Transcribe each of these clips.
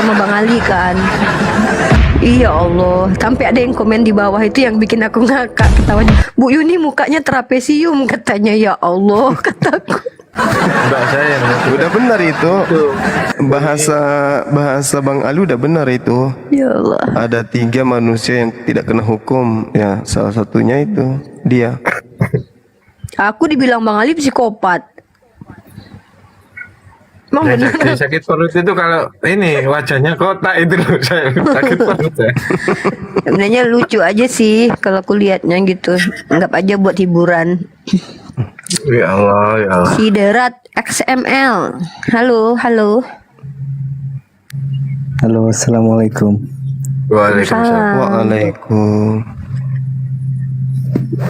sama Bang Ali kan. Iya Allah, sampai ada yang komen di bawah itu yang bikin aku ngakak ketawanya. Bu Yuni mukanya trapesium katanya, ya Allah kataku. Mbak saya udah benar itu. Bahasa Bang Ali udah benar itu. Ya Allah. Ada 3 manusia yang tidak kena hukum. Ya, salah satunya itu dia. Aku dibilang Bang Ali psikopat. Emang benar? Jadi sakit perut itu kalau ini wajahnya kotak itu loh, saya sakit perut ya. Sebenarnya lucu aja sih kalau aku lihatnya gitu. Anggap aja buat hiburan. Ya Allah, ya Allah. Siderat XML. Halo, halo. Halo, assalamualaikum. Waalaikumsalam. Waalaikum.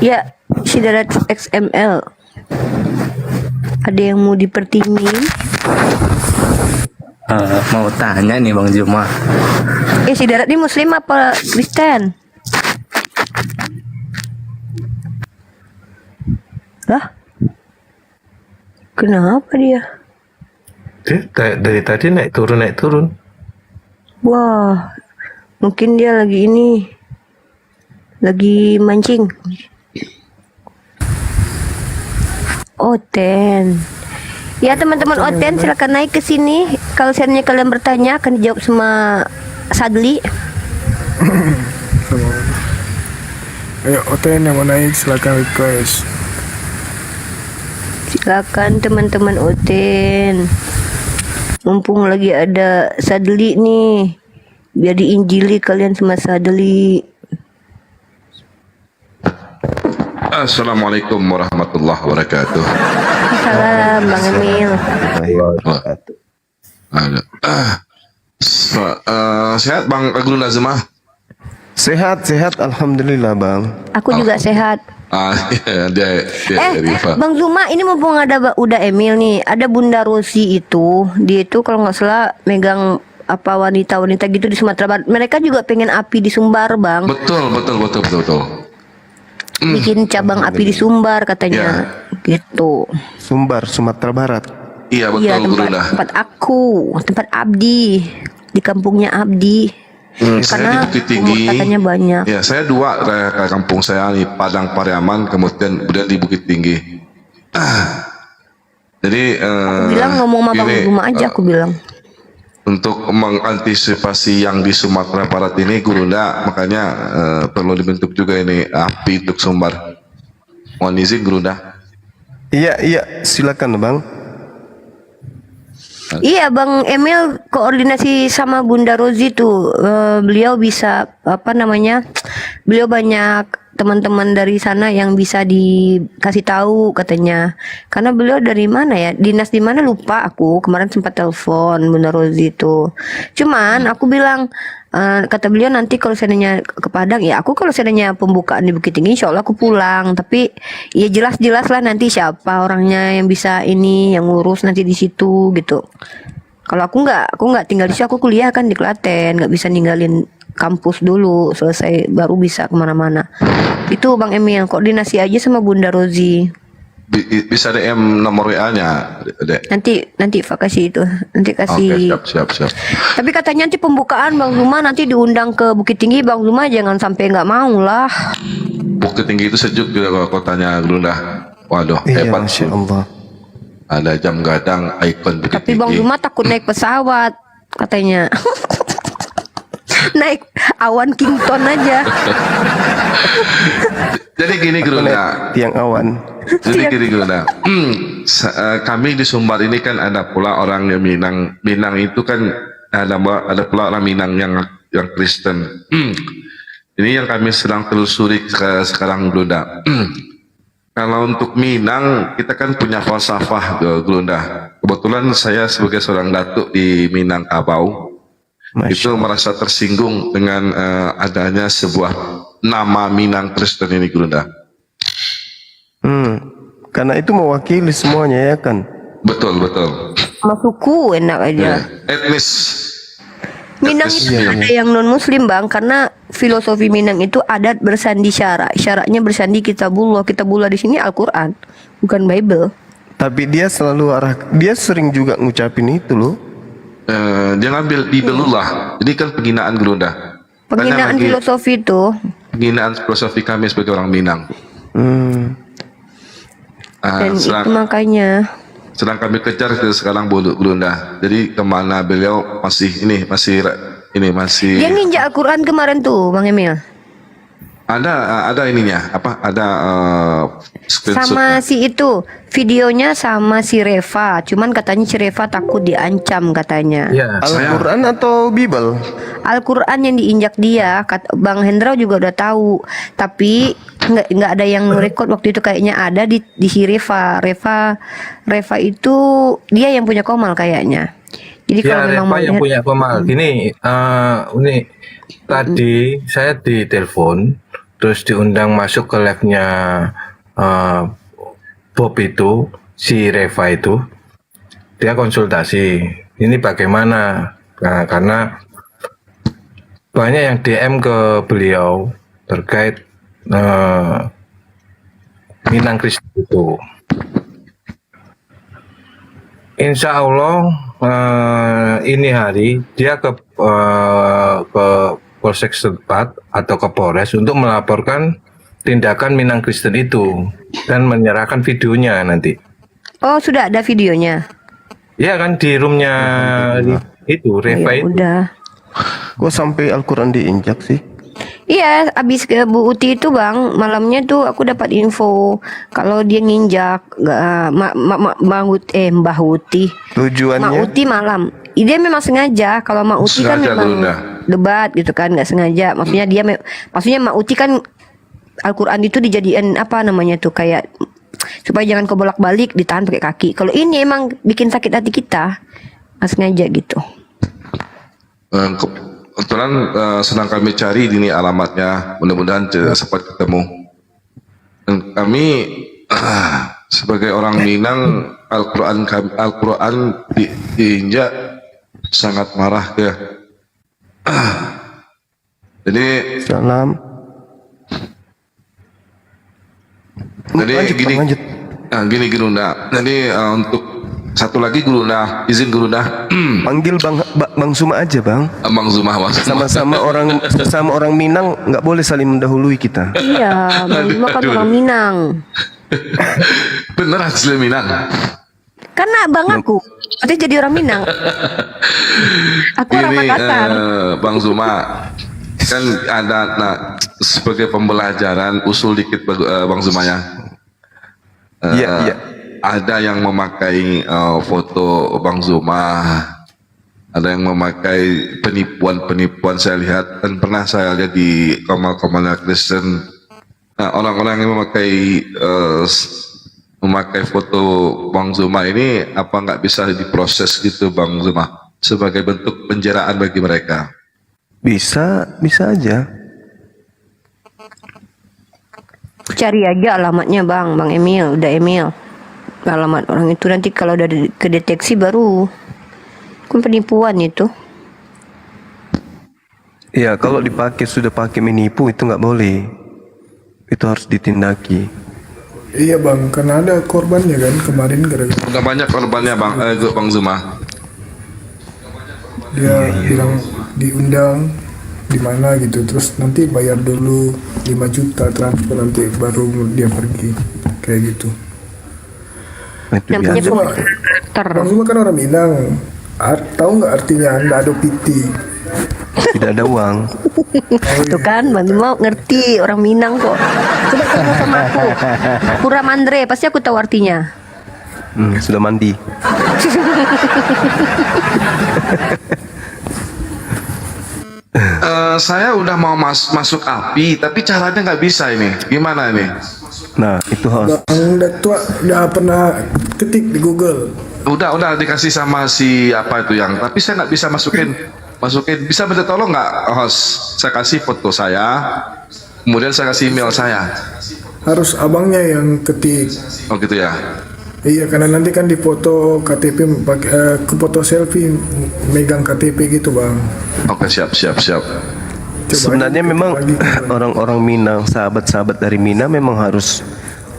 Ya, Siderat XML. Ada yang mau dipertingin? Mau tanya nih Bang Juma. Siderat ini Muslim apa Kristen? Lah? Kenapa dia? Dari tadi naik turun. Wah, mungkin dia lagi ini, lagi mancing. Oten. Ya teman-teman Oten, silakan naik ke sini. Kalau seandainya kalian bertanya akan dijawab sama Sadli. Ayo Oten yang mau naik silakan request. Silakan teman-teman Oten. Mumpung lagi ada Sadli nih, biar diinjili kalian sama Sadli. Assalamualaikum warahmatullahi wabarakatuh. Salam Bang Emil. Sehat Bang Agung Nazmah? Sehat, alhamdulillah Bang. Aku juga sehat. Dia Rifa. Bang Zuma, ini mumpung ada udah Emil nih, ada Bunda Rosi itu, dia itu kalau nggak salah megang apa wanita-wanita gitu di Sumatera Barat. Mereka juga pengen api di Sumbar, Bang. Betul. Bikin cabang api di Sumbar katanya, gitu. Sumbar, Sumatera Barat. Iya betul Iya, tempat aku, tempat Abdi, di kampungnya Abdi. Saya di Karena Bukit Tinggi. katanya banyak. Ya, saya 2 ke kampung saya di Padang Pariaman, kemudian di Bukit Tinggi. Jadi Aku bilang ngomong sama Bang gini, Zuma aja, aku bilang. untuk mengantisipasi yang di Sumatera Barat ini Gurunda, makanya perlu dibentuk juga ini api untuk Sumbar. Mohon izin Gurunda. Iya, silakan Bang. Iya Bang Emil koordinasi sama Bunda Rozi tuh. Beliau bisa apa namanya, beliau banyak teman-teman dari sana yang bisa dikasih tahu katanya. Karena beliau dari mana ya, dinas di mana lupa aku, kemarin sempat telepon Bunda Rozi itu. Cuman aku bilang kata beliau nanti kalau seandainya ke Padang, ya aku kalau seandainya pembukaan di Bukit Tinggi insya Allah aku pulang. Tapi ya jelas-jelas lah nanti siapa orangnya yang bisa ini, yang ngurus nanti di situ gitu. Kalau aku nggak tinggal di situ, aku kuliah kan di Klaten, nggak bisa ninggalin kampus dulu selesai baru bisa kemana-mana. Itu Bang Emil, koordinasi aja sama Bunda Rozi. Bisa DM nomor WA-nya, Dek. Nanti kasih itu, nanti kasih. Oke, siap. Tapi katanya nanti pembukaan Bang Zuma nanti diundang ke Bukit Tinggi. Bang Zuma jangan sampai nggak mau lah. Bukit Tinggi itu sejuk juga kalau kotanya Gurunda. Waduh, Iya, hebat. Masya Allah. Ada jam gadang ikon Bukit Tapi Tinggi. Bang Zuma takut naik pesawat katanya. Naik awan Kington aja. Jadi gini Gurunda. Tiang awan. Jadi gini Gurunda. Kami di Sumbar ini kan ada pula orang yang Minang itu kan ada pula orang Minang yang Kristen. Ini yang kami sedang telusuri sekarang Gurunda. Kalau untuk Minang kita kan punya falsafah Gurunda. Kebetulan saya sebagai seorang datuk di Minangkabau itu merasa tersinggung dengan adanya sebuah nama Minang Kristen ini Gurunda. Karena itu mewakili semuanya ya kan. Betul. Sama suku enak aja. Etnis. Minang itu ada yang non muslim Bang, karena filosofi Minang itu adat bersandi syarak. Syaraknya bersandi kitabullah. Kitabullah di sini Al-Qur'an, bukan Bible. Tapi dia sering juga ngucapin itu loh. dia ngambil bibelullah. Ini kan penghinaan gerunda. Penghinaan Lagi filosofi itu. penghinaan filosofi kami sebagai orang Minang. Dan itu Sedang, makanya. sedang kami kejar sekarang bodoh gerunda. Jadi kemana beliau masih Dia nginjak Al-Quran kemarin tuh, Bang Emil. ada ininya apa? Ada screenshot. Sama si itu, videonya sama si Reva. Cuman katanya si Reva takut diancam katanya. Ya, Al-Quran atau Bible? Al-Quran yang diinjak dia, Bang Hendra juga udah tahu. Tapi nggak ada yang record waktu itu, kayaknya ada di si Reva. Reva itu dia yang punya Komal kayaknya. Jadi ya kalau memang Reva mau yang lihat- punya Komal. Ini tadi saya ditelepon, terus diundang masuk ke live-nya Bob itu, si Reva itu, dia konsultasi. Ini bagaimana? Nah, karena banyak yang DM ke beliau terkait Minang Kristen itu. Insya Allah ini hari dia ke Polsek setempat atau ke Polres untuk melaporkan tindakan Minang Kristen itu dan menyerahkan videonya nanti. Oh, sudah ada videonya. Ya kan di roomnya itu Reva Ya itu. udah. Kok sampai Al-Quran diinjak sih? Iya, abis ke Bu Uti itu Bang, malamnya tuh aku dapat info kalau dia nginjak Mbah Uti. Mak Tujuannya? Uti malam. Dia memang sengaja. Kalau Mak Uti kan Sengaja, memang Bunda. debat gitu kan, nggak sengaja. Maksudnya maksudnya Mak Uti kan Al-Quran itu dijadiin apa namanya tuh, kayak supaya jangan kebolak-balik ditahan pakai kaki. Kalau ini emang bikin sakit hati kita, nggak sengaja gitu. Kebetulan sedang kami cari ini alamatnya, mudah-mudahan sempat ketemu. Dan kami sebagai orang Minang, Al-Quran diinjak sangat marah ya. Jadi Salam. Jadi Lanjut, gini, Bang, lanjut. gini Gerunda. Jadi untuk satu lagi Gerunda, izin Gerunda, Panggil Bang Suma aja, Bang. Bang Zumah Mas. Sama orang Minang nggak boleh saling mendahului kita. Iya, Bang Zuma kan orang Minang. Bener asli Minang. Karena abang aku, berarti jadi orang Minang. Aku orang Gini, Makassar. Bang Zuma, kan ada sebagai pembelajaran usul dikit Bang Zumanya. Iya. Ada yang memakai foto Bang Zuma, ada yang memakai penipuan saya lihat dan pernah saya lihat di Komal-Komalnya Kristen. Nah, orang-orang yang memakai foto Bang Zuma ini apa nggak bisa diproses gitu Bang Zuma sebagai bentuk penjaraan bagi mereka? Bisa aja. Cari aja alamatnya Bang Emil, udah Emil. Alamat orang itu nanti kalau udah kedeteksi baru kan penipuan itu. Ya, kalau sudah pakai menipu itu nggak boleh. Itu harus ditindaki. Iya bang, karena ada korbannya kan kemarin gara-gara Udah banyak korbannya Bang Zuma. dia bilang diundang di mana gitu, terus nanti bayar dulu 5 juta transfer nanti baru dia pergi kayak gitu. Nah, itu Yang punya biasa. komputer. Bang Zuma kan orang Minang, tahu nggak artinya nggak ada piti? Tidak ada uang. Tuh kan Bang Zuma ngerti, orang Minang kok. Coba ketemu sama aku. Pura Mandre, pasti aku tahu artinya. Sudah mandi. Saya udah mau masuk api, tapi caranya nggak bisa ini. Gimana ini? Nah, itu harus. Bang udah tua, udah pernah ketik di Google. Udah dikasih sama si apa itu yang, tapi saya nggak bisa masukin. Bisa minta tolong nggak, host? Saya kasih foto saya, kemudian saya kasih email saya. Harus abangnya yang ketik. Oh gitu ya. Iya, karena nanti kan di foto KTP pakai ke foto selfie megang KTP gitu bang. Oke, siap. Coba Sebenarnya aja memang lagi. orang-orang Minang, sahabat-sahabat dari Minang memang harus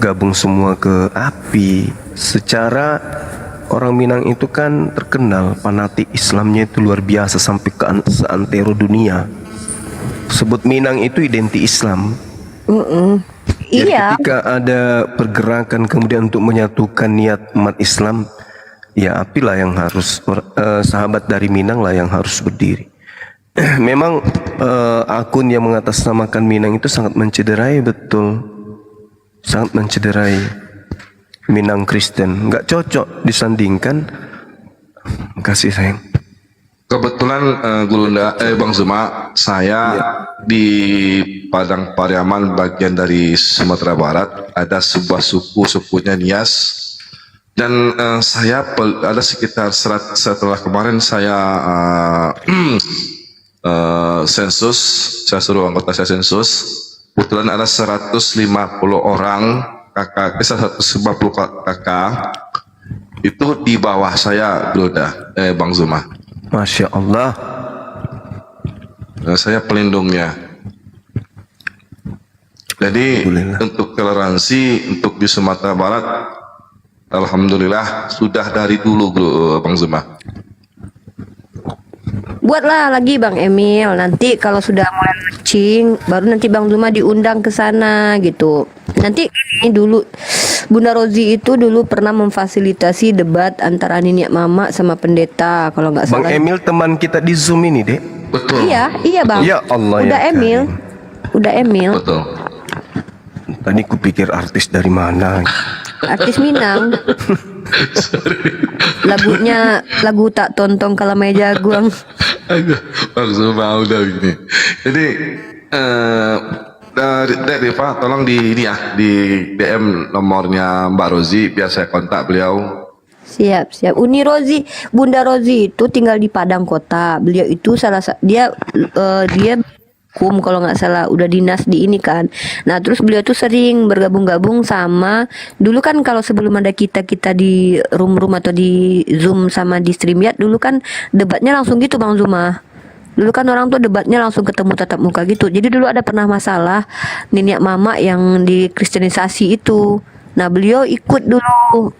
gabung semua ke API. Secara orang Minang itu kan terkenal fanatik Islamnya itu luar biasa sampai ke seantero dunia. Sebut Minang itu identik Islam. Jadi Iya. ketika ada pergerakan kemudian untuk menyatukan niat umat Islam, ya apilah yang harus sahabat dari Minang lah yang harus berdiri. Memang akun yang mengatasnamakan Minang itu sangat mencederai, betul, sangat mencederai Minang Kristen. Nggak cocok disandingkan. Makasih sayang. Kebetulan Gurunda, Bang Zuma, saya di Padang Pariaman bagian dari Sumatera Barat ada sebuah sukunya Nias, dan saya ada sekitar setelah kemarin saya sensus, saya suruh anggota saya sensus, kebetulan ada 150 orang kakak, 150 kakak itu di bawah saya, Gurunda, Bang Zuma. Masya Allah. Saya pelindungnya. Jadi Alhamdulillah. untuk toleransi untuk di Sumatera Barat, alhamdulillah sudah dari dulu, Bang Zuma. Buatlah lagi Bang Emil. Nanti kalau sudah mulai launching, baru nanti Bang Zuma diundang ke sana gitu. Nanti ini dulu Bunda Rozi itu dulu pernah memfasilitasi debat antara Niniak Mama sama pendeta kalau nggak Bang salah. Emil teman kita di Zoom ini, Dek. Betul. Iya Bang. Ya Allah, Udah ya Emil. Udah Emil. Betul. Tadi kupikir artis dari mana. Artis Minang. Lagu tak tontong kalau meja jaguang. Bang Zuma udah begini. Jadi Dek Rifa, tolong di ini ya, di DM nomornya Mbak Rozi biar saya kontak beliau. Siap. Bunda Rozi itu tinggal di Padang Kota. Beliau itu dia kalau nggak salah udah dinas di ini kan. Nah terus beliau tuh sering bergabung-gabung sama, dulu kan kalau sebelum ada kita di room atau di Zoom sama di StreamYard, dulu kan debatnya langsung gitu Bang Zuma. Dulu kan orang tuh debatnya langsung ketemu tatap muka gitu. Jadi dulu ada pernah masalah Niniak Mama yang dikristenisasi itu. Nah beliau ikut dulu.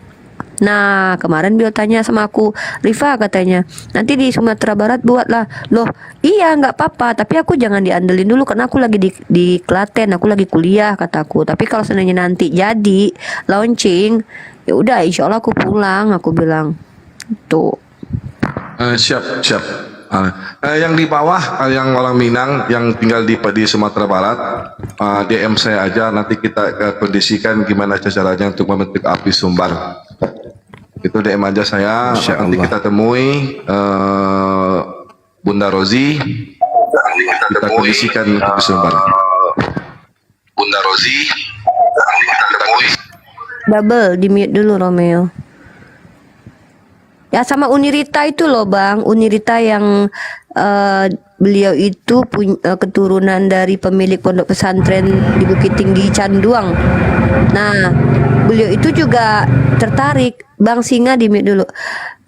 Nah kemarin beliau tanya sama aku, Rifa katanya, nanti di Sumatera Barat buatlah. Loh iya nggak apa-apa, tapi aku jangan diandelin dulu karena aku lagi di Klaten, aku lagi kuliah kataku. Tapi kalau seandainya nanti jadi launching, ya udah insya Allah aku pulang, aku bilang tuh. Siap. Yang di bawah, yang orang Minang yang tinggal di Sumatera Barat, DM saya aja, nanti kita kondisikan gimana caranya untuk memetik api sumbar. Itu DM aja saya, Masya nanti Allah. kita temui Bunda Rozi, kita kondisikan api sumbar. Bunda Rozi, kita temui. Double di mute dulu Romeo. Ya sama Unirita itu loh Bang, Unirita yang beliau itu punya keturunan dari pemilik pondok pesantren di Bukit Tinggi Canduang. Nah, beliau itu juga tertarik, Bang Singa di mute dulu.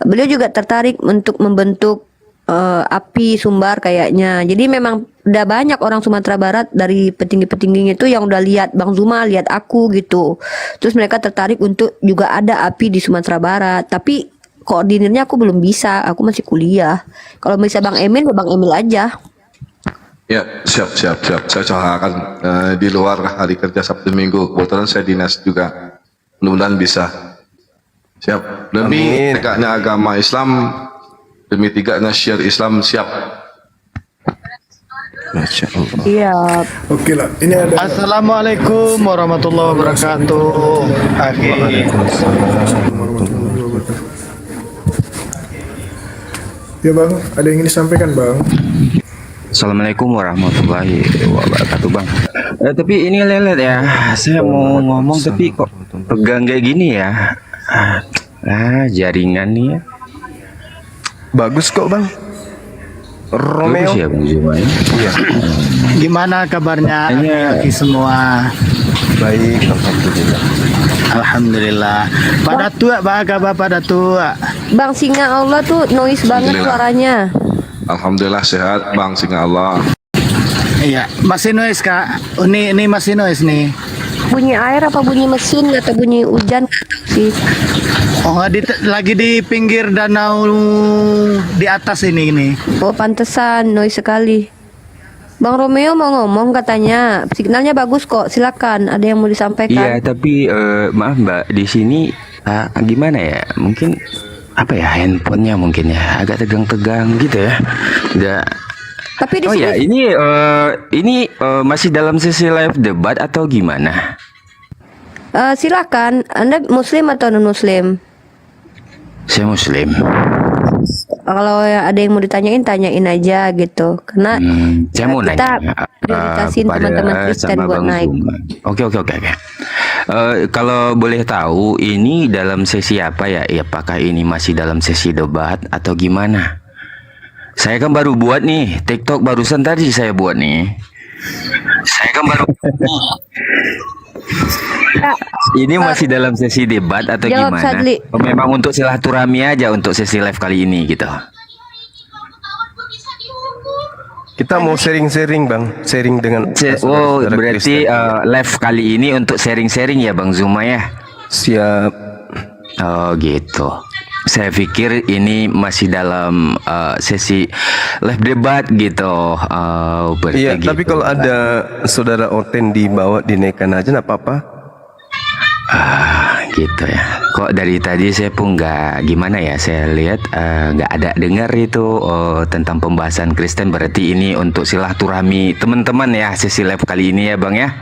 Beliau juga tertarik untuk membentuk api sumbar kayaknya. Jadi memang udah banyak orang Sumatera Barat dari petinggi-petingginya itu yang udah lihat Bang Zuma, lihat aku gitu. Terus mereka tertarik untuk juga ada api di Sumatera Barat. Tapi koordinirnya aku belum bisa, aku masih kuliah. Kalau bisa Bang Emil, ya Bang Emil aja. Ya, siap. Saya usahakan di luar hari kerja Sabtu Minggu. Kebetulan saya dinas juga. Mudah-mudahan bisa. Siap. Demi Amin. tegaknya agama Islam, demi tegaknya syiar Islam, siap. Masya Allah. Iya. Oke lah, ini ada Assalamualaikum warahmatullahi wabarakatuh. Akhi. ya Bang, ada yang ingin disampaikan Bang? Assalamualaikum warahmatullahi wabarakatuh Bang. Tapi ini lelet ya, saya mau ngomong tapi kok pegang kayak gini ya. Jaringan nih ya. Bagus kok Bang. Romeo. Bagus ya Bang Zuma ya. Iya. Gimana kabarnya Hanya- akhi semua? Baik, alhamdulillah. Alhamdulillah. Pada tua, apa kabar pada tua? Bang Singa Allah tuh noise banget Alhamdulillah. suaranya. Alhamdulillah sehat, Bang Singa Allah. Iya, masih noise Kak. Ini masih noise nih. bunyi air apa bunyi mesin atau bunyi hujan nggak tahu sih. Oh, lagi di pinggir danau di atas ini. Oh pantesan noise sekali. Bang Romeo mau ngomong katanya, signalnya bagus kok, silakan. Ada yang mau Iya, disampaikan? tapi maaf Mbak, di sini gimana ya? Mungkin apa ya, handphonenya mungkin ya agak tegang-tegang gitu ya. Nggak. Tapi di Oh sini ya, ini masih dalam sesi live debat atau gimana? silakan. Anda Muslim atau non Muslim? Saya Muslim. Kalau ada yang mau ditanyain, tanyain aja gitu. Karena Saya mau kita nanya prioritasin pada teman-teman Kristen sama buat Bang naik. Zuma. Oke. Kalau boleh tahu, ini dalam sesi apa ya? Apakah ini masih dalam sesi debat atau gimana? Saya kan baru buat nih, TikTok barusan tadi saya buat nih. Saya kan baru. Ini masih dalam sesi debat atau Jawab, gimana? Sadli. Oh, memang untuk silaturahmi aja untuk sesi live kali ini gitu. Kita mau sharing-sharing Bang, sharing dengan Oh, saudara-saudara berarti Kristen. live kali ini untuk sharing-sharing ya Bang Zuma ya? Siap. Oh gitu. Saya pikir ini masih dalam sesi live debat gitu. Berarti Iya, gitu. tapi kalau ada saudara Oten dibawa dinaikkan aja nggak apa-apa. Gitu ya. Kok dari tadi saya pun nggak gimana ya, saya lihat nggak ada dengar itu tentang pembahasan Kristen. Berarti ini untuk silaturahmi teman-teman ya, sesi live kali ini ya Bang ya.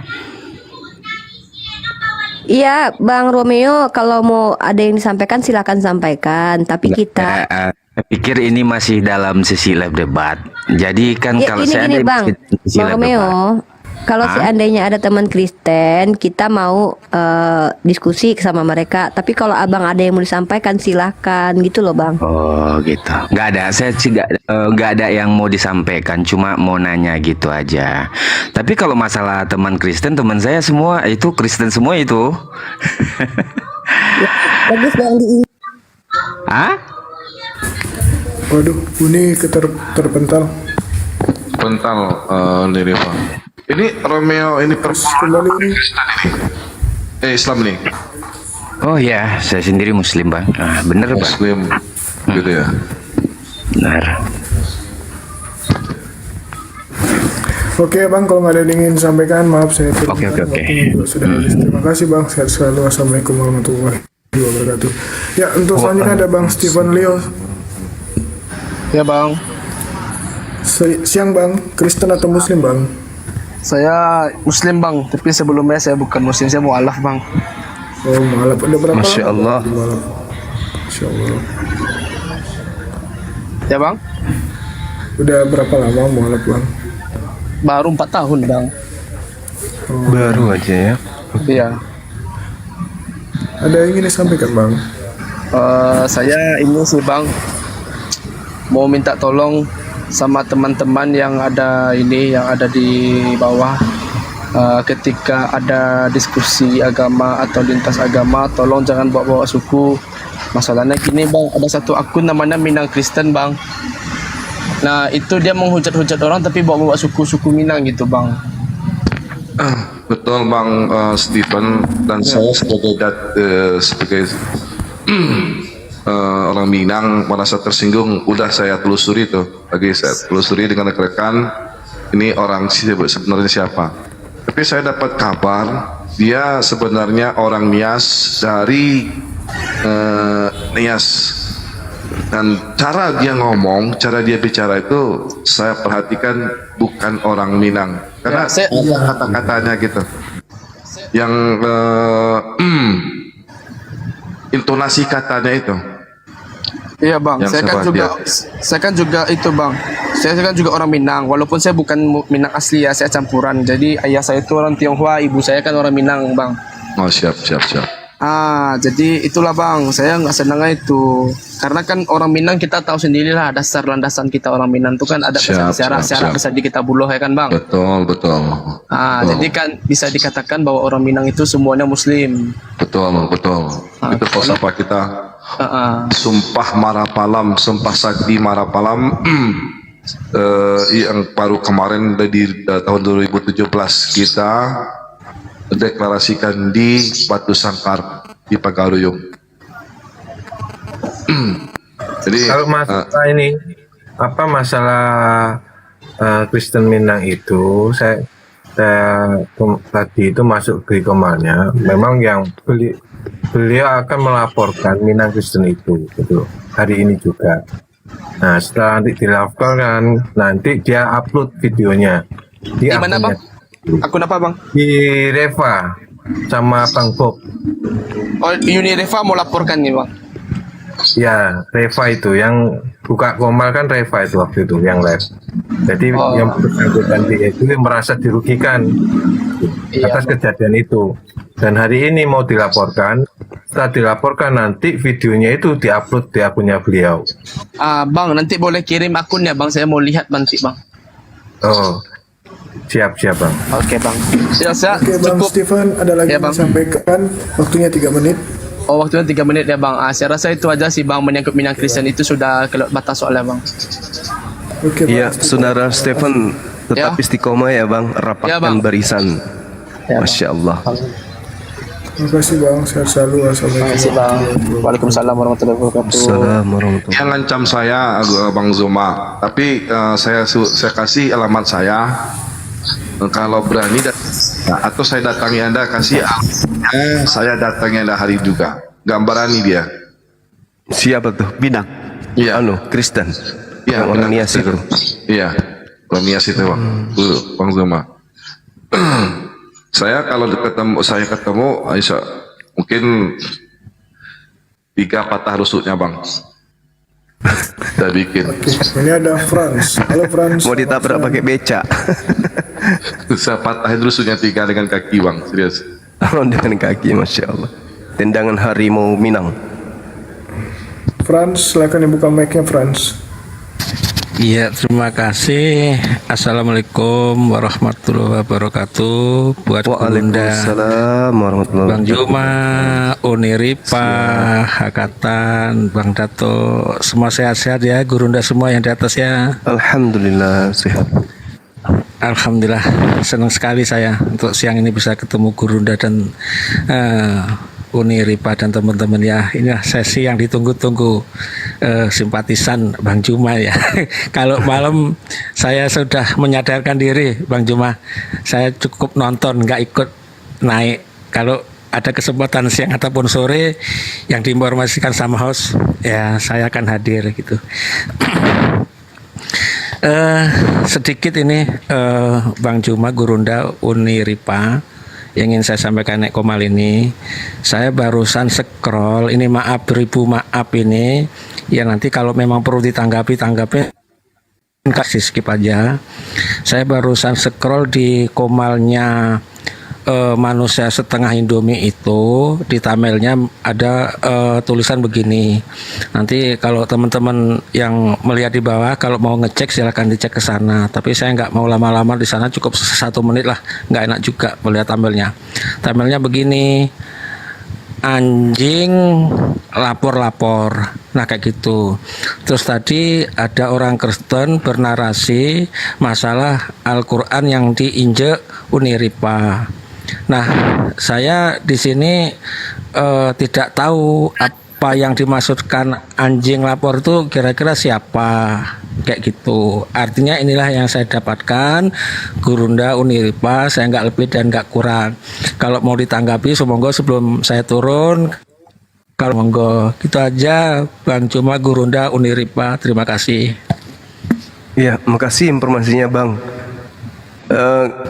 Iya, Bang Romeo, kalau mau ada yang disampaikan silakan sampaikan. Tapi kita Saya pikir ini masih dalam sesi live debat. Jadi kan ya, kalau gini saya gini Bang, sesi Bang live Romeo, debat. kalau seandainya ada teman Kristen, kita mau diskusi sama mereka. Tapi kalau abang ada yang mau disampaikan, silahkan gitu loh Bang. Oh gitu. Nggak ada. Saya sih nggak ada yang mau disampaikan. Cuma mau nanya gitu aja. Tapi kalau masalah teman Kristen, teman saya semua itu Kristen semua itu. Bagus Bang di Ah? Waduh, ini terpental. Pental nih Pak. Ini Romeo ini Kembali ini. Islam nih. Oh ya, saya sendiri Muslim Bang. Bener Bang. Muslim gitu ya. Benar. Oke Bang, kalau nggak ada yang ingin sampaikan, maaf saya tutup. Oke. Waktunya juga sudah habis. Terima kasih Bang, sehat selalu. Assalamualaikum warahmatullahi wabarakatuh. Ya, untuk selanjutnya ada Bang Stephen Leo. Ya bang, Siang Bang, Kristen atau Muslim Bang? saya Muslim bang, tapi sebelumnya saya bukan Muslim, saya mualaf bang. Oh, mualaf. Udah berapa Masya lama Allah. di mualaf? Masya Allah. Ya bang, Udah berapa lama mualaf Bang? baru 4 tahun bang. Baru aja ya. Iya. Ada yang ingin disampaikan Bang? Saya ini sih bang, mau minta tolong sama teman-teman yang ada di bawah. Ketika ada diskusi agama atau lintas agama, tolong jangan bawa-bawa suku. Masalahnya gini bang, ada satu akun namanya Minang Kristen bang. Nah itu dia menghujat-hujat orang tapi bawa-bawa suku-suku Minang gitu bang. Betul Bang Stephen, dan saya sebagai orang Minang merasa tersinggung. Udah saya telusuri tuh, lagi saya telusuri dengan rekan-rekan ini orang sebenarnya siapa. Tapi saya dapat kabar dia sebenarnya orang Nias dari Nias, dan cara dia ngomong, cara dia bicara itu saya perhatikan bukan orang Minang karena Ya, ada kata-katanya gitu yang intonasi katanya itu. Iya bang, Yang saya kan juga itu bang. Saya kan juga orang Minang, walaupun saya bukan Minang asli ya, saya campuran. Jadi ayah saya itu orang Tionghoa, ibu saya kan orang Minang bang. Oh siap. Jadi itulah bang, saya nggak senang itu. Karena kan orang Minang kita tahu sendirilah dasar landasan kita orang Minang itu kan ada Siap, syarat siap. besar di kita buluh ya kan bang. Betul. Jadi kan bisa dikatakan bahwa orang Minang itu semuanya Muslim. Betul. Itu falsafah kita. Sumpah Marapalam, Sumpah Sakti Marapalam yang baru kemarin di tahun 2017 kita deklarasikan di Batu Sangkar di Pagaruyung. Jadi Kalau masalah ini apa masalah Kristen Minang itu saya tadi itu masuk ke komalnya memang yang beliau akan melaporkan Minang Kristen itu gitu hari ini juga. Nah setelah nanti dilaporkan nanti dia upload videonya di mana akunnya. bang? Akun apa bang? Di Reva sama Bang Bob. Oh Uni Reva mau laporkan nih bang. Ya, Reva itu yang buka komal kan Reva itu waktu itu yang live. Jadi Oh. yang bersangkutan dia itu merasa dirugikan Iya, atas kejadian itu. Dan hari ini mau dilaporkan. Setelah dilaporkan nanti videonya itu diupload di akunnya beliau. Bang nanti boleh kirim akunnya bang, saya mau lihat nanti bang. Oh, siap Bang. Oke bang. Saya Oke Bang cukup. Stephen, ada lagi Ya, yang Bang. disampaikan, waktunya 3 menit. Oh waktunya 3 menit ya bang. Saya rasa itu aja sih bang, menyangkut Minang Kristen itu sudah kelewat batas soalnya bang. Oke Bang Iya, Stephen. Saudara Stephen tetap Ya. istiqomah ya Bang, rapatkan Ya, Bang. barisan. Ya, Bang. Masya Allah. Terima kasih Bang, sehat selalu. Terima kasih bang. Waalaikumsalam warahmatullahi wabarakatuh. Assalamualaikum warahmatullahi yang ngancam saya Bang Zuma, tapi saya kasih alamat saya. Kalau berani atau saya datangi Anda, kasih alamatnya, saya datangi Anda hari juga. Gambaran dia. Siapa tuh? Minang. Iya. Kristen. Iya, Yang orang benar. Nias itu. Iya, orang Nias itu Bang. Dulu, Bang Zuma. Saya kalau ketemu, Aisyah, mungkin 3 patah rusuknya Bang. Kita bikin. Ini ada Franz. Halo Franz. Mau ditabrak pakai beca. Saya patahin rusuknya 3 dengan kaki Bang, serius. Oh, dengan kaki, Masya Allah. Tendangan harimau Minang. Franz, silakan dibuka mic-nya Franz. Iya, terima kasih. Assalamualaikum warahmatullahi wabarakatuh. Buat Bunda, Waalaikumsalam warahmatullahi Bang wabarakatuh. Juma, Uniripa, Hakatan, Bang Dato, semua sehat-sehat ya, Gurunda semua yang di atas ya. Alhamdulillah sehat. Alhamdulillah, senang sekali saya untuk siang ini bisa ketemu Gurunda dan Uniripa dan teman-teman ya. Inilah sesi yang ditunggu-tunggu, simpatisan Bang Juma ya. Kalau malam saya sudah menyadarkan diri Bang Juma, saya cukup nonton, nggak ikut naik. Kalau ada kesempatan siang ataupun sore yang diinformasikan sama host, ya saya akan hadir gitu. Sedikit ini Bang Juma, Gurunda, Uniripa, yang ingin saya sampaikan naik komal ini, saya barusan scroll ini, maaf beribu maaf ini ya, nanti kalau memang perlu ditanggapi kasih skip aja. Saya barusan scroll di komalnya manusia setengah Indomie itu, di thumbnailnya ada tulisan begini. Nanti kalau teman-teman yang melihat di bawah kalau mau ngecek silahkan dicek ke sana, tapi saya nggak mau lama-lama di sana, cukup 1 menit lah, nggak enak juga melihat thumbnailnya. Thumbnailnya begini, anjing lapor-lapor, nah kayak gitu. Terus tadi ada orang Kristen bernarasi masalah Al-Quran yang diinjek Uniripa. Nah, saya di sini tidak tahu apa yang dimaksudkan anjing lapor itu kira-kira siapa, kayak gitu. Artinya inilah yang saya dapatkan, Gurunda Uniripa, saya nggak lebih dan nggak kurang. Kalau mau ditanggapi, semoga sebelum saya turun, kalau monggo, gitu aja Bang Cuma, Gurunda Uniripa, terima kasih. Iya, makasih informasinya Bang.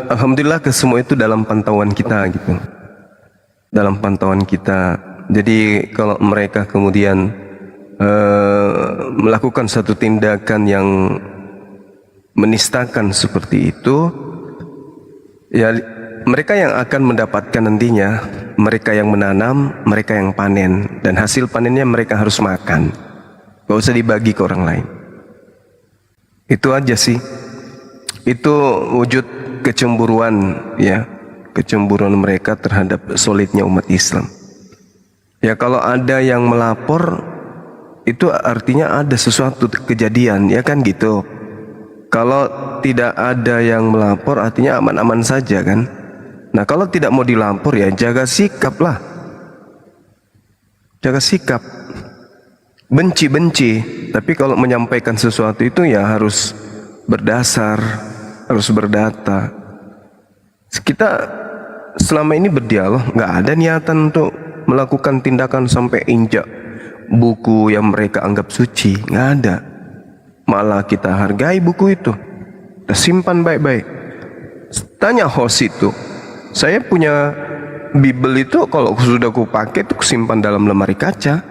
Alhamdulillah semua itu dalam pantauan kita gitu. Dalam pantauan kita. Jadi kalau mereka kemudian melakukan satu tindakan yang menistakan seperti itu, ya mereka yang akan mendapatkan nantinya, mereka yang menanam, mereka yang panen, dan hasil panennya mereka harus makan. Gak usah dibagi ke orang lain. Itu aja sih. Itu wujud kecemburuan ya, kecemburuan mereka terhadap solidnya umat Islam. Ya kalau ada yang melapor itu artinya ada sesuatu kejadian, ya kan gitu. Kalau tidak ada yang melapor artinya aman-aman saja kan. Nah, kalau tidak mau dilampor ya jaga sikap lah. Jaga sikap. Benci-benci, tapi kalau menyampaikan sesuatu itu ya harus berdasar, harus berdata. Kita selama ini berdialog, nggak ada niatan untuk melakukan tindakan sampai injak buku yang mereka anggap suci, nggak ada. Malah kita hargai buku itu, kita simpan baik-baik. Tanya host itu, saya punya Bible itu kalau sudah aku pakai itu simpan dalam lemari kaca.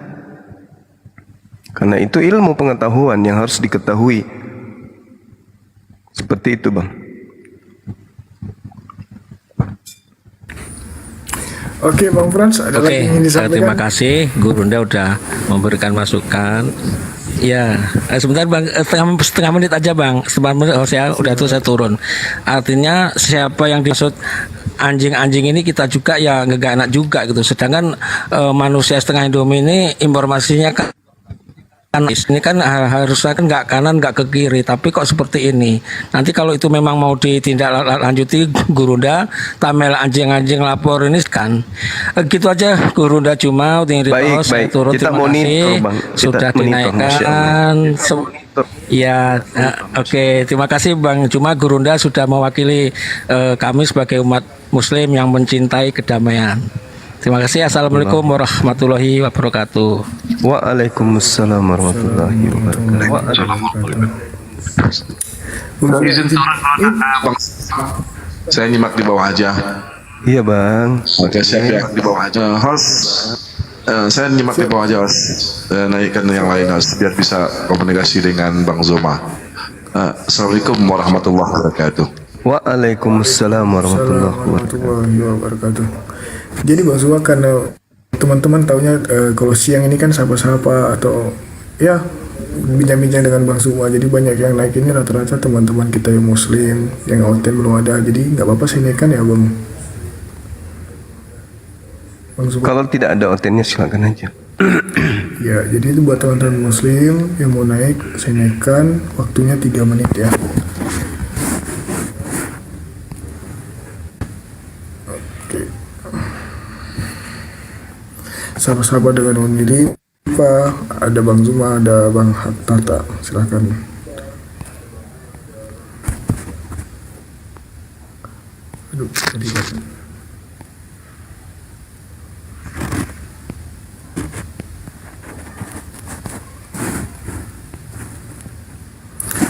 Karena itu ilmu pengetahuan yang harus diketahui. Seperti itu, Bang. Oke, Bang Frans, ada lagi yang ingin disampaikan? Terima kasih Gurunda udah memberikan masukan. Ya, sebentar Bang, setengah menit aja Bang. Setengah menit, saya udah tuh saya turun. Artinya siapa yang dimaksud anjing-anjing ini kita juga ya nggak enak juga gitu. Sedangkan manusia setengah Indomie ini informasinya kan ini kan harusnya kan nggak kanan nggak ke kiri, tapi kok seperti ini. Nanti kalau itu memang mau ditindaklanjuti Gurunda, tamel anjing-anjing lapor ini kan gitu aja Gurunda. Cuma Baik, turut kita terima monitor, kasih Bang. sudah Kita monitor, Masya dinaikkan. Ya, oke, terima kasih Bang. Cuma Gurunda sudah mewakili kami sebagai umat Muslim yang mencintai kedamaian. Terima kasih. Assalamualaikum warahmatullahi wabarakatuh. Waalaikumsalam warahmatullahi wabarakatuh. Izin Bang, saya nyimak di bawah aja. Iya, Bang. Oke, saya nyimak di bawah aja. Host, saya nyimak di bawah aja, host. Naikkan yang lain, host, biar bisa komunikasi dengan Bang Zoma. Assalamualaikum warahmatullahi wabarakatuh. Waalaikumsalam warahmatullahi wabarakatuh. Warahmatullahi wabarakatuh. Jadi Bang Zuma, karena teman-teman taunya kalau siang ini kan sapa-sapa atau ya bincang-bincang dengan Bang Zuma, jadi banyak yang naik ini rata-rata teman-teman kita yang Muslim, yang oten belum ada, jadi nggak apa-apa saya naikkan ya Bang Zuma. Kalau tidak ada otennya silakan aja. Ya, jadi itu buat teman-teman Muslim yang mau naik, saya naikkan, waktunya 3 menit ya. Sama-sama dengan Uniri, Pak, ada Bang Zuma, ada Bang Hatta, silakan. Aduh, tadi kan.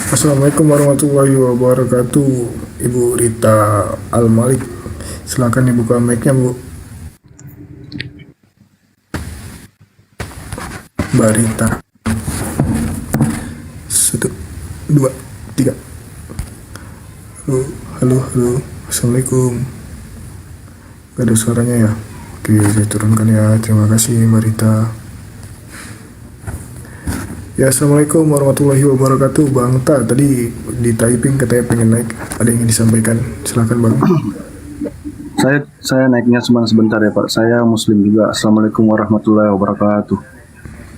Assalamualaikum warahmatullahi wabarakatuh, Ibu Rita Al-Malik. Silakan dibuka mic-nya, Bu. Mbak Rita. 1, 2, 3. Halo. Assalamualaikum. Gak ada suaranya ya? Oke, saya turunkan ya. Terima kasih Mbak Rita. Ya, Assalamualaikum warahmatullahi wabarakatuh. Bang Ta, tadi di typing katanya pengen naik. Ada yang ingin disampaikan? Silakan Bang. Saya naiknya cuma sebentar ya Pak. Saya Muslim juga. Assalamualaikum warahmatullahi wabarakatuh.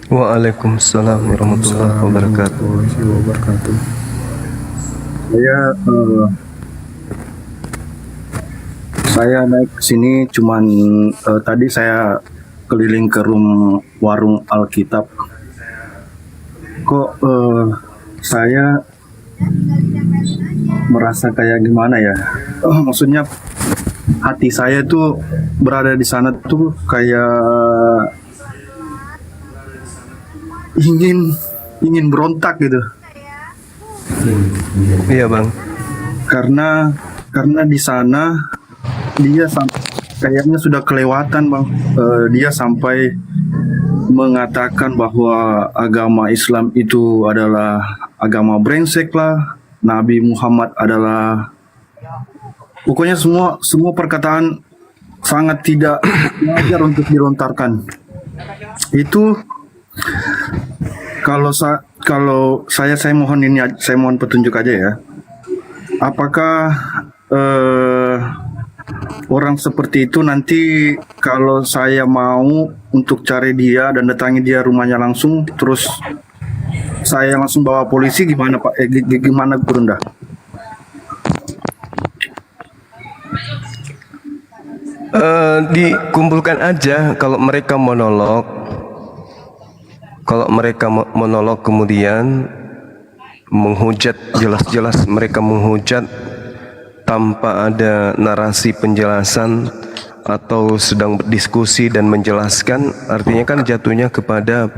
Waalaikumsalam warahmatullahi wabarakatuh. Saya naik ke sini cuman tadi saya keliling ke warung Alkitab. Kok saya merasa kayak gimana ya? Maksudnya hati saya tuh berada di sana tuh kayak ingin berontak gitu. Iya Bang. Karena di sana dia kayaknya sudah kelewatan Bang. Dia sampai mengatakan bahwa agama Islam itu adalah agama brengsek lah. Nabi Muhammad adalah, pokoknya semua perkataan sangat tidak wajar untuk dilontarkan. Itu kalau saya mohon petunjuk aja ya. Apakah orang seperti itu nanti kalau saya mau untuk cari dia dan datangi dia rumahnya langsung, terus saya langsung bawa polisi, gimana Pak? Gimana Gurunda? Dikumpulkan aja kalau mereka monolog. Kalau mereka monolog kemudian menghujat, jelas-jelas mereka menghujat tanpa ada narasi penjelasan atau sedang berdiskusi dan menjelaskan, artinya kan jatuhnya kepada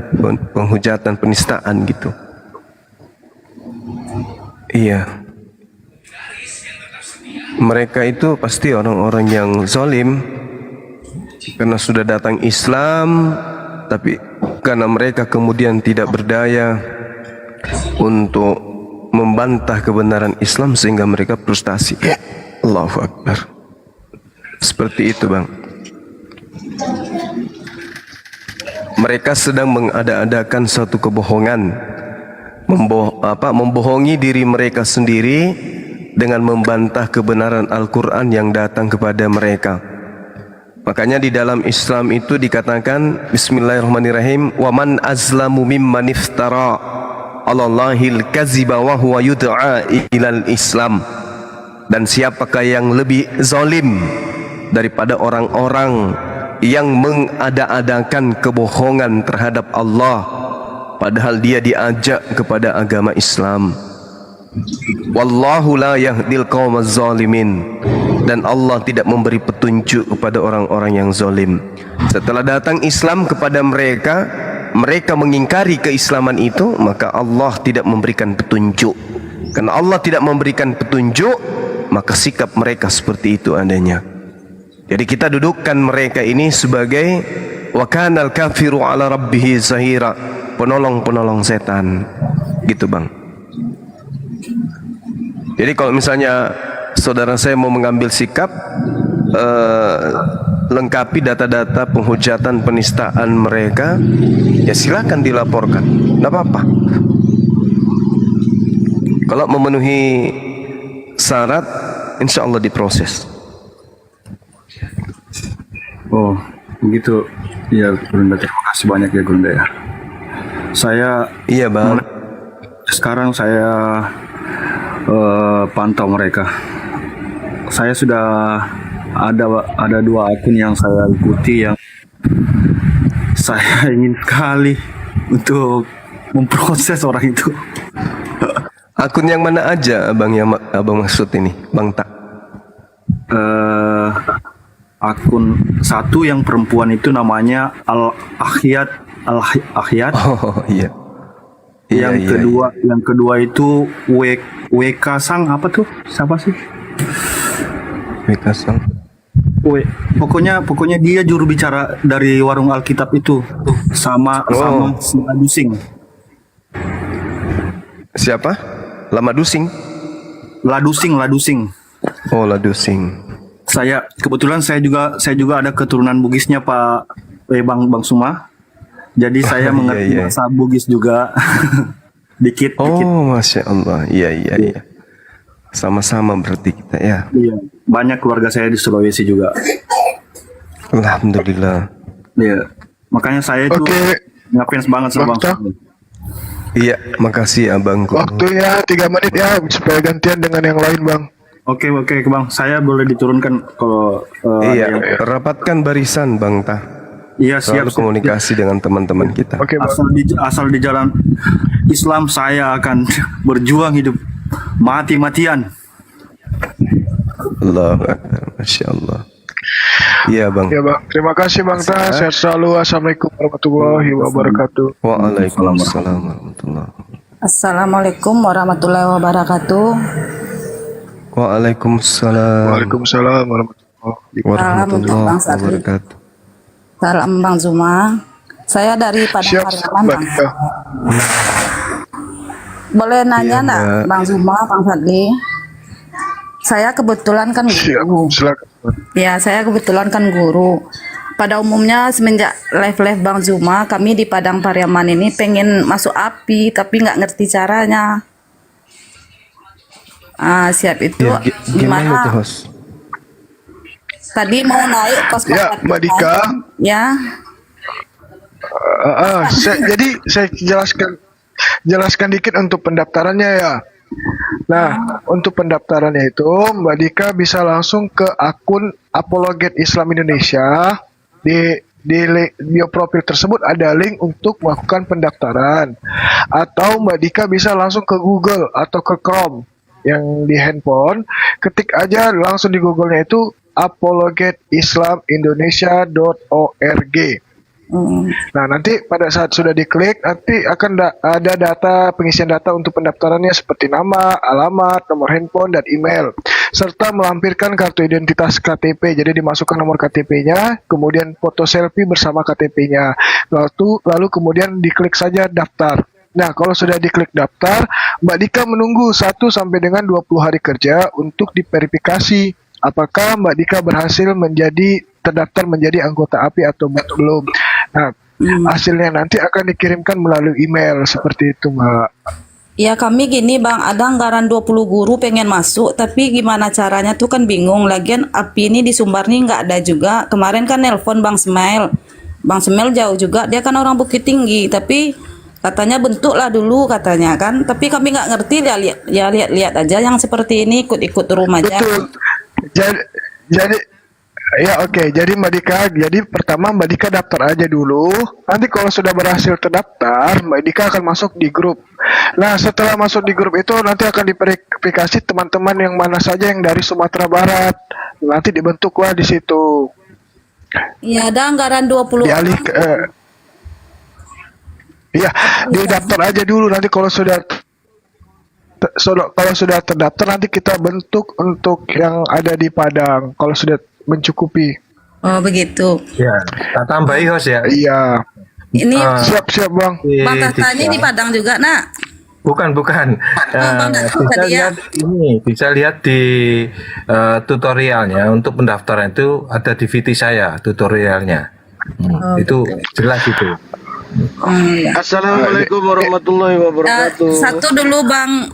penghujatan, penistaan gitu. Iya. Mereka itu pasti orang-orang yang zalim karena sudah datang Islam, tapi karena mereka kemudian tidak berdaya untuk membantah kebenaran Islam sehingga mereka frustasi. Allahu Akbar. Seperti itu, Bang. Mereka sedang mengada-adakan suatu kebohongan, membohongi diri mereka sendiri dengan membantah kebenaran Al-Quran yang datang kepada mereka. Makanya di dalam Islam itu dikatakan, Bismillahirrahmanirrahim, wa man azlamu mimman iftara 'alallahil kadziba wa huwa yud'a ilal Islam. Dan siapakah yang lebih zalim daripada orang-orang yang mengada-adakan kebohongan terhadap Allah padahal dia diajak kepada agama Islam. Wallahu la yahdil qaumaz zalimin. Dan Allah tidak memberi petunjuk kepada orang-orang yang zalim. Setelah datang Islam kepada mereka, mereka mengingkari keislaman itu, maka Allah tidak memberikan petunjuk. Karena Allah tidak memberikan petunjuk, maka sikap mereka seperti itu adanya. Jadi kita dudukkan mereka ini sebagai wa kanal kafiru ala rabbihi zahira, penolong-penolong setan. Gitu, Bang. Jadi kalau misalnya saudara saya mau mengambil sikap, lengkapi data-data penghujatan, penistaan mereka, ya silakan dilaporkan, tidak apa-apa. Kalau memenuhi syarat, insya Allah diproses. Oh, begitu. Ya, Gurunda, terima kasih banyak ya, Gurunda ya. Iya, Bang. Sekarang saya pantau mereka. Saya sudah ada 2 akun yang saya ikuti yang saya ingin sekali untuk memproses orang itu. Akun yang mana aja, Abang, yang Abang maksud ini, Bang Tak? Akun satu yang perempuan itu namanya Al-Akhyat. Oh iya. Yang kedua itu WK Sang, apa tuh? Siapa sih? WK Sang. Pokoknya dia juru bicara dari warung Alkitab itu sama Ladusing. Siapa? Ladusing. Oh, Ladusing. Kebetulan saya juga ada keturunan Bugisnya Pak Bang Suma. Jadi saya mengerti bahasa Bugis juga. dikit. Oh, Masya Allah. Iya. Sama-sama berarti kita ya. Iya. Banyak keluarga saya di Sulawesi juga. Alhamdulillah. Iya. Makanya saya itu ngefans banget sama Bang Suma. Iya, makasih Abangku. Waktunya 3 menit ya, supaya gantian dengan yang lain, Bang. Oke, Bang. Saya boleh diturunkan kalau rapatkan barisan, Bang Tah. Iya, siap. Komunikasi dengan teman-teman kita. Oke, Bang. Asal di jalan Islam saya akan berjuang hidup mati-matian. Allahu Akbar, Masya Allah. Iya, Bang. Ya, Bang. Terima kasih, Bang Tah. Sehat selalu. Assalamualaikum warahmatullahi wabarakatuh. Waalaikumsalam warahmatullahi wabarakatuh. Assalamualaikum warahmatullahi wabarakatuh. Waalaikumsalam. Waalaikumsalam warahmatullahi wabarakatuh. Salam Bang Zuma. Saya dari Padang Pariaman, Bang. Boleh nanya enggak, Bang Zuma, Bang Fadli? Saya kebetulan kan guru. Ya, saya kebetulan kan guru. Pada umumnya semenjak live Bang Zuma, kami di Padang Pariaman ini pengen masuk API, tapi nggak ngerti caranya. Siap itu gimana tuh, host? Tadi mau naik kos Mbak Dika. Ya. Jadi saya jelaskan dikit untuk pendaftarannya ya. Nah, untuk pendaftarannya itu Mbak Dika bisa langsung ke akun Apologet Islam Indonesia. Di bio profil tersebut ada link untuk melakukan pendaftaran. Atau Mbak Dika bisa langsung ke Google atau ke Chrome yang di handphone. Ketik aja langsung di Google-nya itu apologetislamindonesia.org. Nah, nanti pada saat sudah diklik, nanti akan ada data, pengisian data untuk pendaftarannya seperti nama, alamat, nomor handphone, dan email. Serta melampirkan kartu identitas KTP. Jadi dimasukkan nomor KTP-nya, kemudian foto selfie bersama KTP-nya. Lalu kemudian diklik saja daftar. Nah, kalau sudah diklik daftar, Mbak Dika menunggu 1 sampai dengan 20 hari kerja untuk diverifikasi apakah Mbak Dika berhasil terdaftar menjadi anggota API atau belum. Nah, hasilnya nanti akan dikirimkan melalui email seperti itu, Mbak. Ya kami gini Bang, ada anggaran 20 guru pengen masuk, tapi gimana caranya tuh kan bingung. Lagian API ini di Sumbar nih nggak ada juga. Kemarin kan nelpon Bang Smile. Bang Smile jauh juga, dia kan orang Bukit Tinggi, tapi katanya bentuk lah dulu katanya kan. Tapi kami nggak ngerti, lihat aja yang seperti ini, ikut-ikut rumah aja. Betul. Jadi ya oke. Jadi Mbak Dika, pertama Mbak Dika daftar aja dulu. Nanti kalau sudah berhasil terdaftar, Mbak Dika akan masuk di grup. Nah, setelah masuk di grup itu nanti akan diverifikasi teman-teman yang mana saja yang dari Sumatera Barat. Nanti dibentuklah di situ. Iya, ada anggaran 20 Dialih ke iya, didaftar aja dulu. Nanti kalau sudah terdaftar, nanti kita bentuk untuk yang ada di Padang kalau sudah mencukupi. Oh begitu. Ya, tak tambahi host ya. Iya. Ini Siap Bang. Bang Tatanya di Padang juga, Nak? Bukan. Bisa lihat di tutorialnya untuk pendaftaran itu ada di VT saya tutorialnya. Itu jelas itu. Assalamualaikum warahmatullahi wabarakatuh. Satu dulu Bang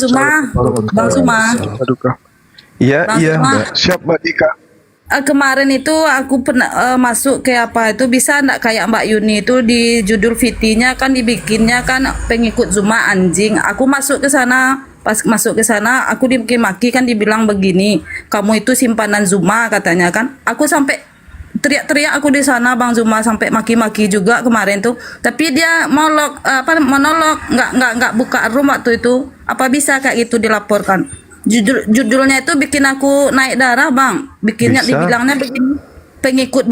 Suma. Iya, Mbak. Siap Mbak Dika. Kemarin itu aku pernah masuk ke apa itu, bisa enggak kayak Mbak Yuni itu di judul VT-nya kan dibikinnya kan pengikut Zuma anjing. Aku masuk ke sana, pas masuk ke sana aku dimaki-maki kan, dibilang begini, kamu itu simpanan Zuma katanya kan. Aku sampai teriak-teriak aku di sana Bang Zuma, sampai maki-maki juga kemarin tuh. Tapi dia monolog nggak buka room waktu itu. Apa bisa kayak gitu dilaporkan? Judulnya itu bikin aku naik darah Bang. Dibilangnya begini, pengikut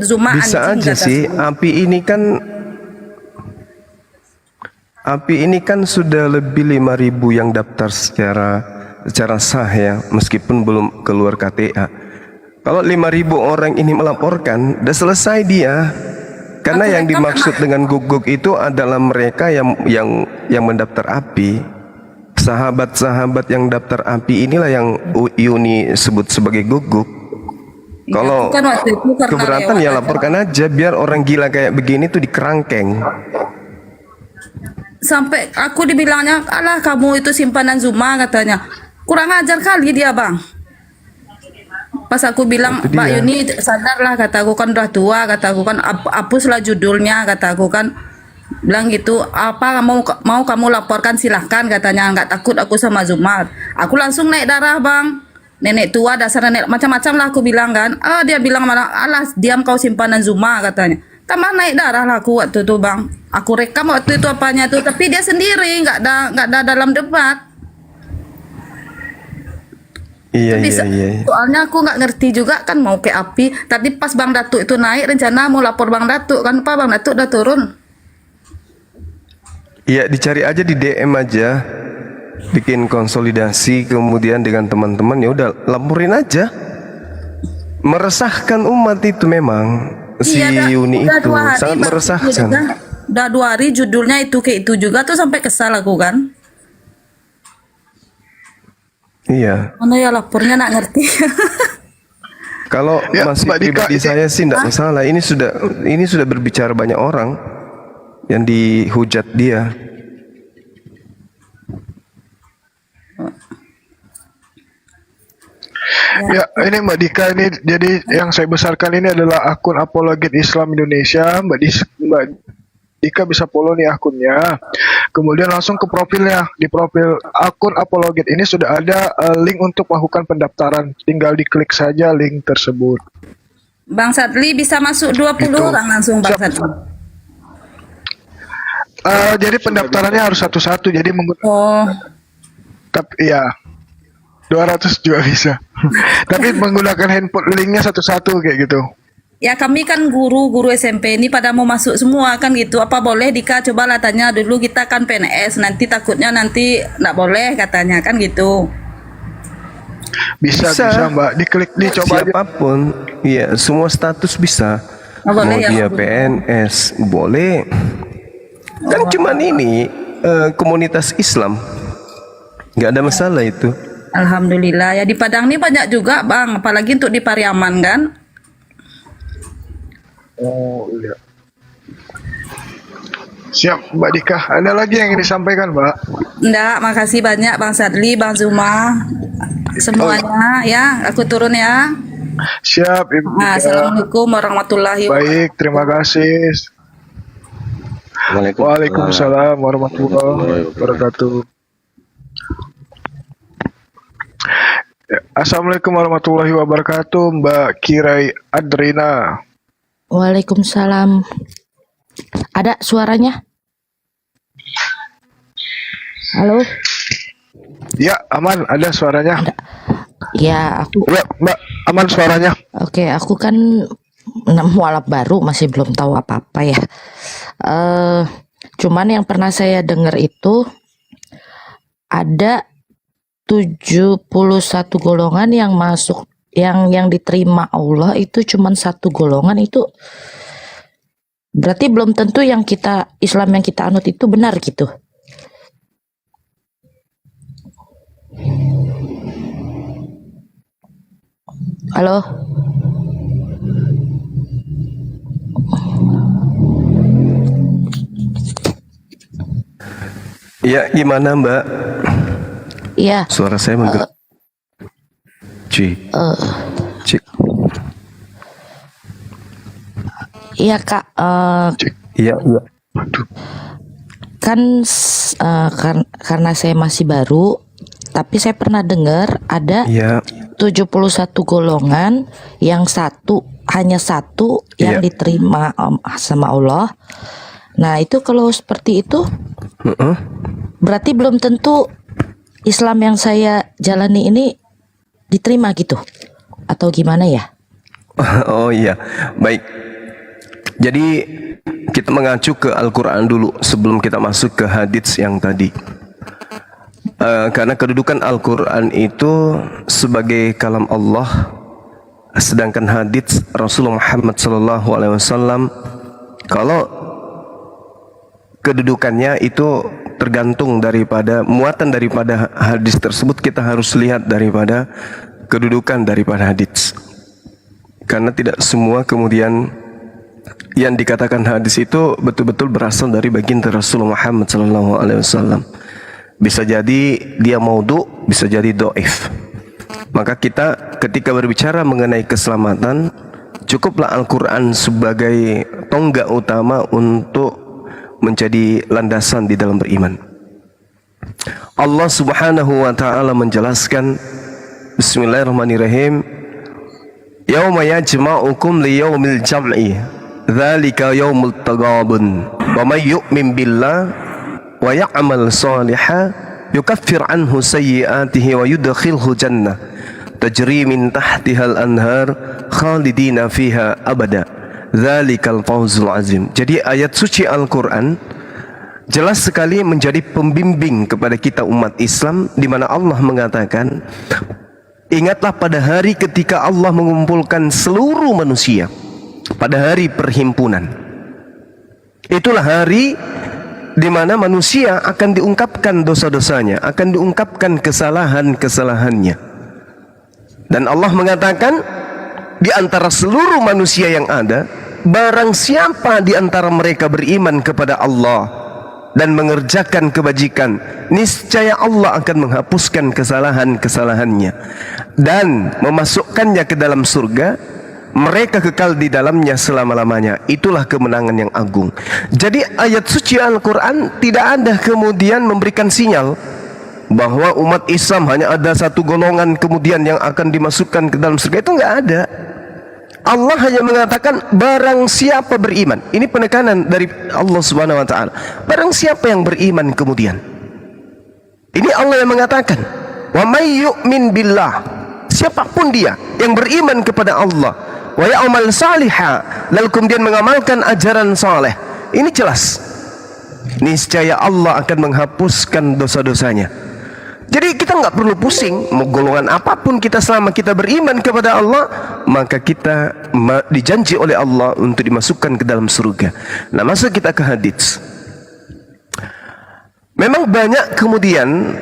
Zuma bisa anjing. Bisa aja sih. API ini kan sudah lebih 5.000 yang daftar secara sah ya, meskipun belum keluar KTA. Kalau 5.000 orang ini melaporkan, udah selesai dia. Karena yang dimaksud dengan guguk itu adalah mereka yang mendaftar API. Sahabat-sahabat yang daftar API inilah yang Yuni sebut sebagai guguk. Kalau kan keberatan ya laporkan aja, biar orang gila kayak begini tuh dikerangkeng. Sampai aku dibilangnya, alah kamu itu simpanan Zuma katanya. Kurang ajar kali dia Bang. Pas aku bilang, Mbak Yuni sadarlah, kataku kan udah tua, kataku kan hapuslah judulnya, kataku kan bilang gitu. Apa mau kamu laporkan silahkan katanya, nggak takut aku sama Zuma. Aku langsung naik darah Bang, nenek tua dasar nenek macam-macam lah aku bilang kan. Dia bilang malah, alas diam kau simpanan Zuma katanya. Tambah naik darah lah aku waktu itu Bang. Aku rekam waktu itu apanya tuh, tapi dia sendiri nggak ada dalam debat. Iya. Soalnya aku nggak ngerti juga kan mau ke API. Tadi pas Bang Datuk itu naik, rencana mau lapor Bang Datuk kan, Pak Bang Datuk udah turun. Iya, dicari aja di DM aja, bikin konsolidasi kemudian dengan teman-teman, ya udah laporin aja. Meresahkan umat itu memang si Yuni itu sangat meresahkan. Udah 2 hari judulnya itu kayak itu juga tuh, sampai kesal aku kan. Iya. Mana ya lapornya nak ngerti. Kalau masih pribadi saya sih tidak masalah. Ini sudah berbicara banyak orang yang dihujat dia. Ya, ini Mbak Dika ini, jadi yang saya besarkan ini adalah akun Apologet Islam Indonesia. Mbak Dika bisa follow nih akunnya. kemudian langsung ke profilnya. Di profil akun Apologet ini sudah ada link untuk melakukan pendaftaran. Tinggal diklik saja link tersebut. Bang Sadli bisa masuk 20 orang langsung Bang Sadli. Jadi pendaftarannya harus satu-satu. Jadi tapi ya 200 juga bisa. Tapi menggunakan handphone linknya satu-satu kayak gitu. Ya kami kan guru SMP ini pada mau masuk semua kan gitu. Apa boleh Dika cobalah tanya dulu, kita kan PNS, nanti takutnya nanti nggak boleh katanya kan gitu. Bisa Mbak, diklik dicoba siapapun, ya semua status bisa. Oh, boleh mau ya, dia Mbak? PNS boleh. Kan cuman ini komunitas Islam, nggak ada masalah itu. Alhamdulillah ya, di Padang ini banyak juga Bang, apalagi untuk di Pariaman kan. Oh iya. Siap Mbak Dika. Ada lagi yang ingin disampaikan Mbak? Enggak, makasih banyak Bang Sadli, Bang Zuma, semuanya ya. Aku turun ya. Siap Ibu Dika. Assalamualaikum warahmatullahi wabarakatuh. Baik, terima kasih. Waalaikumsalam warahmatullahi wabarakatuh. Assalamualaikum warahmatullahi wabarakatuh, Mbak Kirai Adrina. Waalaikumsalam. Ada suaranya? Halo? Ya, aman, ada suaranya. Ada. Ya, aku. Ya, Mbak, aman suaranya. Oke, aku kan mualaf baru, masih belum tahu apa-apa ya. Cuman yang pernah saya dengar itu ada 71 golongan yang masuk, yang diterima Allah itu cuman satu golongan. Itu berarti belum tentu yang kita Islam yang kita anut itu benar gitu. Halo? Ya, gimana Mbak? Iya. Suara saya menggerak. Iya Kak. Iya. Kan karena saya masih baru, tapi saya pernah dengar ada 71 golongan yang hanya satu yang diterima sama Allah. Nah itu kalau seperti itu berarti belum tentu Islam yang saya jalani ini diterima gitu, atau gimana ya? Oh iya, baik. Jadi kita mengacu ke Al-Quran dulu sebelum kita masuk ke hadits yang tadi. Karena kedudukan Al-Quran itu sebagai kalam Allah, sedangkan hadits Rasulullah Muhammad SAW kalau kedudukannya itu tergantung daripada muatan daripada hadis tersebut, kita harus lihat daripada kedudukan daripada hadis. Karena tidak semua kemudian yang dikatakan hadis itu betul-betul berasal dari baginda Rasulullah Muhammad SAW. Bisa jadi dia maudhu, bisa jadi dhaif. Maka kita ketika berbicara mengenai keselamatan, cukuplah Al-Quran sebagai tonggak utama untuk menjadi landasan di dalam beriman. Allah Subhanahu wa taala menjelaskan, Bismillahirrahmanirrahim, Yauma yajma'ukum liyaumil jam'i, dzalika yaumul taghabun, wa may yu'min billah wa ya'mal shalihan yukaffir anhu sayyi'atihi wa yudkhilhu jannah tajri min tahtihal anhar khalidina fiha abada. Dzalikal fawzul azim. Jadi ayat suci Al-Quran jelas sekali menjadi pembimbing kepada kita umat Islam, di mana Allah mengatakan, ingatlah pada hari ketika Allah mengumpulkan seluruh manusia pada hari perhimpunan. Itulah hari di mana manusia akan diungkapkan dosa-dosanya, akan diungkapkan kesalahan-kesalahannya. Dan Allah mengatakan, di antara seluruh manusia yang ada, barang siapa di antara mereka beriman kepada Allah dan mengerjakan kebajikan, niscaya Allah akan menghapuskan kesalahan-kesalahannya dan memasukkannya ke dalam surga mereka kekal di dalamnya selama-lamanya. Itulah kemenangan yang agung. Jadi ayat suci Al-Quran tidak ada kemudian memberikan sinyal bahwa umat Islam hanya ada satu golongan kemudian yang akan dimasukkan ke dalam surga. Itu nggak ada. Allah hanya mengatakan barang siapa beriman. Ini penekanan dari Allah Subhanahu wa taala. Barang siapa yang beriman kemudian. Ini Allah yang mengatakan, "Wa may yu'min billah." Siapapun dia yang beriman kepada Allah, wa ya'mal salihah, lalu kemudian mengamalkan ajaran saleh. Ini jelas. Niscaya Allah akan menghapuskan dosa-dosanya. Jadi kita nggak perlu pusing mau golongan apapun kita, selama kita beriman kepada Allah, maka kita dijanji oleh Allah untuk dimasukkan ke dalam surga. Nah, masuk kita ke hadits. Memang banyak kemudian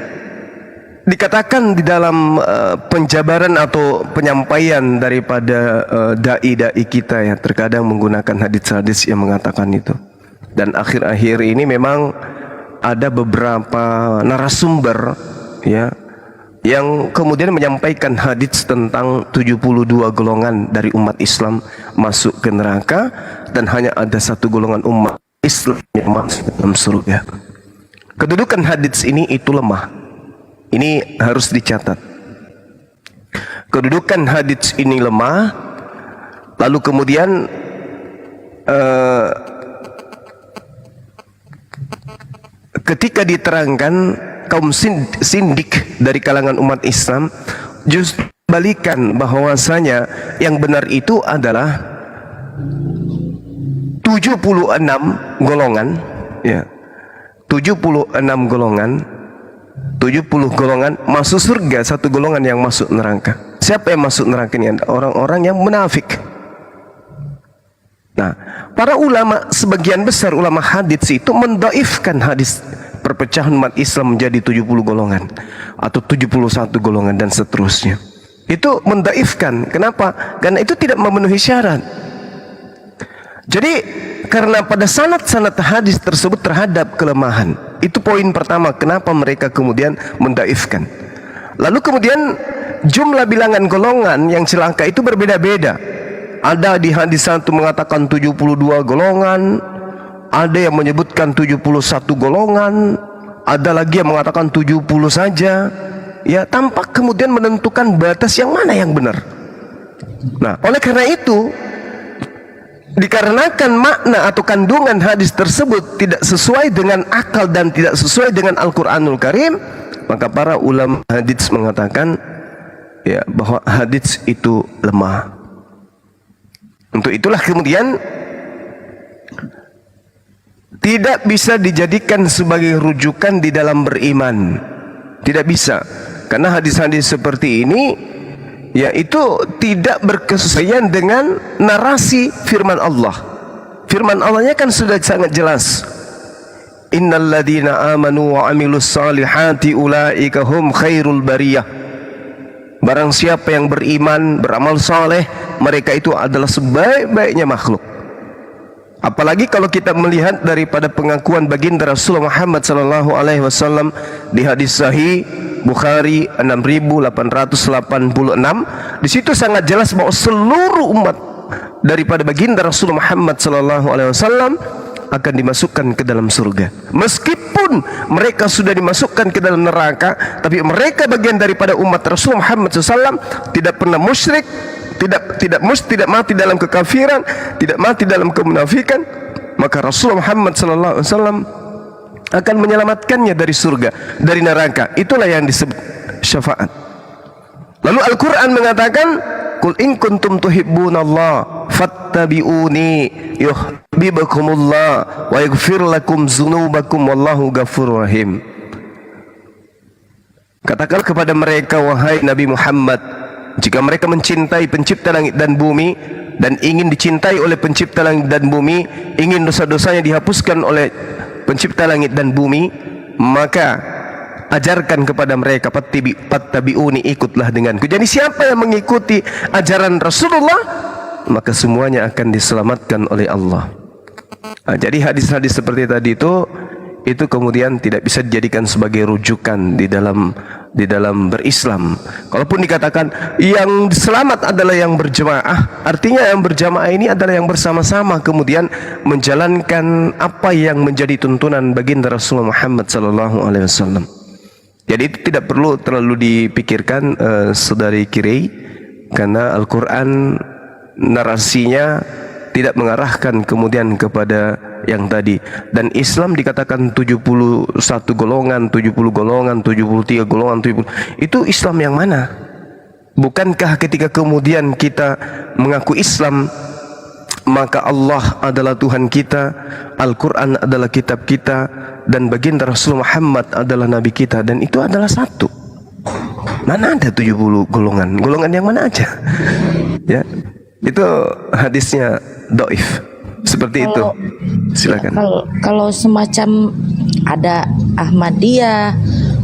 dikatakan di dalam penjabaran atau penyampaian daripada dai-dai kita ya, terkadang menggunakan hadis-hadis yang mengatakan itu. Dan akhir-akhir ini memang ada beberapa narasumber ya yang kemudian menyampaikan hadis tentang 72 golongan dari umat Islam masuk ke neraka dan hanya ada satu golongan umat Islam yang masuk dalam surga. Kedudukan hadis ini itu lemah. Ini harus dicatat. Kedudukan hadits ini lemah. Lalu kemudian ketika diterangkan kaum sindik dari kalangan umat Islam justru balikan bahwasanya yang benar itu adalah 76 golongan ya. 76 golongan, 70 golongan masuk surga, satu golongan yang masuk neraka. Siapa yang masuk neraka ini? Orang-orang yang munafik. Nah, para ulama, sebagian besar ulama hadis itu mendaifkan hadis perpecahan umat Islam menjadi 70 golongan atau 71 golongan dan seterusnya. Itu mendaifkan. Kenapa? Karena itu tidak memenuhi syarat. Jadi karena pada sanad-sanad hadis tersebut terhadap kelemahan. Itu poin pertama kenapa mereka kemudian mendaifkan. Lalu kemudian jumlah bilangan golongan yang celaka itu berbeda-beda. Ada di hadis satu mengatakan 72 golongan, ada yang menyebutkan 71 golongan, ada lagi yang mengatakan 70 saja. Ya, tampak kemudian menentukan batas yang mana yang benar. Nah, oleh karena itu, dikarenakan makna atau kandungan hadis tersebut tidak sesuai dengan akal dan tidak sesuai dengan Al-Quranul Karim, maka para ulama hadis mengatakan ya bahwa hadis itu lemah. Untuk itulah kemudian tidak bisa dijadikan sebagai rujukan di dalam beriman. Tidak bisa. Karena hadis-hadis seperti ini yaitu tidak berkesesuaian dengan narasi firman Allah. Firman Allahnya kan sudah sangat jelas. Innal ladzina amanu wa amilus salihati ulaika hum khairul bariyah. Barang siapa yang beriman, beramal saleh, mereka itu adalah sebaik-baiknya makhluk. Apalagi kalau kita melihat daripada pengakuan baginda Rasulullah Muhammad sallallahu alaihi wasallam di hadis sahih Bukhari 6886, di situ sangat jelas bahwa seluruh umat daripada baginda Rasulullah Muhammad sallallahu alaihi wasallam akan dimasukkan ke dalam surga. Meskipun mereka sudah dimasukkan ke dalam neraka, tapi mereka bagian daripada umat Rasulullah Muhammad SAW, tidak pernah musyrik, tidak mati dalam kekafiran, tidak mati dalam kemunafikan, maka Rasulullah Muhammad SAW akan menyelamatkannya dari surga, dari neraka. Itulah yang disebut syafaat. Lalu Al-Quran mengatakan, Qul in kuntum tuhibbunallah fattabi'uni yuhibbukumullah wa yaghfir lakum dzunubakum wallahu ghafurur rahim. Katakan kepada mereka, wahai Nabi Muhammad, jika mereka mencintai pencipta langit dan bumi dan ingin dicintai oleh pencipta langit dan bumi, ingin dosa-dosanya dihapuskan oleh pencipta langit dan bumi, maka ajarkan kepada mereka, fattabi'uni, ikutlah denganku. Jadi siapa yang mengikuti ajaran Rasulullah, maka semuanya akan diselamatkan oleh Allah. Nah, jadi hadis-hadis seperti tadi itu kemudian tidak bisa dijadikan sebagai rujukan di dalam di dalam berislam. Kalaupun dikatakan yang selamat adalah yang berjamaah, artinya yang berjamaah ini adalah yang bersama-sama kemudian menjalankan apa yang menjadi tuntunan baginda Rasulullah Muhammad sallallahu alaihi wasallam. Jadi itu tidak perlu terlalu dipikirkan, saudari Kirei, karena Al-Quran narasinya tidak mengarahkan kemudian kepada yang tadi. Dan Islam dikatakan 71 golongan, 70 golongan, 73 golongan, 70. Itu Islam yang mana? Bukankah ketika kemudian kita mengaku Islam, maka Allah adalah Tuhan kita, Al-Quran adalah kitab kita, dan baginda Rasul Muhammad adalah Nabi kita, dan itu adalah satu. Mana ada 70 golongan? Golongan yang mana aja? Ya, itu hadisnya doif. Seperti itu. Silakan. Kalau semacam ada Ahmadiyah,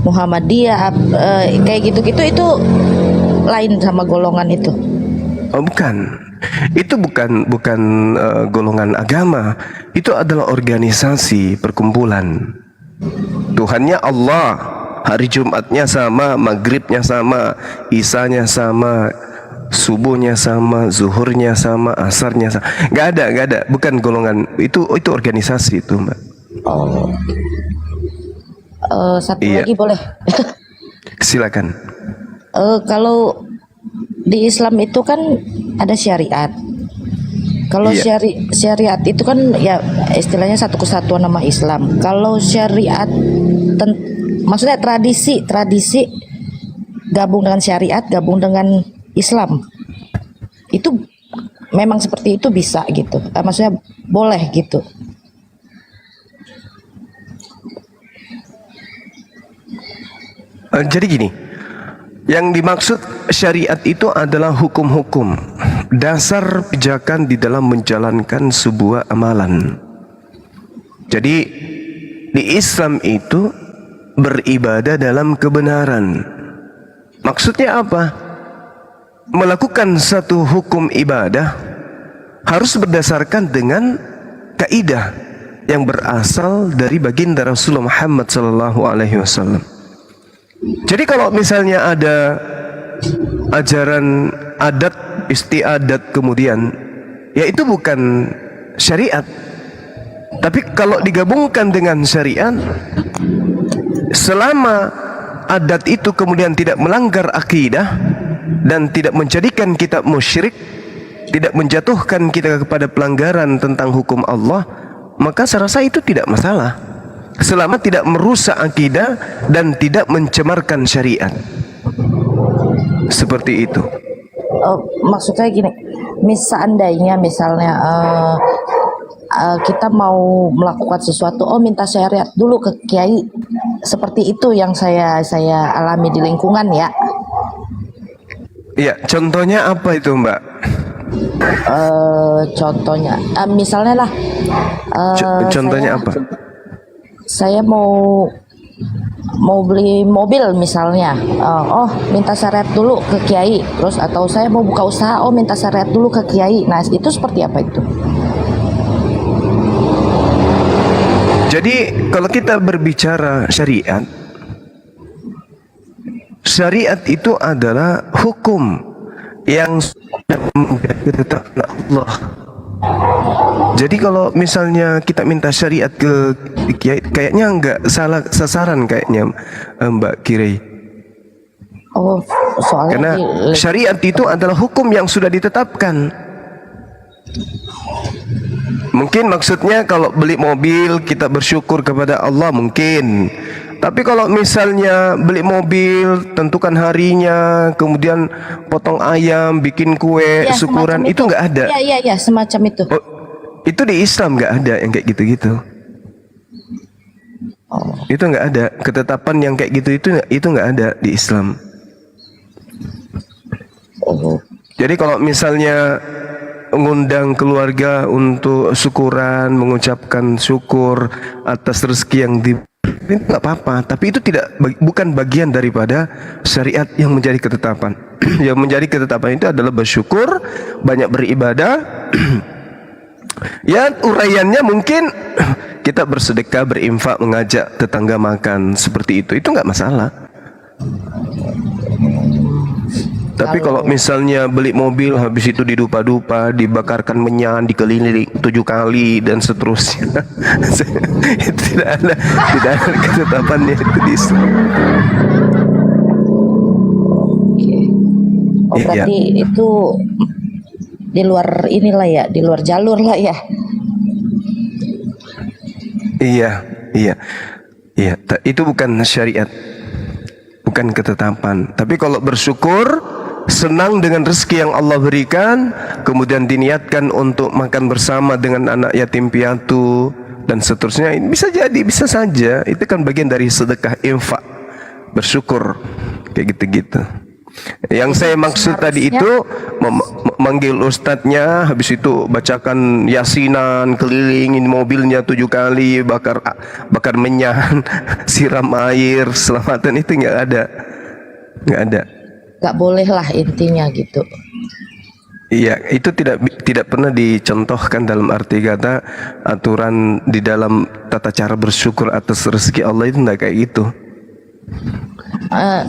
Muhammadiyah, kayak gitu-gitu, itu lain sama golongan itu. Oh, bukan. Itu bukan golongan agama. Itu adalah organisasi perkumpulan. Tuhannya Allah. Hari Jumatnya sama, maghribnya sama, isanya sama, subuhnya sama, zuhurnya sama, asarnya sama. Gak ada, bukan golongan. Itu organisasi itu, Mbak. Oh. Satu lagi boleh? Silakan. Kalau di Islam itu kan ada syariat. Kalau syariat itu kan ya istilahnya satu kesatuan nama Islam. Kalau syariat maksudnya tradisi gabung dengan syariat, gabung dengan Islam. Itu memang seperti itu bisa gitu. Maksudnya boleh gitu. Jadi gini, yang dimaksud syariat itu adalah hukum-hukum, dasar pijakan di dalam menjalankan sebuah amalan. Jadi di Islam itu beribadah dalam kebenaran. Maksudnya apa? Melakukan satu hukum ibadah harus berdasarkan dengan kaidah yang berasal dari baginda Rasulullah Muhammad sallallahu alaihi wasallam. Jadi kalau misalnya ada ajaran adat istiadat kemudian, ya itu bukan syariat. Tapi kalau digabungkan dengan syariat, selama adat itu kemudian tidak melanggar akidah dan tidak menjadikan kita musyrik, tidak menjatuhkan kita kepada pelanggaran tentang hukum Allah, maka saya rasa itu tidak masalah. Selama tidak merusak akidah dan tidak mencemarkan syariat. Seperti itu. Maksudnya gini, misalnya kita mau melakukan sesuatu, minta syariat dulu ke kiai. Seperti itu yang saya alami di lingkungan ya. Iya, contohnya apa itu, Mbak? Contohnya, misalnya lah. Contohnya apa? Saya mau beli mobil misalnya, minta syariat dulu ke kiai. Terus atau saya mau buka usaha, minta syariat dulu ke kiai. Nah itu seperti apa itu? Jadi kalau kita berbicara syariat, syariat itu adalah hukum yang sudah menjadi ketetapan Allah. Jadi kalau misalnya kita minta syariat ke kiai, kayaknya enggak salah sasaran kayaknya, Mbak Kirei. Soalnya karena syariat itu adalah hukum yang sudah ditetapkan. Mungkin maksudnya kalau beli mobil kita bersyukur kepada Allah mungkin. Tapi kalau misalnya beli mobil, tentukan harinya, kemudian potong ayam, bikin kue, ya, syukuran, itu enggak ada. Iya, semacam itu. Itu di Islam enggak ada yang kayak gitu-gitu. Itu enggak ada. Ketetapan yang kayak gitu itu enggak ada di Islam. Jadi kalau misalnya mengundang keluarga untuk syukuran, mengucapkan syukur atas rezeki yang diberi, itu nggak apa-apa, tapi itu bukan bagian daripada syariat yang menjadi ketetapan. Yang menjadi ketetapan itu adalah bersyukur, banyak beribadah. Ya uraiannya mungkin kita bersedekah, berinfak, mengajak tetangga makan, seperti itu nggak masalah. Tapi kalau misalnya beli mobil habis itu didupa-dupa, dibakarkan menyan, dikeliling 7 kali dan seterusnya, itu tidak ada ketetapannya itu di Islam. Oh, berarti itu di luar inilah ya, di luar jalur lah ya. Iya, itu bukan syariat, bukan ketetapan. Tapi kalau bersyukur, senang dengan rezeki yang Allah berikan, kemudian diniatkan untuk makan bersama dengan anak yatim piatu dan seterusnya, ini bisa jadi, bisa saja. Itu kan bagian dari sedekah infak, bersyukur, kayak gitu-gitu. Yang saya maksud tadi itu manggil ustadznya, habis itu bacakan yasinan, kelilingin mobilnya 7 kali, bakar menyan, siram air, selamatan, itu nggak ada. Nggak boleh lah intinya gitu. Iya, itu tidak pernah dicontohkan dalam arti kata aturan di dalam tata cara bersyukur atas rezeki Allah itu nggak kayak gitu.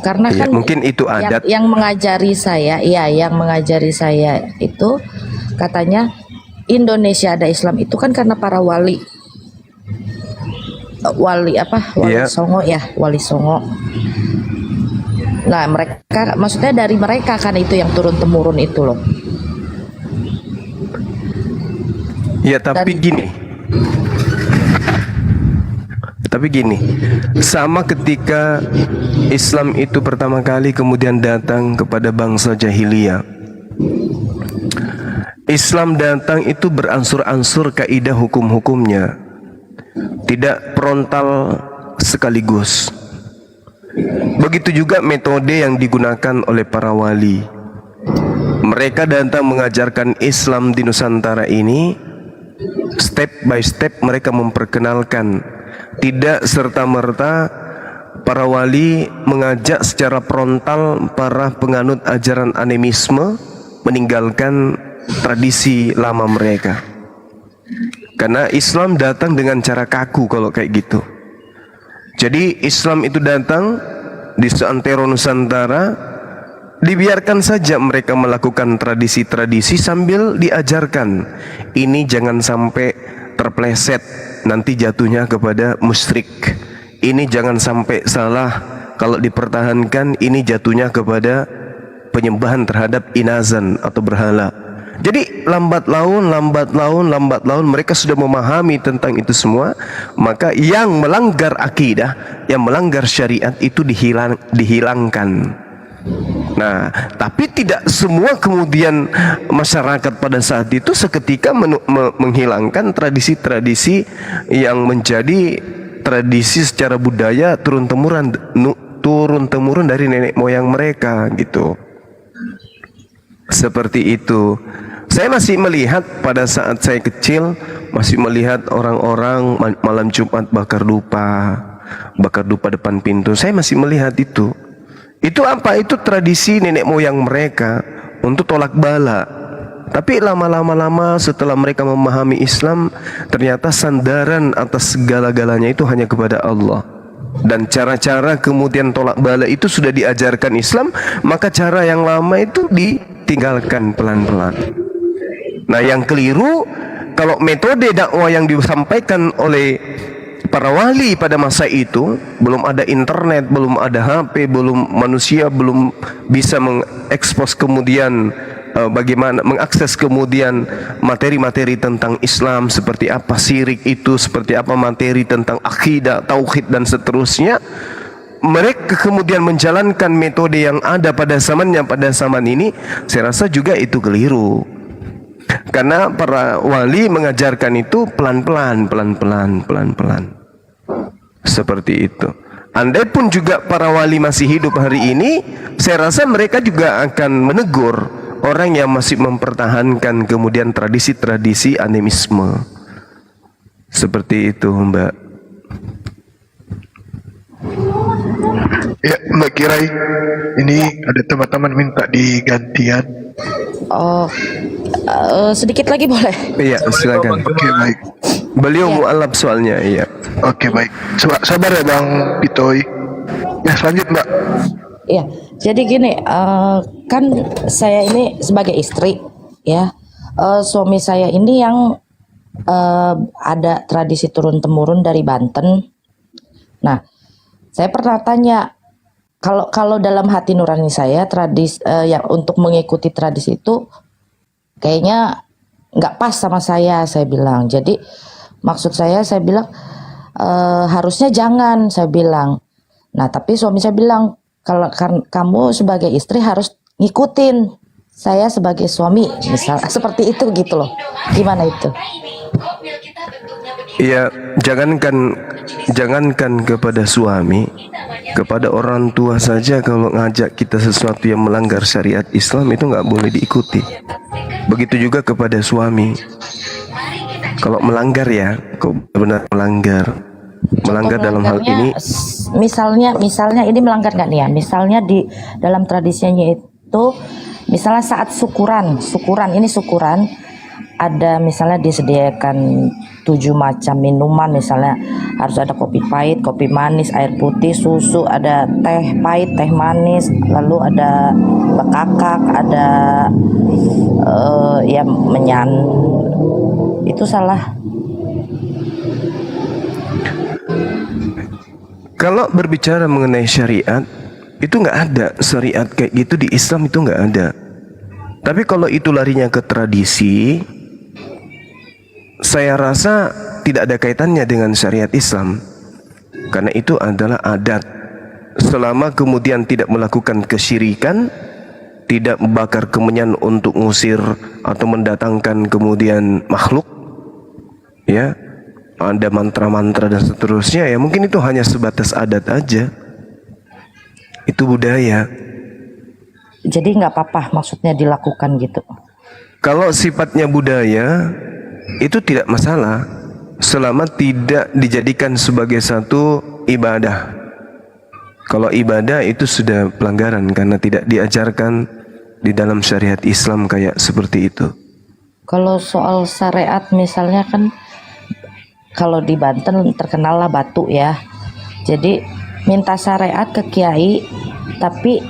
Karena kan mungkin itu adat yang mengajari saya, yang mengajari saya itu katanya Indonesia ada Islam itu kan karena para wali Songo ya, wali Songo. Nah, mereka maksudnya dari mereka kan itu yang turun temurun itu loh. Ya, tapi gini, sama ketika Islam itu pertama kali kemudian datang kepada bangsa jahiliyah. Islam datang itu beransur-ansur kaidah hukum-hukumnya, tidak frontal sekaligus. Begitu juga metode yang digunakan oleh para wali. Mereka datang mengajarkan Islam di Nusantara ini, step by step mereka memperkenalkan. Tidak serta-merta para wali mengajak secara frontal para penganut ajaran animisme meninggalkan tradisi lama mereka. Karena Islam datang dengan cara kaku kalau kayak gitu. Jadi Islam itu datang di seantero Nusantara, dibiarkan saja mereka melakukan tradisi-tradisi sambil diajarkan. Ini jangan sampai terpleset, nanti jatuhnya kepada musyrik. Ini jangan sampai salah, kalau dipertahankan ini jatuhnya kepada penyembahan terhadap inazan atau berhala. Jadi lambat laun mereka sudah memahami tentang itu semua. Maka yang melanggar akidah, yang melanggar syariat itu dihilangkan. Nah, tapi tidak semua kemudian masyarakat pada saat itu seketika menghilangkan tradisi-tradisi yang menjadi tradisi secara budaya turun temurun dari nenek moyang mereka gitu. Seperti itu. Saya masih melihat pada saat saya kecil, masih melihat orang-orang malam Jumat bakar dupa depan pintu. Saya masih melihat itu. Itu apa? Itu tradisi nenek moyang mereka untuk tolak bala. Tapi lama-lama setelah mereka memahami Islam, ternyata sandaran atas segala-galanya itu hanya kepada Allah. Dan cara-cara kemudian tolak bala itu sudah diajarkan Islam, maka cara yang lama itu ditinggalkan pelan-pelan. Nah, yang keliru, kalau metode dakwah yang disampaikan oleh para wali pada masa itu, belum ada internet, belum ada HP, belum manusia belum bisa mengekspos kemudian bagaimana mengakses kemudian materi-materi tentang Islam, seperti apa syirik itu, seperti apa materi tentang akidah, tauhid dan seterusnya. Mereka kemudian menjalankan metode yang ada pada zamannya, pada zaman ini, saya rasa juga itu keliru. Karena para wali mengajarkan itu pelan-pelan. Seperti itu. Andai pun juga para wali masih hidup hari ini, saya rasa mereka juga akan menegur orang yang masih mempertahankan kemudian tradisi-tradisi animisme. Seperti itu, Mbak. Ya, Mbak Kirai, ini ada teman-teman minta digantian. Oh, sedikit lagi boleh? Iya, silakan. Oke, baik. Beliau mualaf soalnya, iya. Oke, baik. Sabar ya Bang Pitoy. Ya, lanjut Mbak. Iya, jadi gini, kan saya ini sebagai istri, ya, suami saya ini yang ada tradisi turun temurun dari Banten. Nah, saya pernah tanya, kalau dalam hati nurani saya tradisi yang untuk mengikuti tradisi itu kayaknya nggak pas sama saya bilang. Jadi maksud saya bilang harusnya jangan, saya bilang. Nah, tapi suami saya bilang, kalau kamu sebagai istri harus ngikutin saya sebagai suami, misal seperti itu gitu loh. Gimana itu? Ya, jangankan kepada suami, kepada orang tua saja kalau ngajak kita sesuatu yang melanggar syariat Islam itu nggak boleh diikuti. Begitu juga kepada suami. Kalau melanggar ya, kok benar melanggar dalam hal ini. Misalnya ini melanggar nggak nih ya? Misalnya di dalam tradisinya itu, misalnya saat syukuran ada misalnya disediakan 7 macam minuman, misalnya harus ada kopi pahit, kopi manis, air putih, susu, ada teh pahit, teh manis, lalu ada bekakak, ada ya menyan. Itu salah. Kalau berbicara mengenai syariat, itu nggak ada syariat kayak gitu di Islam, itu nggak ada. Tapi kalau itu larinya ke tradisi, saya rasa tidak ada kaitannya dengan syariat Islam, karena itu adalah adat. Selama kemudian tidak melakukan kesyirikan, tidak membakar kemenyan untuk ngusir atau mendatangkan kemudian makhluk, ya, ada mantra-mantra dan seterusnya, ya mungkin itu hanya sebatas adat aja. Itu budaya. Jadi nggak apa-apa maksudnya dilakukan gitu. Kalau sifatnya budaya, itu tidak masalah selama tidak dijadikan sebagai satu ibadah. Kalau ibadah itu sudah pelanggaran karena tidak diajarkan di dalam syariat Islam kayak seperti itu. Kalau soal syariat misalnya kan, kalau di Banten terkenal lah batu ya. Jadi minta syariat ke kiai, tapi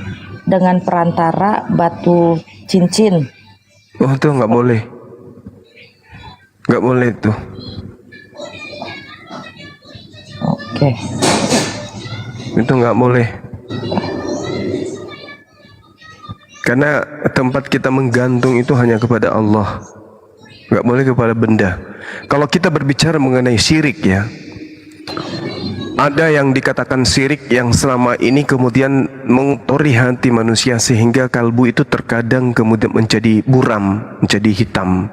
dengan perantara batu cincin. Oh, itu nggak boleh. Nggak boleh itu. Oke. Itu nggak boleh. Karena tempat kita menggantung itu hanya kepada Allah. Nggak boleh kepada benda. Kalau kita berbicara mengenai syirik ya, ada yang dikatakan syirik yang selama ini kemudian mengotori hati manusia sehingga kalbu itu terkadang kemudian menjadi buram, menjadi hitam.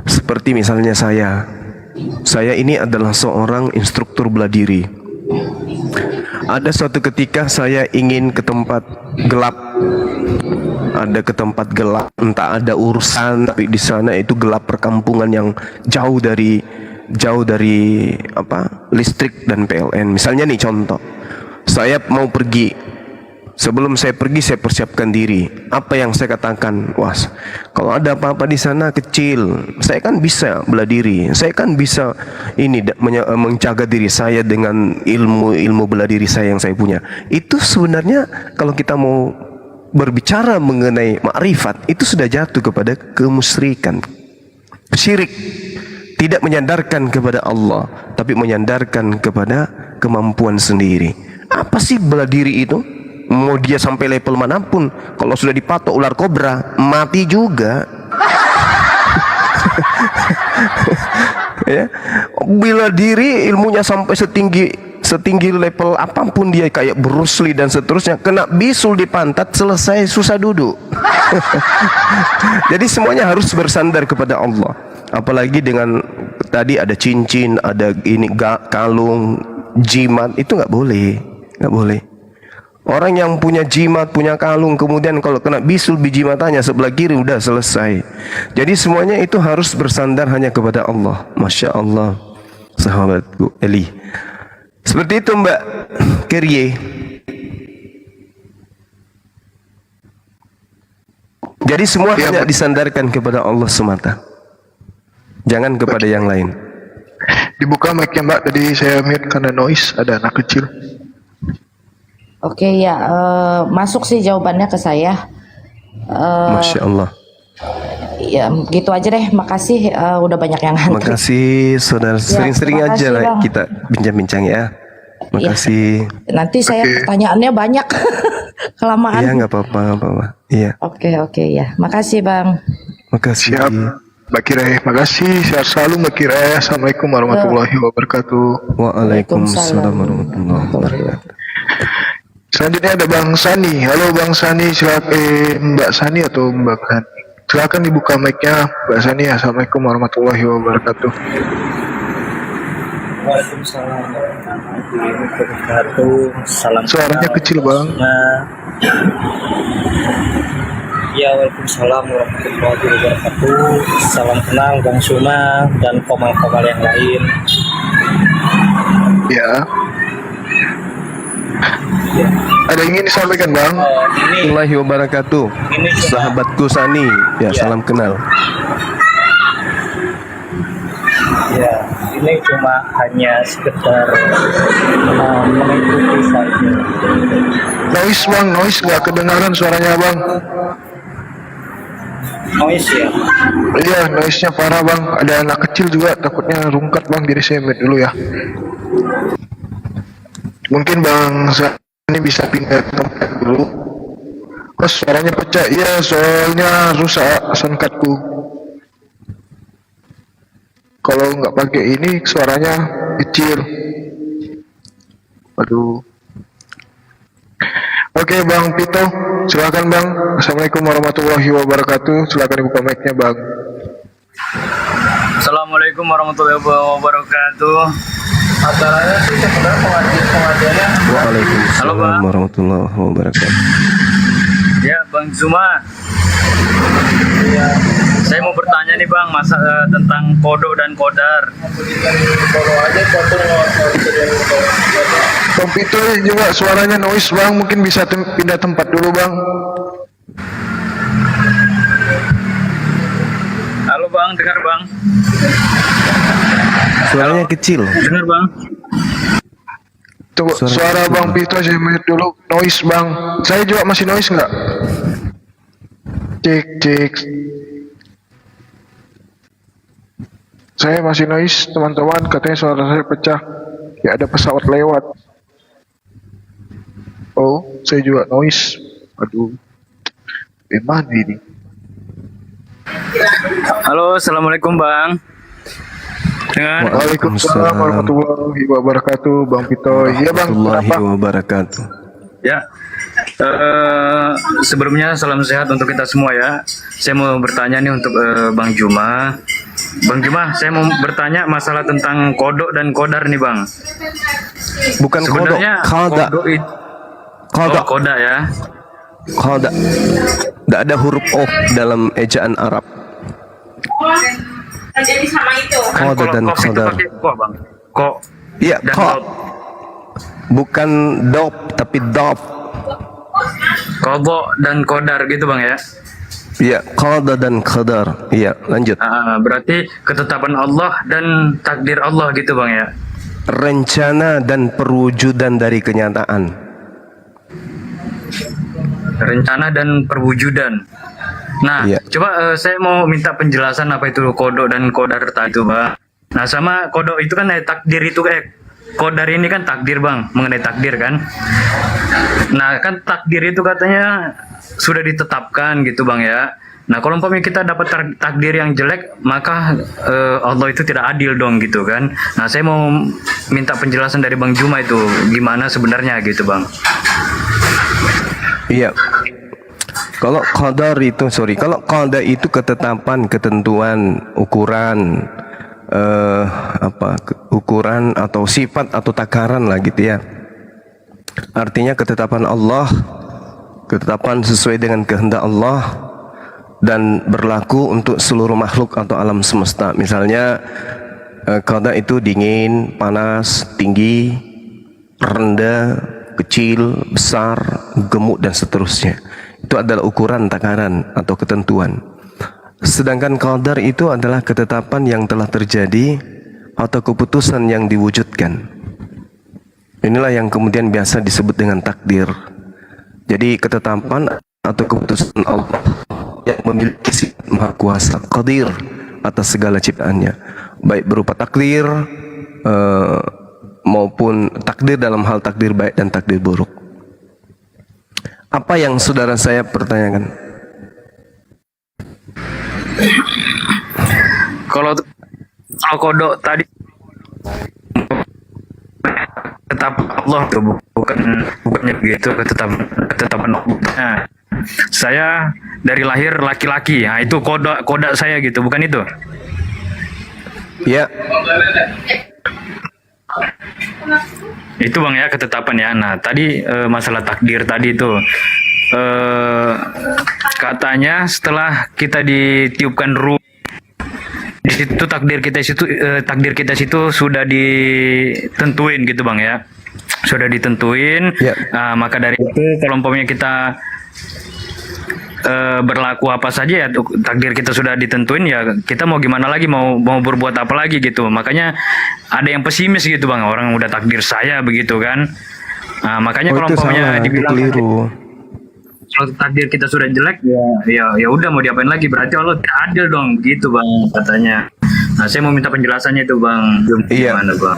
Seperti misalnya saya ini adalah seorang instruktur bela diri. Ada suatu ketika saya ingin ke tempat gelap, entah ada urusan, tapi di sana itu gelap, perkampungan yang jauh dari listrik dan PLN. Misalnya nih contoh, saya mau pergi. Sebelum saya pergi, saya persiapkan diri. Apa yang saya katakan? Wah, kalau ada apa-apa di sana kecil, saya kan bisa bela diri. Saya kan bisa menjaga diri saya dengan ilmu bela diri saya yang saya punya. Itu sebenarnya kalau kita mau berbicara mengenai makrifat, itu sudah jatuh kepada kemusyrikan. Syirik tidak menyandarkan kepada Allah, tapi menyandarkan kepada kemampuan sendiri. Apa sih bela diri itu? Mau dia sampai level manapun, kalau sudah dipatok ular kobra, mati juga. Ya, bela diri ilmunya sampai setinggi level apapun, dia kayak Bruce Lee dan seterusnya, kena bisul di pantat, selesai, susah duduk. Jadi semuanya harus bersandar kepada Allah. Apalagi dengan tadi ada cincin, ada ini kalung, jimat, itu nggak boleh, nggak boleh. Orang yang punya jimat, punya kalung, kemudian kalau kena bisul biji matanya sebelah kiri, udah selesai. Jadi semuanya itu harus bersandar hanya kepada Allah. Masya Allah, sahabatku Eli. Seperti itu Mbak Kerye. Jadi semua hanya disandarkan kepada Allah semata, jangan kepada yang lain. Dibuka mic-nya Mbak, tadi saya mute karena noise, ada anak kecil. Oke ya, masuk sih jawabannya ke saya. Masya Allah. Ya gitu aja deh. Makasih udah banyak yang antri. Makasih saudara, sering-sering terima aja kasih, lah Bang. kita bincang-bincang ya. Makasih. Nanti saya pertanyaannya banyak. Kelamaan. Iya nggak apa-apa, nggak apa-apa. Iya. Oke ya. Makasih Bang. Makasih. Siap. Mbak Kirai, makasih. Sehat selalu Mbak Kirai. Assalamualaikum warahmatullahi wabarakatuh. Waalaikumsalam warahmatullahi wabarakatuh. Selanjutnya ada Bang Sani. Halo Bang Sani, silakan Mbak Sani atau Mbak Sani. Silakan dibuka mic-nya Mbak Sani. Assalamualaikum warahmatullahi wabarakatuh. Waalaikumsalam warahmatullahi wabarakatuh. Salam Suaranya kecil Bang. Ya, waalaikumsalam warahmatullahi wabarakatuh. Salam kenal Bang Suma dan komal-komal yang lain. Ya. Ada yang ingin disampaikan Bang? Warahmatullahi wabarakatuh. Sahabatku Sani, ya salam kenal. Ya, ini cuma hanya sekedar mengikuti saja. Noise Bang, noise nggak kedengaran suaranya Bang. Noise ya? Iya, noise-nya parah Bang. Ada anak kecil juga, takutnya rungkat Bang. Jadi saya mute dulu ya. Mungkin Bang Sani bisa pindah tempat dulu. Oh, suaranya pecah. Iya, soalnya rusak soundcardku. Kalau nggak pakai ini suaranya kecil. Aduh. Oke Bang Pito, silakan Bang. Assalamualaikum warahmatullahi wabarakatuh. Silakan dibuka mic-nya Bang. Assalamualaikum warahmatullahi wabarakatuh. Acaranya sih sebenarnya pengajiannya. Waalaikumsalam warahmatullahi wabarakatuh. Ya Bang Zuma. Ya, saya mau bertanya nih Bang, tentang kodok dan kodar. Bang Pito juga suaranya noise Bang, mungkin bisa pindah tempat dulu Bang. Halo Bang, dengar Bang? Suaranya kecil. Dengar Bang? Tunggu, suara Bang Pito saya mute dulu, noise Bang. Saya juga masih noise nggak? Cek. Saya masih noise teman-teman, katanya suara saya pecah. Ya ada pesawat lewat. Oh, saya juga noise. Aduh. Gimana ini? Halo, assalamualaikum Bang. Dengar? Waalaikumsalam warahmatullahi wabarakatuh, Bang Pito. Iya Bang, warahmatullahi wabarakatuh. Ya, sebelumnya salam sehat untuk kita semua ya. Saya mau bertanya nih untuk Bang Juma. Bang Juma, saya mau bertanya masalah tentang kodok dan kodar nih Bang. Bukan sebenarnya kodok, kodok. Koda ya. Koda. Tidak ada huruf O dalam ejaan Arab. Jadi sama itu. Koda dan kodar. Kok Bang? Kok? Iya, kok. Bukan dop tapi dop. Kodok dan kodar gitu Bang ya? Iya, qada dan qadar. Iya, lanjut. Berarti ketetapan Allah dan takdir Allah gitu Bang ya? Rencana dan perwujudan dari kenyataan. Rencana dan perwujudan. Nah, coba saya mau minta penjelasan apa itu kodok dan kodar tadi itu Bang. Nah, sama kodok itu kan takdir itu kodar ini kan takdir Bang, mengenai takdir kan. Nah kan takdir itu katanya sudah ditetapkan gitu Bang ya. Nah kalau umpamanya kita dapat takdir yang jelek, maka Allah itu tidak adil dong gitu kan. Nah saya mau minta penjelasan dari Bang Juma itu gimana sebenarnya gitu Bang. Iya. Kalau qadar itu, kalau qada itu ketetapan, ketentuan, ukuran, ukuran atau sifat atau takaran lah gitu ya. Artinya ketetapan Allah, ketetapan sesuai dengan kehendak Allah dan berlaku untuk seluruh makhluk atau alam semesta. Misalnya qada itu dingin, panas, tinggi, rendah, kecil, besar, gemuk dan seterusnya. Itu adalah ukuran, takaran atau ketentuan. Sedangkan qadar itu adalah ketetapan yang telah terjadi atau keputusan yang diwujudkan. Inilah yang kemudian biasa disebut dengan takdir. Jadi ketetapan atau keputusan Allah yang memiliki sifat maha kuasa, qadir atas segala ciptaannya, baik berupa takdir maupun takdir dalam hal takdir baik dan takdir buruk. Apa yang saudara saya pertanyakan? Kalau kodok tadi tetap Allah tuh bukannya begitu ketetapan Allah. Nah, saya dari lahir laki-laki, nah itu kodak saya gitu, bukan itu? Ya. Itu bang ya ketetapan ya. Nah tadi masalah takdir tadi itu katanya setelah kita ditiupkan ruh di situ takdir kita situ sudah ditentuin gitu bang ya, sudah ditentuin. Nah, maka dari itu kalau umpamanya kita berlaku apa saja ya takdir kita sudah ditentuin, ya kita mau gimana lagi, mau berbuat apa lagi gitu. Makanya ada yang pesimis gitu bang, orang udah takdir saya begitu kan. Nah, makanya kalau umpamanya dibilang keliru. kalau takdir kita sudah jelek ya udah mau diapain lagi, berarti Allah tidak adil dong gitu bang katanya. Nah saya mau minta penjelasannya itu bang. Gimana bang?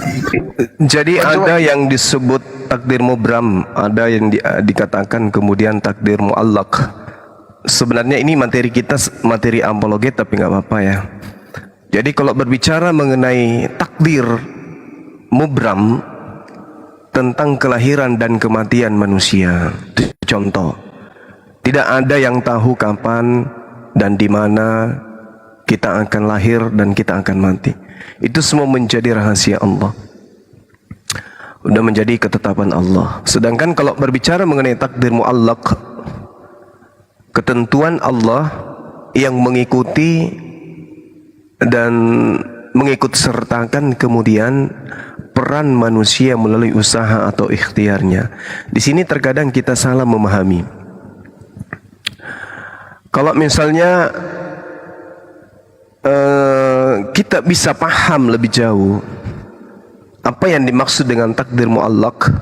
Jadi ada yang disebut takdir mubram, ada yang dikatakan kemudian takdir muallaq. Sebenarnya ini materi kita materi apologet, tapi nggak apa-apa ya. Jadi kalau berbicara mengenai takdir mubram tentang kelahiran dan kematian manusia, contoh, tidak ada yang tahu kapan dan di mana kita akan lahir dan kita akan mati. Itu semua menjadi rahasia Allah. Sudah menjadi ketetapan Allah. Sedangkan kalau berbicara mengenai takdir muallaq, ketentuan Allah yang mengikuti dan mengikut sertakan kemudian peran manusia melalui usaha atau ikhtiarnya. Di sini terkadang kita salah memahami. Kalau misalnya kita bisa paham lebih jauh apa yang dimaksud dengan takdir muallaq,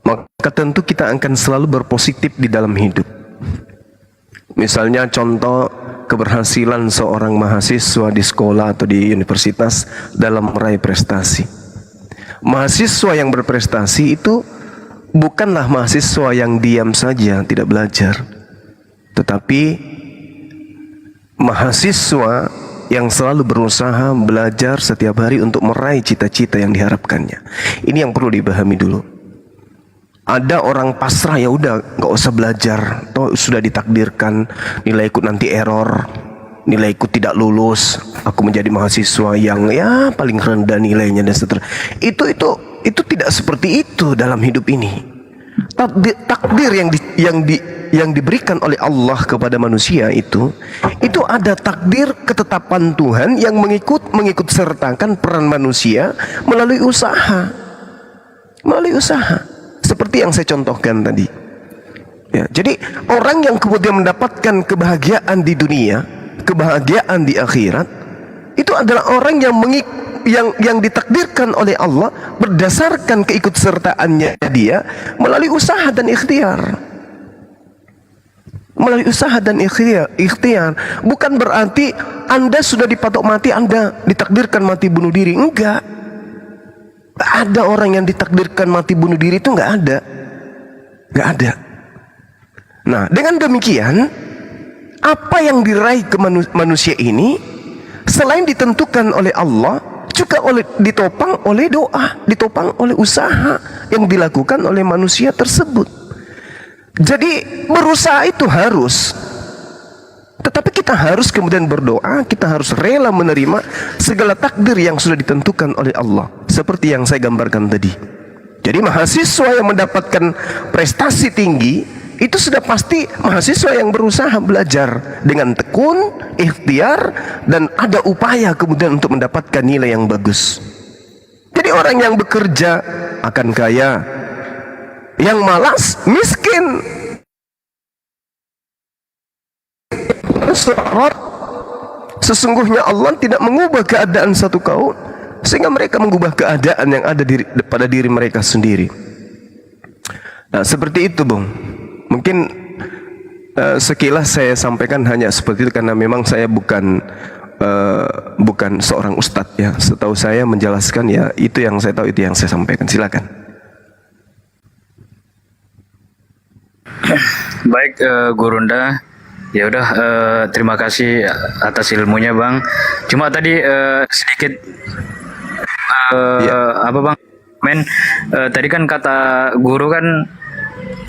maka tentu kita akan selalu berpositif di dalam hidup. Misalnya contoh keberhasilan seorang mahasiswa di sekolah atau di universitas dalam meraih prestasi. Mahasiswa yang berprestasi itu bukanlah mahasiswa yang diam saja tidak belajar, tetapi mahasiswa yang selalu berusaha belajar setiap hari untuk meraih cita-cita yang diharapkannya. Ini yang perlu dipahami dulu. Ada orang pasrah, ya udah nggak usah belajar, toh sudah ditakdirkan nilaiku nanti error, nilaiku tidak lulus, aku menjadi mahasiswa yang ya paling rendah nilainya dan seterusnya. Itu tidak seperti itu dalam hidup ini. Takdir yang diberikan oleh Allah kepada manusia itu ada takdir ketetapan Tuhan yang mengikut sertakan peran manusia melalui usaha. Seperti yang saya contohkan tadi. Ya, jadi orang yang kemudian mendapatkan kebahagiaan di dunia, kebahagiaan di akhirat, itu adalah orang yang ditakdirkan oleh Allah berdasarkan keikutsertaannya dia melalui usaha dan ikhtiar. Melalui usaha dan ikhtiar. Bukan berarti Anda sudah dipatok mati, Anda ditakdirkan mati bunuh diri. Enggak. Ada orang yang ditakdirkan mati bunuh diri, itu enggak ada. Enggak ada. Nah, dengan demikian apa yang diraih ke manusia ini selain ditentukan oleh Allah, juga ditopang oleh doa, ditopang oleh usaha yang dilakukan oleh manusia tersebut. Jadi berusaha itu harus, tetapi kita harus kemudian berdoa, kita harus rela menerima segala takdir yang sudah ditentukan oleh Allah, seperti yang saya gambarkan tadi. Jadi mahasiswa yang mendapatkan prestasi tinggi itu sudah pasti mahasiswa yang berusaha belajar dengan tekun, ikhtiar, dan ada upaya kemudian untuk mendapatkan nilai yang bagus. Jadi orang yang bekerja akan kaya, yang malas miskin. Sesungguhnya Allah tidak mengubah keadaan satu kaum sehingga mereka mengubah keadaan yang ada pada diri mereka sendiri. Nah, seperti itu, Bung. Mungkin sekilas saya sampaikan hanya seperti itu karena memang saya bukan seorang ustadz ya. Setahu saya menjelaskan ya itu yang saya tahu, itu yang saya sampaikan. Silakan. Baik, Gurunda. Ya udah, terima kasih atas ilmunya, Bang. Cuma tadi sedikit apa, Bang? Tadi kan kata guru kan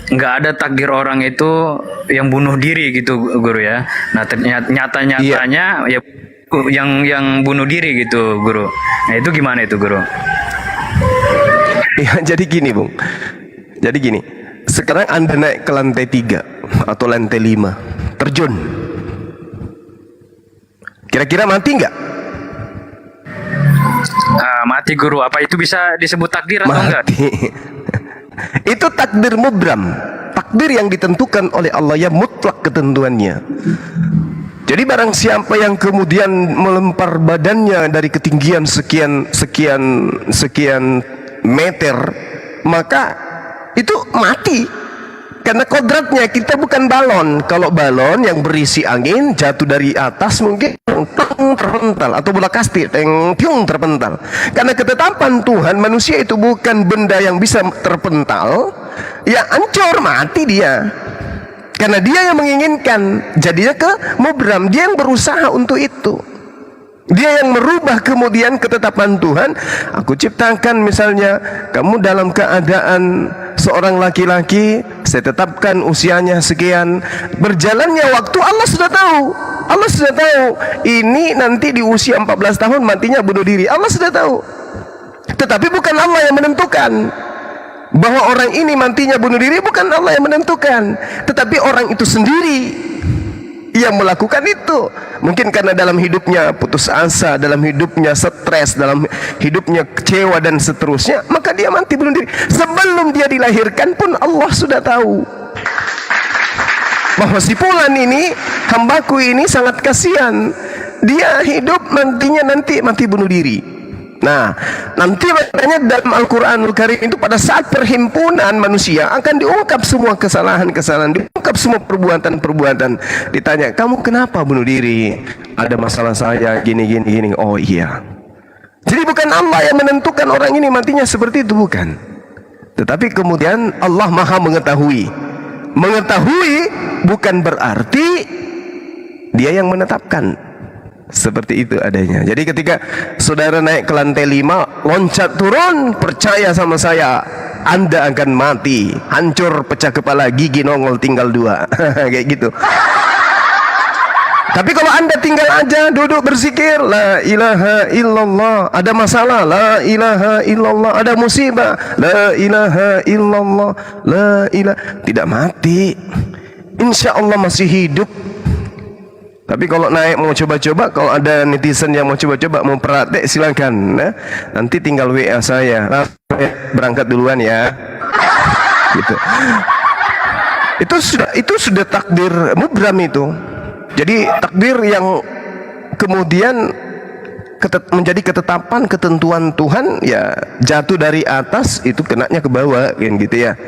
nggak ada takdir orang itu yang bunuh diri gitu, Guru ya. Nah, nyatanya ya yang bunuh diri gitu, Guru. Nah, itu gimana itu, Guru? Ya, jadi gini, Bung. Jadi gini. Sekarang Anda naik ke lantai 3 atau lantai 5, terjun. Kira-kira mati nggak? Mati, Guru. Apa itu bisa disebut takdir atau enggak? Itu takdir mubram, takdir yang ditentukan oleh Allah yang mutlak ketentuannya. Jadi barang siapa yang kemudian melempar badannya dari ketinggian sekian meter, maka itu mati. Karena kodratnya kita bukan balon. Kalau balon yang berisi angin jatuh dari atas mungkin terpental, atau bola kasti terpental. Karena ketetapan Tuhan, manusia itu bukan benda yang bisa terpental, ya hancur, mati dia. Karena dia yang menginginkan, jadinya ke mubram, dia yang berusaha untuk itu. Dia yang merubah kemudian ketetapan Tuhan. Aku ciptakan misalnya kamu dalam keadaan seorang laki-laki, saya tetapkan usianya sekian. Berjalannya waktu Allah sudah tahu. Allah sudah tahu ini nanti di usia 14 tahun matinya bunuh diri. Allah sudah tahu. Tetapi bukan Allah yang menentukan bahwa orang ini matinya bunuh diri, bukan Allah yang menentukan, tetapi orang itu sendiri yang melakukan itu. Mungkin karena dalam hidupnya putus asa, dalam hidupnya stres, dalam hidupnya kecewa dan seterusnya, maka dia mati bunuh diri. Sebelum dia dilahirkan pun Allah sudah tahu bahwa si fulan ini, hambaku ini sangat kasihan, dia hidup, nantinya nanti mati bunuh diri. Nah, nanti makanya dalam Al-Quranul Karim itu pada saat perhimpunan manusia akan diungkap semua kesalahan-kesalahan, diungkap semua perbuatan-perbuatan. Ditanya, kamu kenapa bunuh diri? Ada masalah saya, gini. Oh iya. Jadi bukan Allah yang menentukan orang ini matinya seperti itu, bukan. Tetapi kemudian Allah Maha mengetahui. Mengetahui bukan berarti Dia yang menetapkan. Seperti itu adanya. Jadi ketika saudara naik ke lantai 5, loncat turun, percaya sama saya, Anda akan mati, hancur, pecah kepala, gigi nongol tinggal 2. Kayak gitu. Tapi kalau Anda tinggal aja duduk berzikir, la ilaha illallah, ada masalah, la ilaha illallah, ada musibah, la ilaha illallah, la ilaha, tidak mati, insya Allah masih hidup. Tapi kalau naik mau coba-coba, kalau ada netizen yang mau coba-coba, mau praktek, silakan. Nah, nanti tinggal WA saya. Berangkat duluan ya. Gitu. Itu sudah takdir mubram itu. Jadi takdir yang kemudian menjadi ketetapan ketentuan Tuhan, ya jatuh dari atas itu kenanya ke bawah, kan gitu ya.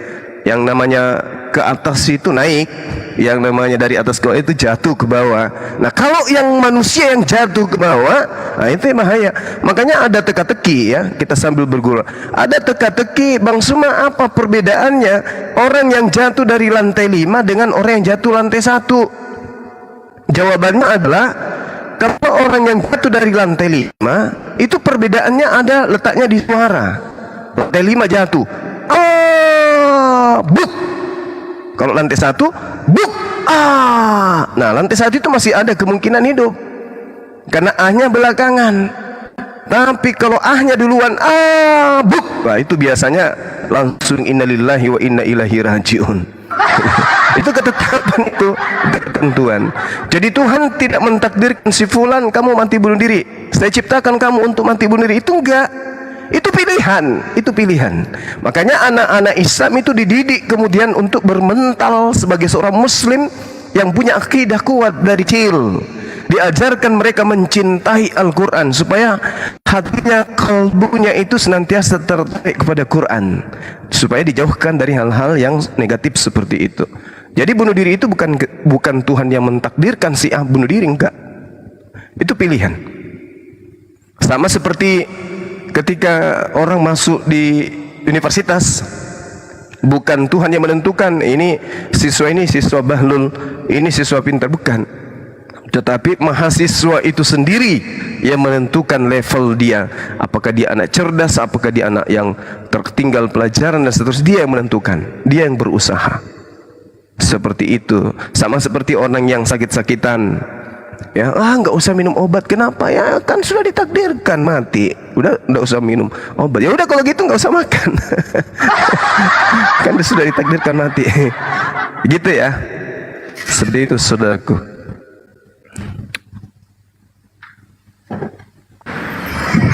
Yang namanya ke atas itu naik, yang namanya dari atas ke bawah itu jatuh ke bawah. Nah, kalau yang manusia yang jatuh ke bawah, nah itu yang bahaya. Makanya ada teka-teki ya, kita sambil bergurau. Ada teka-teki, Bang Suma, apa perbedaannya orang yang jatuh dari lantai 5 dengan orang yang jatuh lantai 1? Jawabannya adalah, kalau orang yang jatuh dari lantai 5 itu perbedaannya ada letaknya di suara. Lantai 5 jatuh, buk. Kalau lantai 1, buk, Nah, lantai 1 itu masih ada kemungkinan hidup karena A-nya belakangan. Tapi kalau A-nya duluan, buk, nah itu biasanya langsung innalillahi wa inna ilaihi rajiun. Itu ketetapan, itu ketentuan. Jadi Tuhan tidak mentakdirkan si fulan kamu mati bunuh diri, saya ciptakan kamu untuk mati bunuh diri. Itu enggak. Itu pilihan, itu pilihan. Makanya anak-anak Islam itu dididik kemudian untuk bermental sebagai seorang muslim yang punya akidah kuat dari kecil. diajarkan mereka mencintai Al-Quran supaya hatinya, kalbunya itu senantiasa tertarik kepada Quran, supaya dijauhkan dari hal-hal yang negatif seperti itu. Jadi bunuh diri itu bukan Tuhan yang mentakdirkan si A bunuh diri, enggak. Itu pilihan. Sama seperti ketika orang masuk di universitas, bukan Tuhan yang menentukan ini siswa bahlul, ini siswa pintar, bukan. Tetapi mahasiswa itu sendiri yang menentukan level dia. Apakah dia anak cerdas, apakah dia anak yang tertinggal pelajaran dan seterusnya. Dia yang menentukan, dia yang berusaha. Seperti itu. Sama seperti orang yang sakit-sakitan, ya, nggak usah minum obat. Kenapa? Ya kan sudah ditakdirkan mati. Udah nggak usah minum obat. Ya udah kalau gitu nggak usah makan. Kan sudah ditakdirkan mati. Gitu ya. Seperti itu, saudaraku.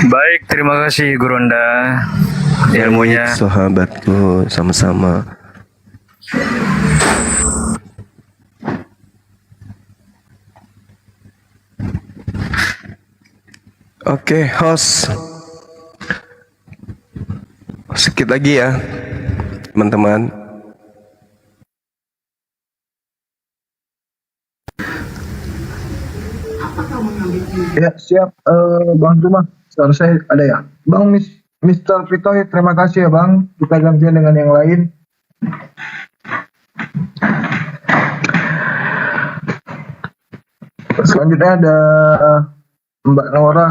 Baik, terima kasih Gurunda ilmunya. Baik, sahabatku, sama-sama. Oke, host. Sedikit lagi ya, teman-teman. Ya, siap, Bang Zuma. Suara saya ada ya? Bang Mr. Pitoy, terima kasih ya Bang. Kita gantian dengan yang lain. Selanjutnya ada Mbak Nora.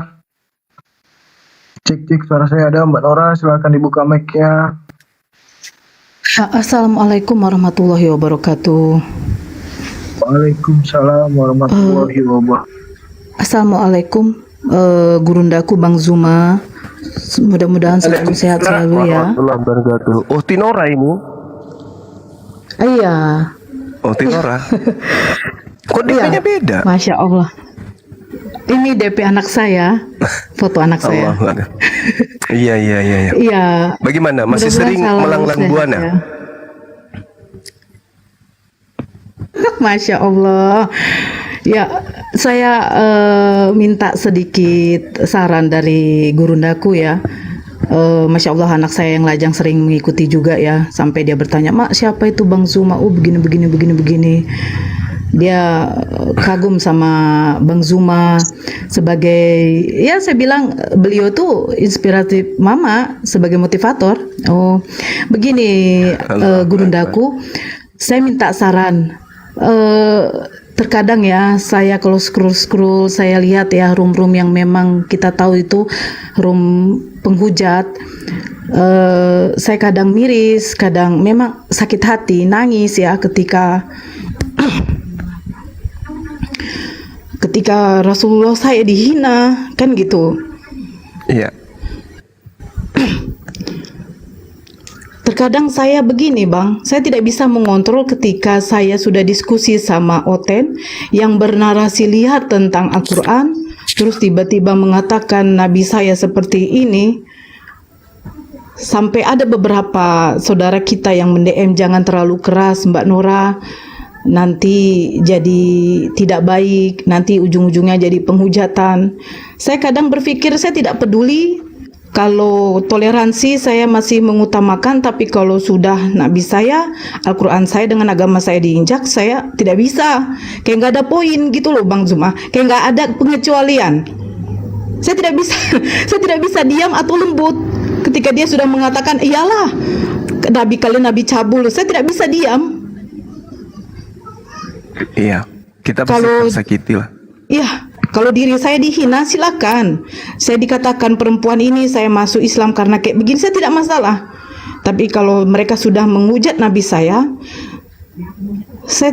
Cek suara saya ada, Mbak Nora, silakan dibuka mic-nya. Assalamualaikum warahmatullahi wabarakatuh. Waalaikumsalam warahmatullahi wabarakatuh. Assalamualaikum, Gurundaku Bang Zuma. Mudah-mudahan selalu sehat selalu ya. Warahmatullahi wabarakatuh. Oh, Tinora ini. Iya. Oh, Tinora. Kok DP-nya beda? Masya Allah. Ini DP anak saya, foto anak saya. Iya. Iya. Bagaimana? Masih Mudah-mudahan sering selalu melanglang sehat buana? ya. Masya Allah. Ya, saya minta sedikit saran dari Gurundaku ya. Masya Allah, anak saya yang lajang sering mengikuti juga ya. Sampai dia bertanya, "Mak, siapa itu Bang Zuma? Oh, begini." Dia kagum sama Bang Zuma sebagai, ya saya bilang beliau tuh inspiratif mama sebagai motivator. Oh, begini, Gurundaku, saya minta saran. Terkadang ya saya kalau scroll saya lihat ya room yang memang kita tahu itu room penghujat. Saya kadang miris, kadang memang sakit hati, nangis ya ketika Rasulullah saya dihina, kan gitu. Iya. Terkadang saya begini Bang, saya tidak bisa mengontrol ketika saya sudah diskusi sama Oten yang bernarasi liar tentang Al-Quran, terus tiba-tiba mengatakan Nabi saya seperti ini. Sampai ada beberapa saudara kita yang mendm, "Jangan terlalu keras Mbak Nora, nanti jadi tidak baik, nanti ujung-ujungnya jadi penghujatan." Saya kadang berpikir saya tidak peduli. Kalau toleransi saya masih mengutamakan, tapi kalau sudah Nabi saya, Al-Quran saya dengan agama saya diinjak, saya tidak bisa. Kayak nggak ada poin gitu loh Bang Zuma. Kayak nggak ada pengecualian. Saya tidak bisa diam atau lembut ketika dia sudah mengatakan, "Iyalah, Nabi kalian Nabi cabul." Saya tidak bisa diam. Iya, kita pasti tersakiti lah. Iya. Kalau diri saya dihina silakan. Saya dikatakan perempuan ini saya masuk Islam karena kayak begini, saya tidak masalah. Tapi kalau mereka sudah menghujat Nabi saya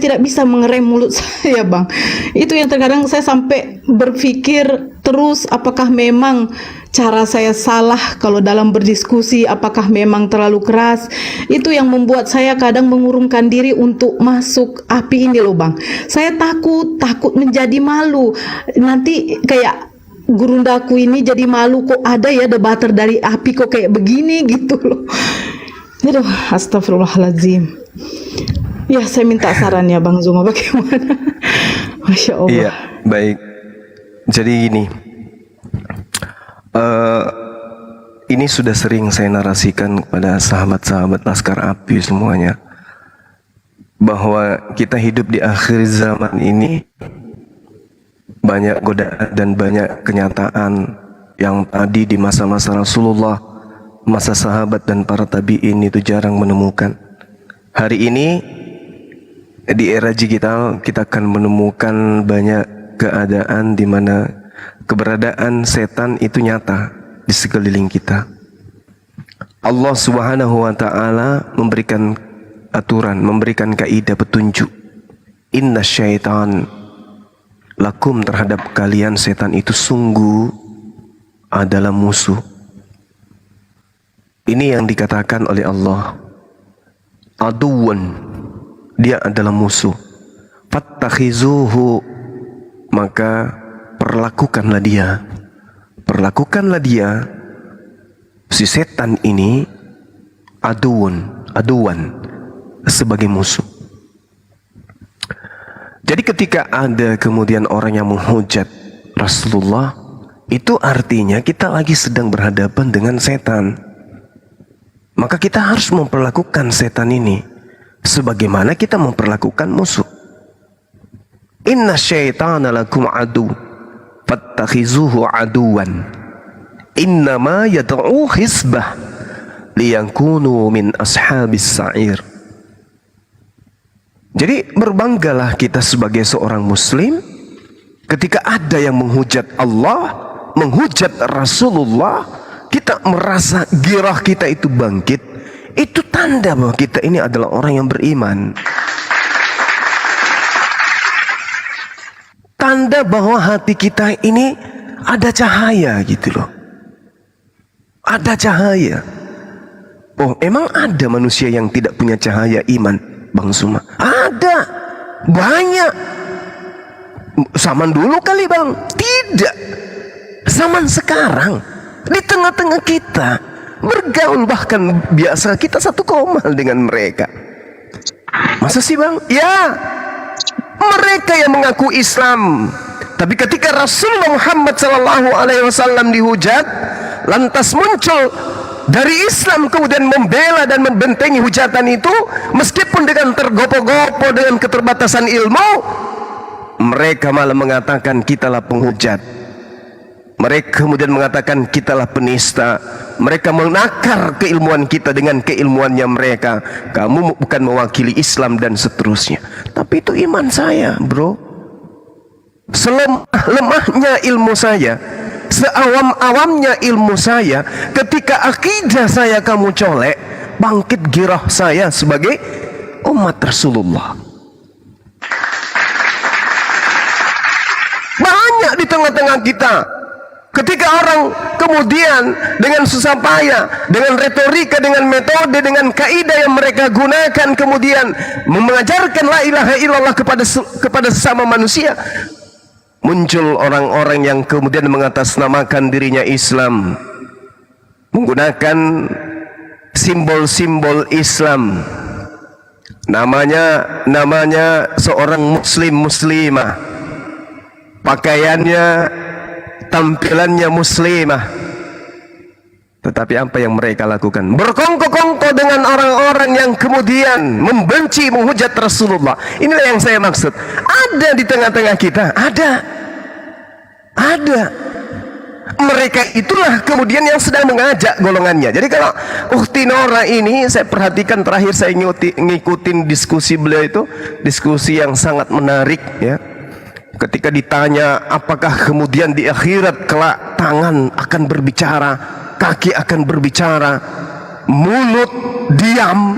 tidak bisa mengerem mulut saya Bang. Itu yang terkadang saya sampai berpikir terus, apakah memang cara saya salah kalau dalam berdiskusi, apakah memang terlalu keras. Itu yang membuat saya kadang mengurungkan diri untuk masuk api ini loh Bang. Saya takut menjadi malu. Nanti kayak Gurundaku ini jadi malu, kok ada ya debater dari api kok kayak begini gitu loh. Aduh, astagfirullahaladzim. Ya, saya minta sarannya Bang Zuma bagaimana. Masya Allah. Iya, baik. Jadi gini, ini sudah sering saya narasikan kepada sahabat-sahabat Laskar Api semuanya, bahwa kita hidup di akhir zaman ini banyak godaan dan banyak kenyataan yang tadi di masa-masa Rasulullah, masa sahabat dan para tabi'in itu jarang menemukan. Hari ini di era digital kita akan menemukan banyak keadaan di mana keberadaan setan itu nyata di sekeliling kita. Allah Subhanahu wa taala memberikan aturan, memberikan kaidah petunjuk. Inna syaitan lakum, terhadap kalian setan itu sungguh adalah musuh. Ini yang dikatakan oleh Allah. Aduwan, dia adalah musuh. Fattakhizuhu, maka perlakukanlah dia. Perlakukanlah dia, si setan ini, aduan, sebagai musuh. Jadi ketika ada kemudian orang yang menghujat Rasulullah, itu artinya kita lagi sedang berhadapan dengan setan. Maka kita harus memperlakukan setan ini sebagaimana kita memperlakukan musuh. Inna syaitana lakum adu fattakhizuhu aduwan innama yad'u hisbah liyakunu min ashabis sa'ir. Jadi berbanggalah kita sebagai seorang muslim ketika ada yang menghujat Allah, menghujat Rasulullah, kita merasa girah kita itu bangkit. Itu tanda bahwa kita ini adalah orang yang beriman. Tanda bahwa hati kita ini ada cahaya gitu loh. Ada cahaya. Oh, emang ada manusia yang tidak punya cahaya iman, Bang Suma? Ada. Banyak. Zaman dulu kali, Bang? Tidak. Zaman sekarang, di tengah-tengah kita bergaul, bahkan biasa kita satu komal dengan mereka. Masa sih, Bang? Ya, mereka yang mengaku Islam, tapi ketika Rasulullah Muhammad SAW dihujat, lantas muncul dari Islam kemudian membela dan membentengi hujatan itu, meskipun dengan tergopoh-gopoh dengan keterbatasan ilmu, mereka malah mengatakan kitalah penghujat. Mereka kemudian mengatakan kitalah penista. Mereka menakar keilmuan kita dengan keilmuannya mereka. Kamu bukan mewakili Islam dan seterusnya. Tapi itu iman saya, bro. Selemah-lemahnya ilmu saya, seawam-awamnya ilmu saya, ketika akidah saya kamu colek, bangkit girah saya sebagai umat Rasulullah. Banyak di tengah-tengah kita. Ketika orang kemudian dengan susah payah, dengan retorika, dengan metode, dengan kaidah yang mereka gunakan, kemudian mengajarkan la ilaha illallah kepada sesama manusia, muncul orang-orang yang kemudian mengatasnamakan dirinya Islam, menggunakan simbol-simbol Islam. Namanya seorang muslimah, pakaiannya, tampilannya muslimah. Tetapi apa yang mereka lakukan? Berkongko-kongko dengan orang-orang yang kemudian membenci, menghujat Rasulullah. Inilah yang saya maksud. Ada di tengah-tengah kita, ada. Mereka itulah kemudian yang sedang mengajak golongannya. Jadi kalau Ukhti Nora ini, saya perhatikan terakhir saya ngikutin diskusi beliau itu, diskusi yang sangat menarik ya. Ketika ditanya apakah kemudian di akhirat kelak tangan akan berbicara, kaki akan berbicara, mulut diam,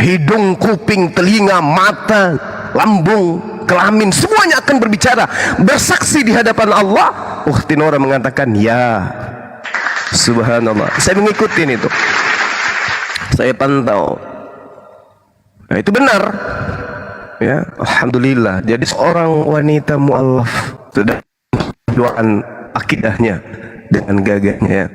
hidung, kuping, telinga, mata, lambung, kelamin, semuanya akan berbicara, bersaksi di hadapan Allah. Ukhti Nora mengatakan ya. Subhanallah. Saya mengikuti itu, saya pantau. Nah, itu benar. Ya, alhamdulillah. Jadi seorang wanita mu'allaf sudah doaan akidahnya dengan gagahnya.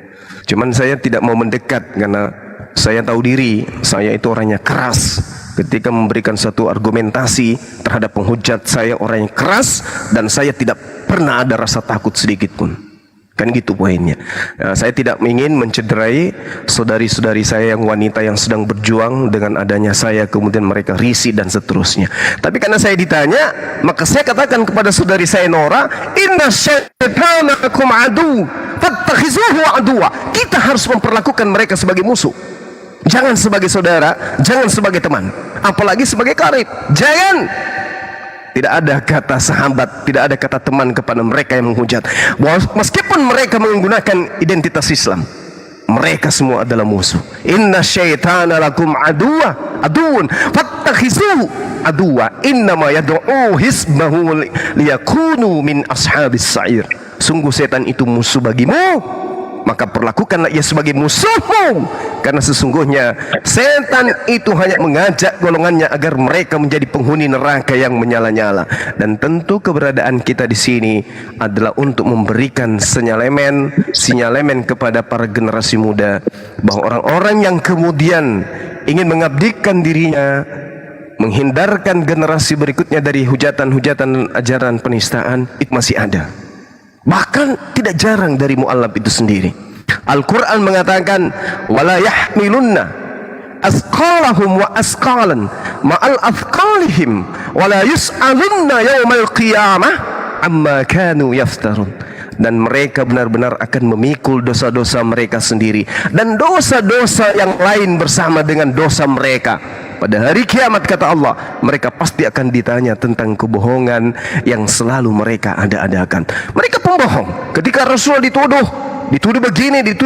Cuman saya tidak mau mendekat karena saya tahu diri, saya itu orangnya keras. Ketika memberikan satu argumentasi terhadap penghujat, saya orang yang keras dan saya tidak pernah ada rasa takut sedikit pun. Kan gitu poinnya. Saya tidak ingin mencederai saudari-saudari saya yang wanita yang sedang berjuang dengan adanya saya, kemudian mereka risih dan seterusnya. Tapi karena saya ditanya, maka saya katakan kepada saudari saya Nora, inna syaitana lakum adu fattakhizuhu aduwa. Kita harus memperlakukan mereka sebagai musuh. Jangan sebagai saudara, jangan sebagai teman, apalagi sebagai karib. Jangan. Tidak ada kata sahabat, tidak ada kata teman kepada mereka yang menghujat. Meskipun mereka menggunakan identitas Islam, mereka semua adalah musuh. Inna syaitana lakum aduun fattakhizuhu aduwa innama yad'u hisbahu liyakunu min ashabis sa'ir. Sungguh setan itu musuh bagimu, maka perlakukanlah ia sebagai musuhmu, karena sesungguhnya setan itu hanya mengajak golongannya agar mereka menjadi penghuni neraka yang menyala-nyala. Dan tentu keberadaan kita di sini adalah untuk memberikan sinyalemen kepada para generasi muda bahwa orang-orang yang kemudian ingin mengabdikan dirinya, menghindarkan generasi berikutnya dari hujatan-hujatan ajaran penistaan, itu masih ada. Bahkan tidak jarang dari mu'allaf itu sendiri. Al-Quran mengatakan wala yahmilunna asqalahum wa asqalan ma'al athqalihim wala yus'alunna yawmal qiyamah amma kanu yaftarun. Dan mereka benar-benar akan memikul dosa-dosa mereka sendiri dan dosa-dosa yang lain bersama dengan dosa mereka. Pada hari kiamat, kata Allah, mereka pasti akan ditanya tentang kebohongan yang selalu mereka ada-adakan. Mereka pembohong. Ketika Rasul dituduh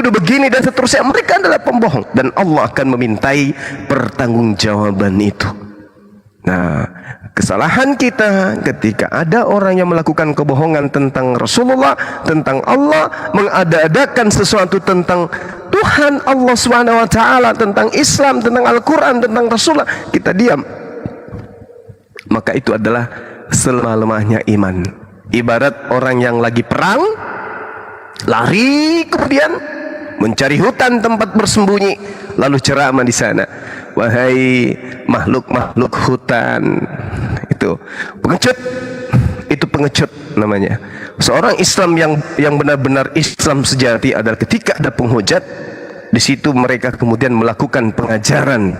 begini dan seterusnya, mereka adalah pembohong. Dan Allah akan memintai pertanggungjawaban itu. Nah, kesalahan kita ketika ada orang yang melakukan kebohongan tentang Rasulullah, tentang Allah, mengada-adakan sesuatu tentang Tuhan Allah Subhanahu wa taala, tentang Islam, tentang Al-Qur'an, tentang Rasulullah, kita diam. Maka itu adalah selemah-lemahnya iman. Ibarat orang yang lagi perang, lari kemudian mencari hutan tempat bersembunyi, lalu ceramah di sana. Wahai makhluk-makhluk hutan, itu pengecut, itu pengecut namanya. Seorang Islam yang benar-benar Islam sejati adalah ketika ada penghujat, di situ mereka kemudian melakukan pengajaran.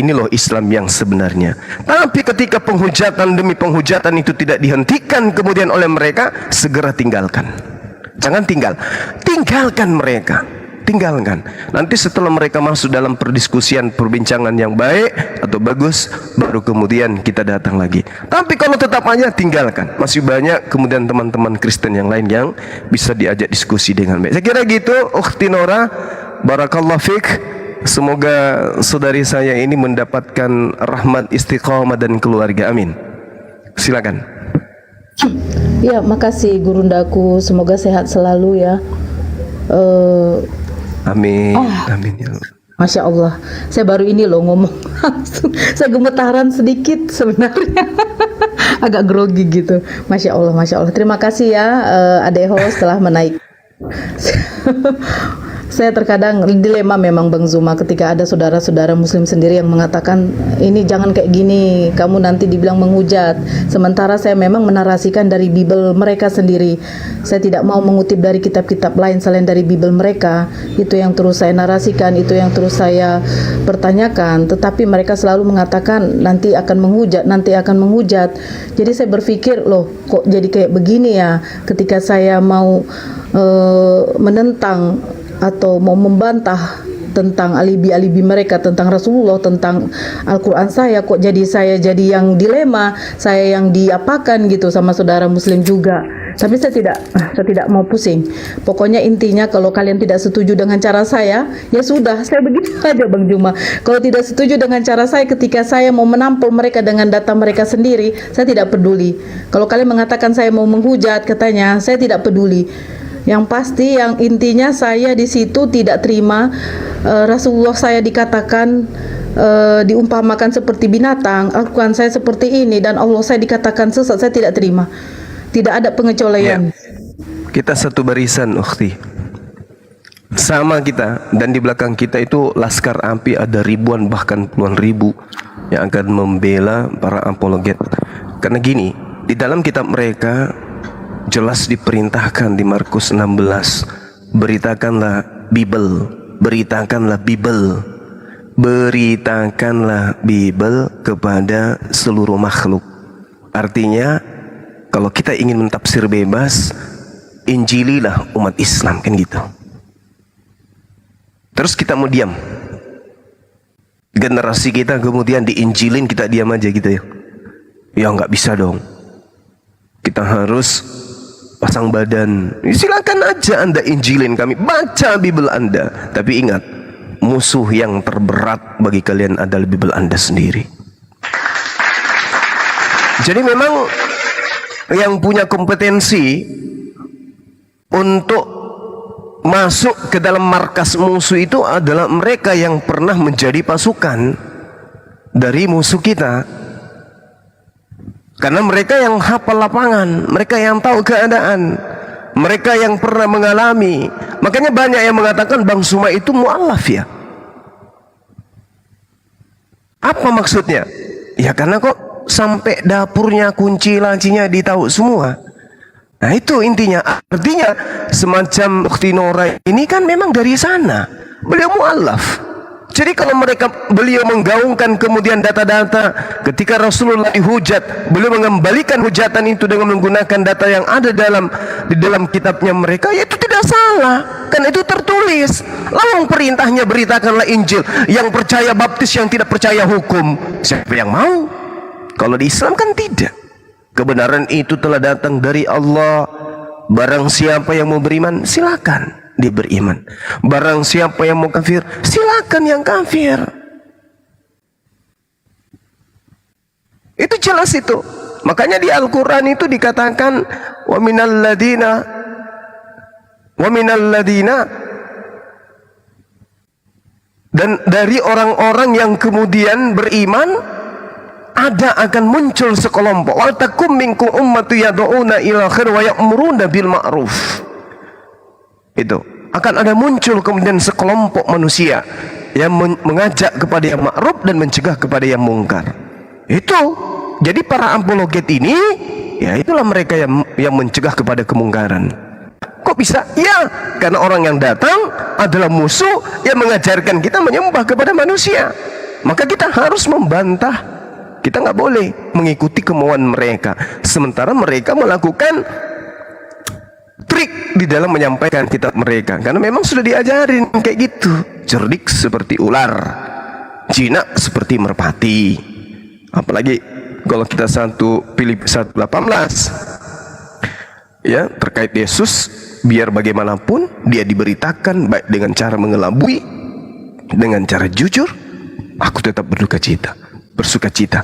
Ini loh Islam yang sebenarnya. Tapi ketika penghujatan demi penghujatan itu tidak dihentikan kemudian oleh mereka, segera tinggalkan. Jangan tinggalkan mereka. Tinggalkan. Nanti setelah mereka masuk dalam perdiskusian, perbincangan yang baik atau bagus, baru kemudian kita datang lagi. Tapi kalau tetap aja, tinggalkan. Masih banyak kemudian teman-teman Kristen yang lain yang bisa diajak diskusi dengan baik. Saya kira gitu, Ukhti Nora. Barakallah fiqh. Semoga saudari saya ini mendapatkan rahmat istiqamah dan keluarga. Amin. Silakan. Ya, makasih Gurundaku. Semoga sehat selalu ya. Amin. Amin ya Allah. Masya Allah, saya baru ini loh ngomong langsung. Saya gemetaran sedikit sebenarnya. Agak grogi gitu. Masya Allah, Masya Allah. Terima kasih ya Adeho setelah menaik. Saya terkadang dilema memang Bang Zuma ketika ada saudara-saudara muslim sendiri yang mengatakan ini jangan kayak gini, kamu nanti dibilang menghujat. Sementara saya memang menarasikan dari Bible mereka sendiri. Saya tidak mau mengutip dari kitab-kitab lain selain dari Bible mereka. Itu yang terus saya narasikan, itu yang terus saya pertanyakan. Tetapi mereka selalu mengatakan nanti akan menghujat, nanti akan menghujat. Jadi saya berpikir loh kok jadi kayak begini ya ketika saya mau menentang atau mau membantah tentang alibi-alibi mereka tentang Rasulullah, tentang Al-Quran saya, kok saya jadi yang dilema, saya yang diapakan gitu sama saudara muslim juga. Tapi saya tidak mau pusing. Pokoknya intinya kalau kalian tidak setuju dengan cara saya, ya sudah, saya begitu aja Bang Juma. Kalau tidak setuju dengan cara saya ketika saya mau menampol mereka dengan data mereka sendiri, saya tidak peduli. Kalau kalian mengatakan saya mau menghujat katanya, saya tidak peduli. Yang pasti, yang intinya saya di situ tidak terima Rasulullah saya dikatakan diumpamakan seperti binatang, Al-Quran saya seperti ini, dan Allah saya dikatakan sesat. Saya tidak terima. Tidak ada pengecualian. Ya. Kita satu barisan, Ukhti. Sama kita, dan di belakang kita itu laskar api, ada ribuan bahkan puluhan ribu yang akan membela para apologet. Karena gini, di dalam kitab mereka jelas diperintahkan di Markus 16, beritakanlah Bible, beritakanlah Bible, beritakanlah Bible kepada seluruh makhluk. Artinya kalau kita ingin mentafsir bebas, injililah umat Islam, kan gitu. Terus kita mau diam? Generasi kita kemudian diinjilin, kita diam aja gitu ya? Ya nggak bisa dong. Kita harus pasang badan. Silakan aja Anda injilin kami, baca Bible Anda. Tapi ingat, musuh yang terberat bagi kalian adalah Bible Anda sendiri. Jadi memang yang punya kompetensi untuk masuk ke dalam markas musuh itu adalah mereka yang pernah menjadi pasukan dari musuh kita. Karena mereka yang hafal lapangan, mereka yang tahu keadaan, mereka yang pernah mengalami. Makanya banyak yang mengatakan Bang Suma itu mu'alaf ya. Apa maksudnya? Ya karena kok sampai dapurnya, kunci lacinya ditahu semua. Nah itu intinya. Artinya semacam Ukhti Nora ini kan memang dari sana. Beliau mu'alaf. Jadi kalau beliau menggaungkan kemudian data-data ketika Rasulullah dihujat, beliau mengembalikan hujatan itu dengan menggunakan data yang ada di dalam kitabnya mereka, ya itu tidak salah. Kan itu tertulis. Lalu perintahnya beritakanlah Injil. Yang percaya baptis, yang tidak percaya hukum. Siapa yang mau? Kalau di Islam kan tidak. Kebenaran itu telah datang dari Allah. Barang siapa yang mau beriman, silakan dia beriman. Barang siapa yang mau kafir, silakan yang kafir. Itu jelas itu. Makanya di Al-Quran itu dikatakan wa minal ladina, dan dari orang-orang yang kemudian beriman ada akan muncul sekelompok. Wa takum minkum ummatu yad'una ila khair wa ya'muruna bil ma'ruf. Itu akan ada muncul kemudian sekelompok manusia yang mengajak kepada yang ma'ruf dan mencegah kepada yang mungkar. Itu jadi para apologet ini, ya itulah mereka yang mencegah kepada kemungkaran. Kok bisa? Ya karena orang yang datang adalah musuh yang mengajarkan kita menyembah kepada manusia. Maka kita harus membantah. Kita nggak boleh mengikuti kemauan mereka. Sementara mereka melakukan trik di dalam menyampaikan kitab mereka. Karena memang sudah diajarin kayak gitu. Cerdik seperti ular, jinak seperti merpati. Apalagi kalau kita Filipi 1:18 ya, terkait Yesus, biar bagaimanapun dia diberitakan baik dengan cara mengelabui, dengan cara jujur, aku tetap bersuka cita.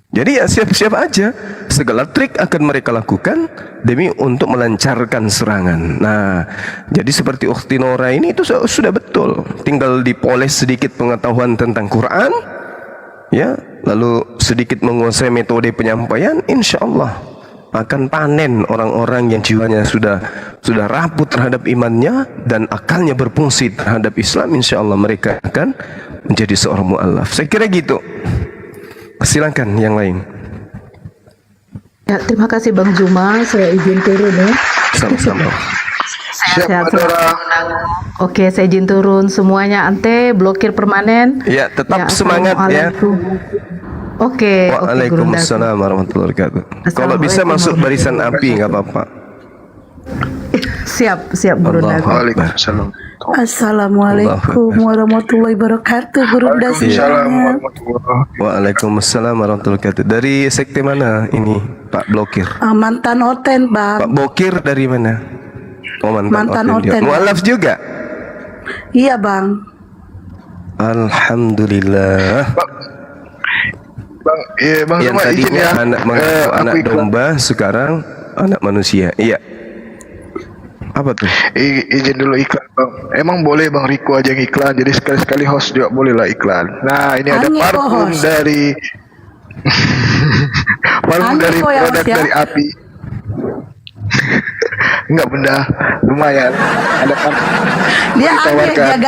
Jadi ya siap-siap aja, segala trik akan mereka lakukan demi untuk melancarkan serangan. Nah, jadi seperti Ukhti Nora ini itu sudah betul, tinggal dipoles sedikit pengetahuan tentang Quran, ya, lalu sedikit menguasai metode penyampaian, insya Allah akan panen orang-orang yang jiwanya sudah rapuh terhadap imannya dan akalnya berfungsi terhadap Islam. Insya Allah mereka akan menjadi seorang mu'alaf. Saya kira gitu. Silakan yang lain. Ya, terima kasih Bang Juma. Saya izin turun ya. Sama-sama. Sehat. Oke, saya izin turun semuanya. Ante blokir permanen. Ya, tetap semangat ya. Oke. Waalaikumsalam warahmatullahi wabarakatuh. Kalau bisa masuk barisan api nggak apa-apa. Siap Guru Dago. Waalaikumsalam. Assalamualaikum warahmatullahi wabarakatuh, Guru Dago. Waalaikumsalam warahmatullahi wabarakatuh. Dari sekte mana ini, Pak Blokir? Mantan Oten, Bang. Pak Blokir dari mana? Oh, mantan Oten. Mu'alaf juga? Iya, Bang. Alhamdulillah. Bang, yang tadinya anak domba, sekarang anak manusia. Iya. Apa tuh? Izin dulu iklan, Bang. Emang boleh Bang Riko aja yang iklan, jadi sekali-sekali host juga boleh lah iklan. Nah, ini ada parfum dari produk dari Api. Enggak, benda lumayan. Ada kan? Dia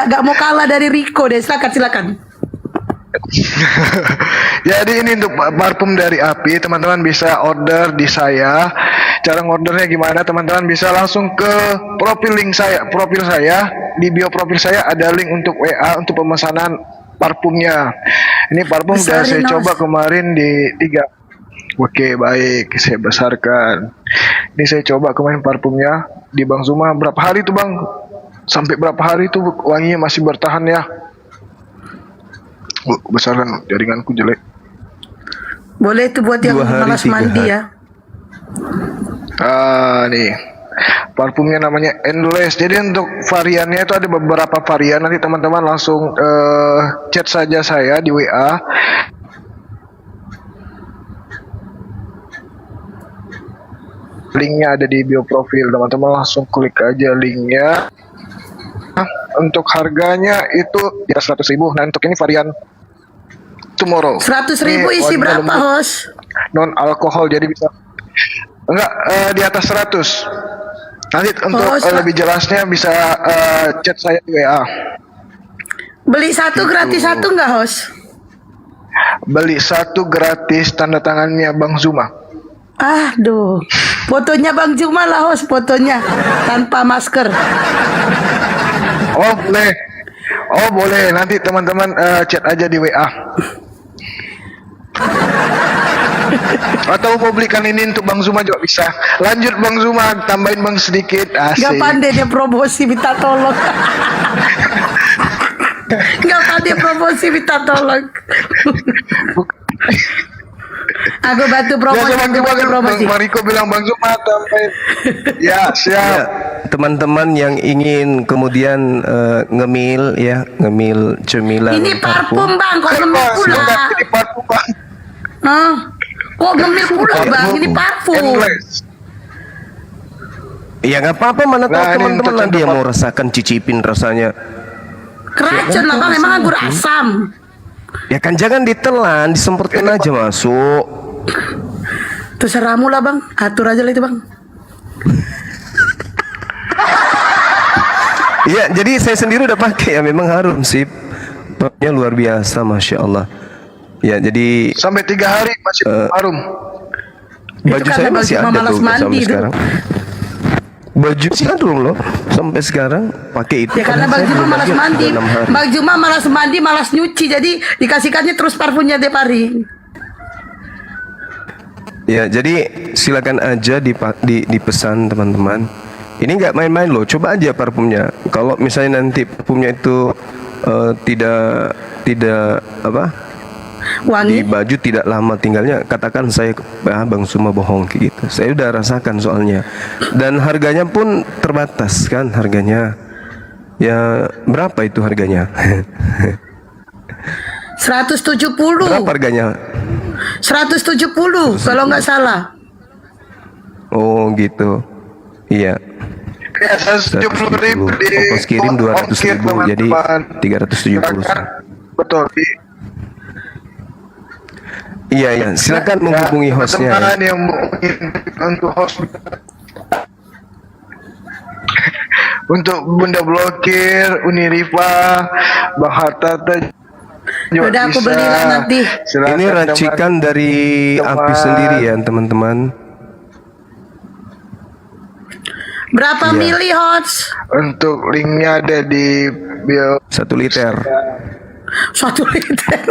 gak mau kalah dari Riko deh. Silakan. Jadi ini untuk parfum dari Api, teman-teman bisa order di saya. Cara ngordernya gimana? Teman-teman bisa langsung ke profil saya, di bio profil saya ada link untuk WA untuk pemesanan parfumnya. Ini parfum sudah saya coba kemarin di 3. Oke, baik, saya besarkan. Ini saya coba kemarin parfumnya di Bang Zuma. Berapa hari tuh Bang? Sampai berapa hari tuh wanginya masih bertahan ya? Besarkan, jaringanku jelek. Boleh itu buat yang malas mandi ya. Nih parfumnya namanya Endless. Jadi untuk variannya itu ada beberapa varian. Nanti teman-teman langsung chat saja saya di WA. Linknya ada di bio profil. Teman-teman langsung klik aja linknya. Untuk harganya itu ya 100.000. Nah untuk ini varian Tomorrow. 100.000 isi berapa host? Non alkohol, jadi bisa enggak di atas 100. Nanti untuk lebih jelasnya bisa chat saya di WA. Beli satu gratis satu enggak host? Beli satu gratis tanda tangannya Bang Zuma. Aduh, fotonya Bang Zuma lah host, fotonya tanpa masker. Oh boleh, boleh. Nanti teman-teman chat aja di WA. Atau mau belikan ini untuk Bang Zuma juga bisa. Lanjut Bang Zuma, tambahin Bang sedikit. Asik. Gak pandai dia promosi, minta tolong. Gak pandai promosi, minta tolong. Aku bantu promosi. Bang Mariko bilang Bang Zuma tambahin. Ya siap. Ya, teman-teman yang ingin kemudian ngemil cemilan. Ini parfum Bang, kok ngemil pula? Ini parfum Bang. Kok ngemil pula Bang? Ini parfum. Ya nggak apa-apa, mana tahu teman-teman nanti yang mau rasakan, cicipin rasanya. Keracun lah Bang, emang anggur asam. Ya kan jangan ditelan, disemprotkan aja masuk. Terserahmu lah Bang, atur aja lah itu Bang. Iya, jadi saya sendiri udah pakai ya, memang harum sih. Baunya luar biasa, masya Allah. Ya, jadi sampai 3 hari masih harum. Baju saya masih ada tuh sampai sekarang. Baju sih dulu loh, sampai sekarang pakai itu. Ya karena Bang Zuma malas mandi. Bang Zuma malas mandi, malas nyuci, jadi dikasihkannya terus parfumnya tiap hari. Ya, jadi silakan aja dipesan teman-teman. Ini nggak main-main loh, coba aja parfumnya. Kalau misalnya nanti parfumnya itu tidak apa? Wangi. Di baju tidak lama tinggalnya, katakan saya Bang Zuma bohong kayak gitu. Saya udah rasakan soalnya. Dan harganya pun terbatas kan harganya. Ya berapa itu harganya? 170. Berapa harganya? 170 kalau nggak salah. Oh gitu. Iya. Ya, 170.000 di ongkos kirim 200.000, jadi 370. Betul. Iya ya, silakan menghubungi hostnya. Teman yang untuk host untuk Bunda Blokir, Uniriva, Bang Hatta juga udah aku bisa. beli lah nanti. Ini racikan dari Api sendiri ya teman-teman. Berapa mili hots? Untuk linknya ada di bio. 1 liter. 1 liter.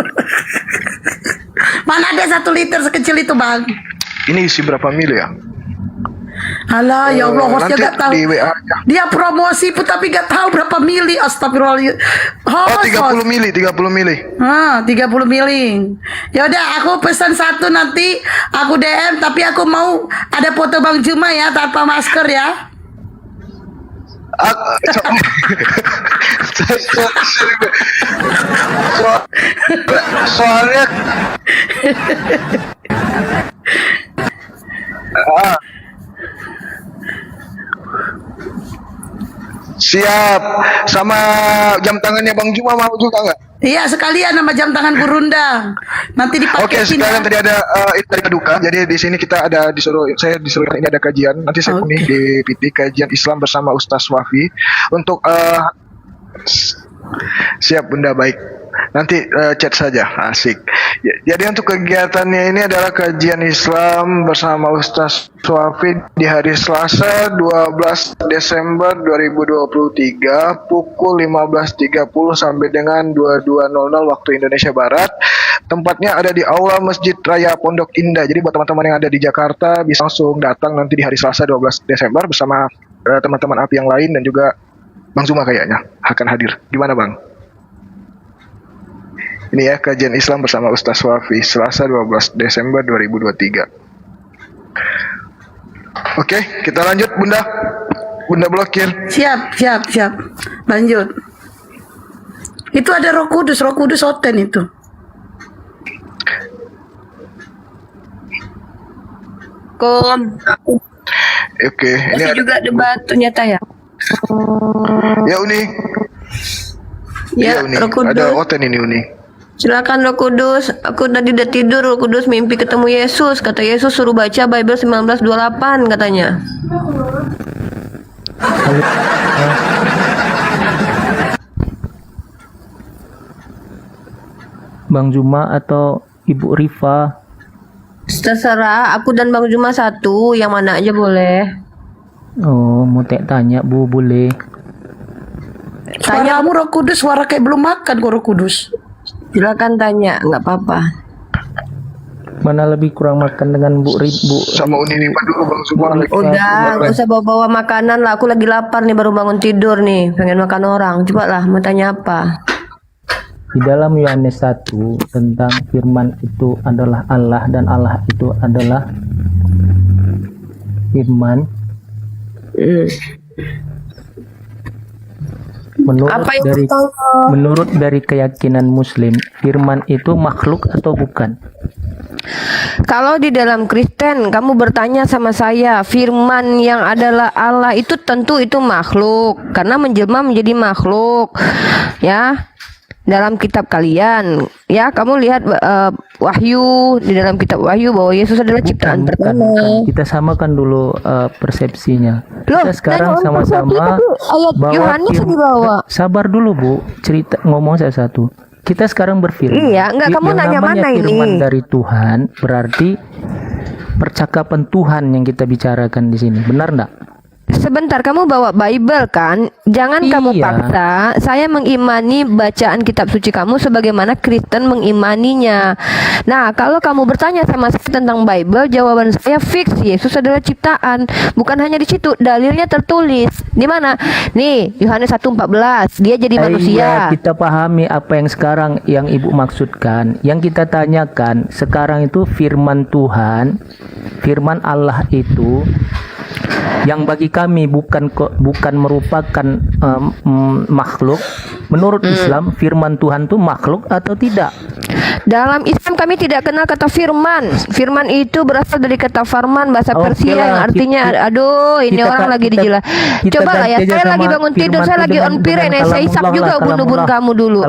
Mana ada 1 liter sekecil itu Bang? Ini isi berapa mili ya? Alah ya Allah, hostnya nanti gak tahu. di WA aja. Dia promosi pun tapi gak tahu berapa mili. Astagfirullah. Oh 30 mili, 30 mili. 30 mili. Ya udah, aku pesan 1 nanti aku DM, tapi aku mau ada foto Bang Zuma ya tanpa masker ya. Soalnya siap, sama jam tangannya Bang Zuma mau juga nggak? Iya sekalian sama jam tangan Gurunda. Nanti dipaketin. Oke, sekalian tadi ada dari Paduka. Jadi di sini kita ada saya disuruh ini ada kajian. Nanti saya kuning di PT kajian Islam bersama Ustaz Wafi untuk siap Bunda, baik. Nanti chat saja, asik. Jadi untuk kegiatannya ini adalah kajian Islam bersama Ustaz Suafi di hari Selasa 12 Desember 2023 pukul 15.30 sampai dengan 22.00 waktu Indonesia Barat. Tempatnya ada di Aula Masjid Raya Pondok Indah. Jadi buat teman-teman yang ada di Jakarta bisa langsung datang nanti di hari Selasa 12 Desember bersama teman-teman API yang lain dan juga Bang Zuma kayaknya akan hadir. Gimana Bang? Ini ya kajian Islam bersama Ustaz Wafi Selasa 12 Desember 2023. Oke, kita lanjut Bunda. Bunda blokir. Siap. Lanjut. Itu ada Roh Kudus Oten itu. Oke, ini Masih juga debat ternyata ya. Ya Uni. Ya, Uni. Roh Kudus. Ada Oten ini Uni. Silakan Roh Kudus. Aku tadi udah tidur, Roh Kudus mimpi ketemu Yesus. Kata Yesus suruh baca Bible 1928 katanya. Bang Juma atau Ibu Rifa? Terserah, aku dan Bang Juma satu, yang mana aja boleh. Oh, mau tanya Bu, boleh? Suaramu Roh Kudus, suara kayak belum makan kok Roh Kudus. Silakan tanya, nggak apa-apa. Mana lebih kurang makan dengan Bu sama Uni Rifa dulu Bang Zuma. Udah, nggak usah bawa-bawa makanan lah. Aku lagi lapar nih, baru bangun tidur nih, pengen makan orang. Coba lah, mau tanya apa? Di dalam Yohanes 1 tentang firman itu adalah Allah dan Allah itu adalah firman. Menurut dari keyakinan Muslim, firman itu makhluk atau bukan? Kalau di dalam Kristen kamu bertanya sama saya, firman yang adalah Allah itu tentu itu makhluk karena menjelma menjadi makhluk. Ya. Dalam kitab kalian, ya kamu lihat Wahyu, di dalam kitab Wahyu bahwa Yesus adalah ciptaan pertama. Kita samakan dulu persepsinya. Loh, kita sekarang sama-sama bawa. Sabar dulu Bu, cerita ngomong saya satu. Kita sekarang berfirman. Iya, enggak kamu nanya mana ini? Firman dari Tuhan berarti percakapan Tuhan yang kita bicarakan di sini. Benar enggak? Sebentar, kamu bawa Bible kan? Jangan kamu paksa. Saya mengimani bacaan kitab suci kamu sebagaimana Kristen mengimaninya. Nah, kalau kamu bertanya sama saya tentang Bible, jawaban saya fix, Yesus adalah ciptaan. Bukan hanya di situ, dalilnya tertulis. Di mana? Nih, Yohanes 1:14. Dia jadi manusia. Iya, kita pahami apa yang sekarang yang Ibu maksudkan. Yang kita tanyakan sekarang itu firman Tuhan, firman Allah itu yang bagi kami bukan merupakan makhluk. Menurut Islam firman Tuhan itu makhluk atau tidak? Dalam Islam kami tidak kenal kata firman. Firman itu berasal dari kata farman bahasa Persia yang artinya aduh ini orang lagi dijelas. Coba lah ya, saya lagi bangun tidur, saya lagi on piren, saya hisap juga ubun-ubun kamu dulu.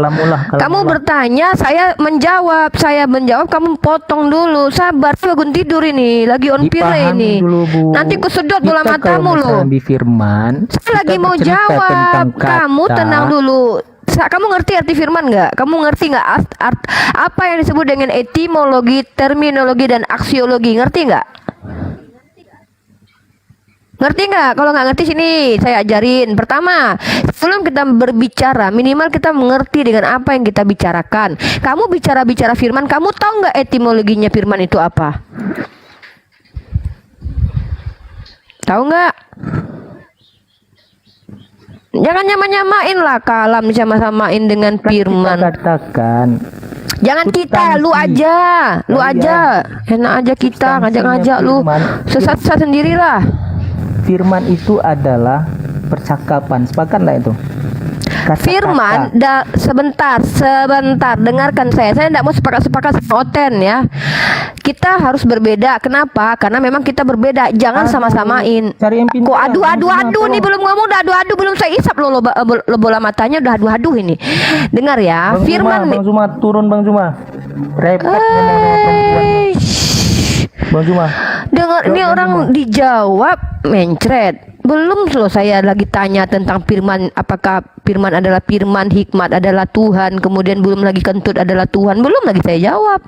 Kamu bertanya, saya menjawab, kamu potong dulu. Sabar, saya bangun tidur ini, lagi on piren ini. Nanti kusedot bola matamu loh. Saya lagi mau jawab, kamu tenang dulu. Kamu ngerti arti firman nggak? Kamu ngerti nggak apa yang disebut dengan etimologi, terminologi, dan aksiologi? Ngerti nggak? Ngerti nggak? Kalau nggak ngerti sini saya ajarin. Pertama, sebelum kita berbicara, minimal kita mengerti dengan apa yang kita bicarakan. Kamu bicara firman, kamu tahu nggak etimologinya firman itu apa? Tahu nggak? Jangan nyamain lah kalam sama-samain dengan firman. Kita katakan. Jangan kita, lu aja. Enak aja kita ngajak-ngajak lu. Sesat-sesat sendirilah. Firman itu adalah percakapan. Sepakat lah itu. Firman, sebentar, dengarkan saya tidak mau sepakat sama Oten ya. Kita harus berbeda. Kenapa? Karena memang kita berbeda. Jangan sama-samain. Kok adu nih belum ngomong, udah adu belum saya isap lo bola matanya udah adu ini. Dengar ya, Bang firman. Bang Zuma turun Bang Zuma. Repot Bang Zuma. Dengar ini orang dijawab mencret. Belum loh, saya lagi tanya tentang firman, apakah firman adalah firman, hikmat adalah Tuhan, kemudian belum lagi kentut adalah Tuhan, belum lagi saya jawab.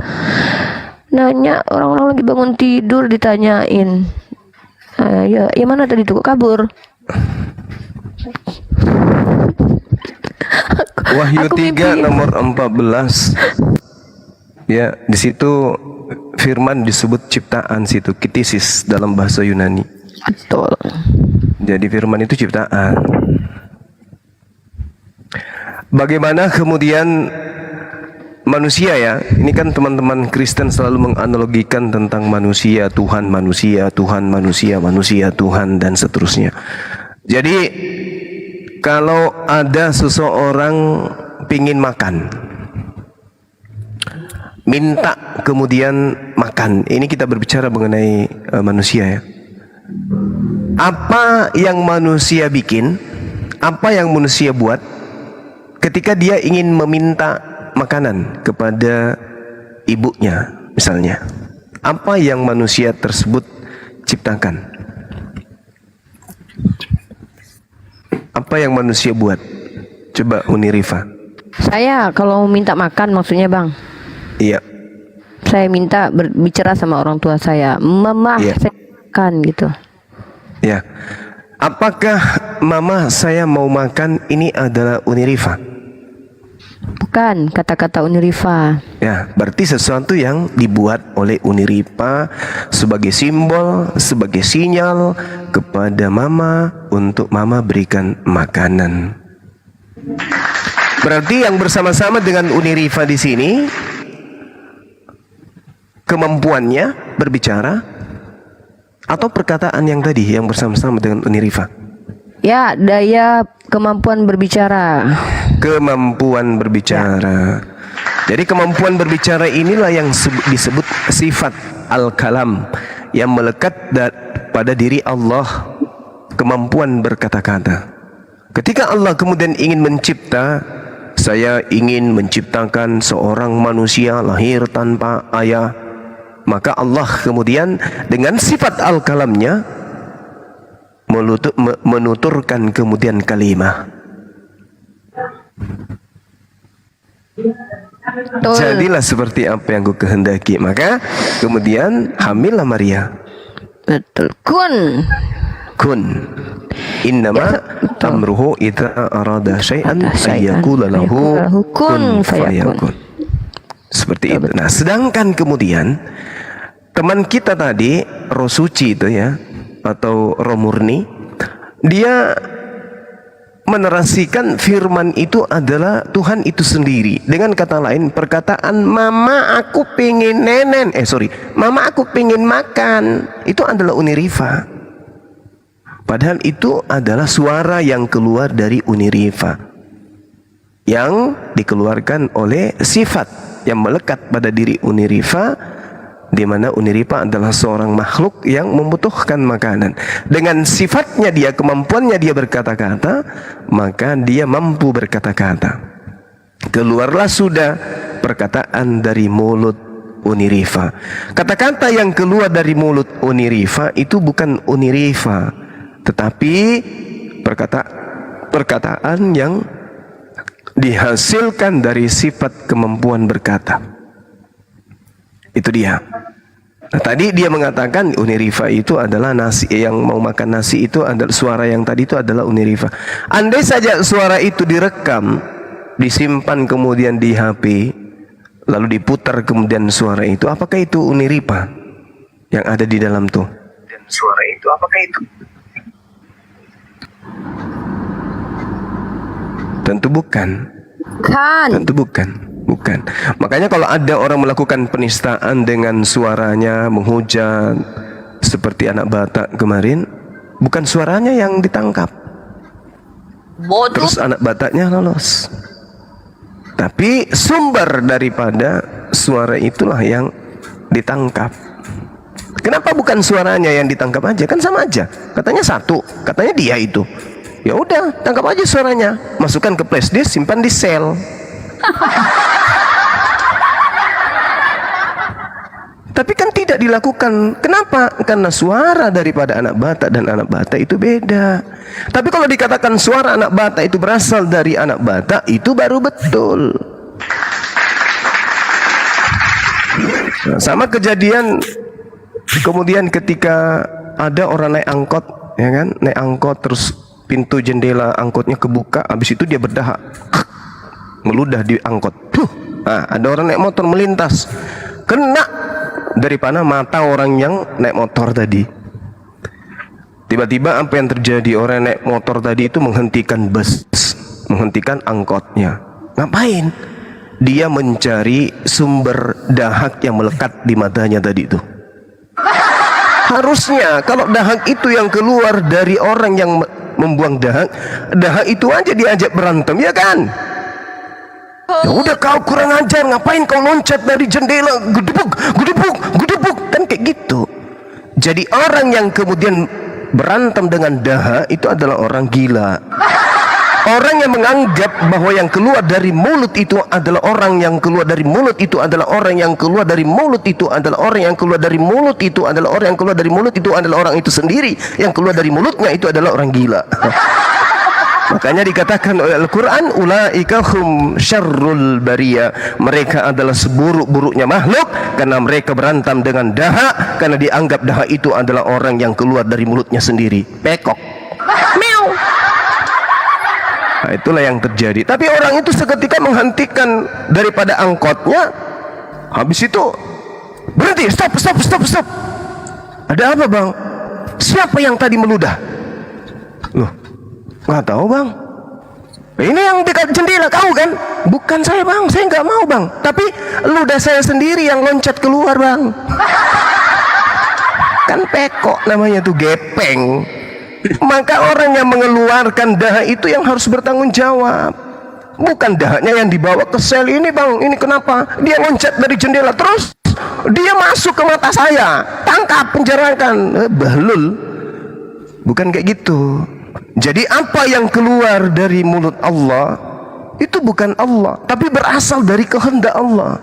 Nanya orang-orang lagi bangun tidur ditanyain. Ya mana tadi tuh, kok kabur? Wahyu 3 nomor 14. Ya, di situ firman disebut ciptaan situ, kitisis dalam bahasa Yunani. Betul. Jadi firman itu ciptaan. Bagaimana kemudian manusia ya? Ini kan teman-teman Kristen selalu menganalogikan tentang manusia, Tuhan, manusia, Tuhan, manusia, manusia, Tuhan, dan seterusnya. Jadi kalau ada seseorang pingin makan, minta kemudian makan, ini kita berbicara mengenai manusia ya. Apa yang manusia bikin, apa yang manusia buat ketika dia ingin meminta makanan kepada ibunya misalnya? Apa yang manusia tersebut ciptakan? Apa yang manusia buat? Coba Uni Rifa. Saya kalau minta makan maksudnya Bang? Iya. Saya minta berbicara sama orang tua saya, Mama, iya, saya makan gitu. Ya. Apakah Mama saya mau makan ini adalah Uni Rifa? Bukan kata-kata Uni Rifa. Ya, berarti sesuatu yang dibuat oleh Uni Rifa sebagai simbol, sebagai sinyal kepada Mama untuk Mama berikan makanan. Berarti yang bersama-sama dengan Uni Rifa di sini kemampuannya berbicara atau perkataan yang tadi yang bersama-sama dengan Uni Rifa? Ya, daya kemampuan berbicara. Kemampuan berbicara. Jadi kemampuan berbicara inilah yang disebut sifat al-kalam yang melekat pada diri Allah, kemampuan berkata-kata. Ketika Allah kemudian ingin mencipta, saya ingin menciptakan seorang manusia lahir tanpa ayah, maka Allah kemudian dengan sifat al-kalamnya menuturkan kemudian kalimah. Jadilah seperti apa yang ku kehendaki, maka kemudian hamillah Maria. Betul. Kun. Innama amruhu idza arada syai'an ayyaqula lahu kun fayakun. Seperti itu. Nah, sedangkan kemudian teman kita tadi Roh Suci itu ya, atau Roh Murni, dia menerasikan firman itu adalah Tuhan itu sendiri. Dengan kata lain, perkataan Mama aku pengen Mama aku pengen makan, itu adalah Uni Rifa. Padahal itu adalah suara yang keluar dari Uni Rifa, yang dikeluarkan oleh sifat yang melekat pada diri Uni Rifa, di mana Uni Rifa adalah seorang makhluk yang membutuhkan makanan. Dengan sifatnya dia, kemampuannya dia berkata-kata, maka dia mampu berkata-kata. Keluarlah sudah perkataan dari mulut Uni Rifa. Kata-kata yang keluar dari mulut Uni Rifa itu bukan Uni Rifa, tetapi perkataan yang dihasilkan dari sifat kemampuan berkata. Itu dia. Nah, tadi dia mengatakan Uni Rifa itu adalah nasi, yang mau makan nasi itu adalah suara yang tadi itu adalah Uni Rifa. Andai saja suara itu direkam, disimpan kemudian di HP, lalu diputar kemudian suara itu, apakah itu Uni Rifa yang ada di dalam tuh? Dan suara itu apakah itu? Tentu bukan. Tentu bukan. Bukan. Makanya kalau ada orang melakukan penistaan dengan suaranya menghujat seperti anak Batak kemarin, bukan suaranya yang ditangkap, terus anak Bataknya lolos, tapi sumber daripada suara itulah yang ditangkap. Kenapa bukan suaranya yang ditangkap aja? Kan sama aja. Katanya satu, katanya dia itu. Ya udah, tangkap aja suaranya, masukkan ke flash disk, simpan di sel. Tapi kan tidak dilakukan. Kenapa? Karena suara daripada anak bata dan anak bata itu beda. Tapi kalau dikatakan suara anak bata itu berasal dari anak bata, itu baru betul. Nah, sama kejadian kemudian ketika ada orang naik angkot, ya kan? Naik angkot terus pintu jendela angkotnya kebuka, habis itu dia berdahak. Meludah di angkot. Nah, ada orang naik motor melintas. Kena daripada mata orang yang naik motor tadi. Tiba-tiba apa yang terjadi? Orang naik motor tadi itu menghentikan bus, menghentikan angkotnya. Ngapain? Dia mencari sumber dahak yang melekat di matanya tadi itu. Harusnya kalau dahak itu yang keluar dari orang yang membuang dahak, dahak itu aja diajak berantem, ya kan? Ya udah, kau kurang ajar, ngapain kau loncat dari jendela, gedebuk, gedebuk, gedebuk, kan kayak gitu. Jadi orang yang kemudian berantem dengan dahak itu adalah orang gila. Orang yang menganggap bahwa yang keluar dari mulut itu adalah orang yang keluar dari mulut itu adalah orang yang keluar dari mulut itu adalah orang yang keluar dari mulut itu adalah orang yang keluar dari mulut itu adalah orang itu sendiri yang keluar dari mulutnya itu adalah orang gila. Makanya dikatakan oleh Al-Quran, ulaika hum syarrul bariyah, mereka adalah seburuk-buruknya makhluk karena mereka berantem dengan dahak, karena dianggap dahak itu adalah orang yang keluar dari mulutnya sendiri. Pekok, meow. Nah, itulah yang terjadi. Tapi orang itu seketika menghentikan daripada angkotnya, habis itu berhenti, stop, stop, stop, stop. Ada apa bang? Siapa yang tadi meludah? Loh, nggak tahu bang. Ini yang dekat jendela kau kan? Bukan saya bang, saya nggak mau bang. Tapi ludah saya sendiri yang loncat keluar bang. Kan pekok namanya tuh, gepeng. Maka orang yang mengeluarkan dahak itu yang harus bertanggung jawab. Bukan dahaknya yang dibawa ke sel ini bang. Ini kenapa? Dia loncat dari jendela terus dia masuk ke mata saya. Tangkap, penjarakan. Bahlul. Bukan kayak gitu. Jadi apa yang keluar dari mulut Allah itu bukan Allah, tapi berasal dari kehendak Allah.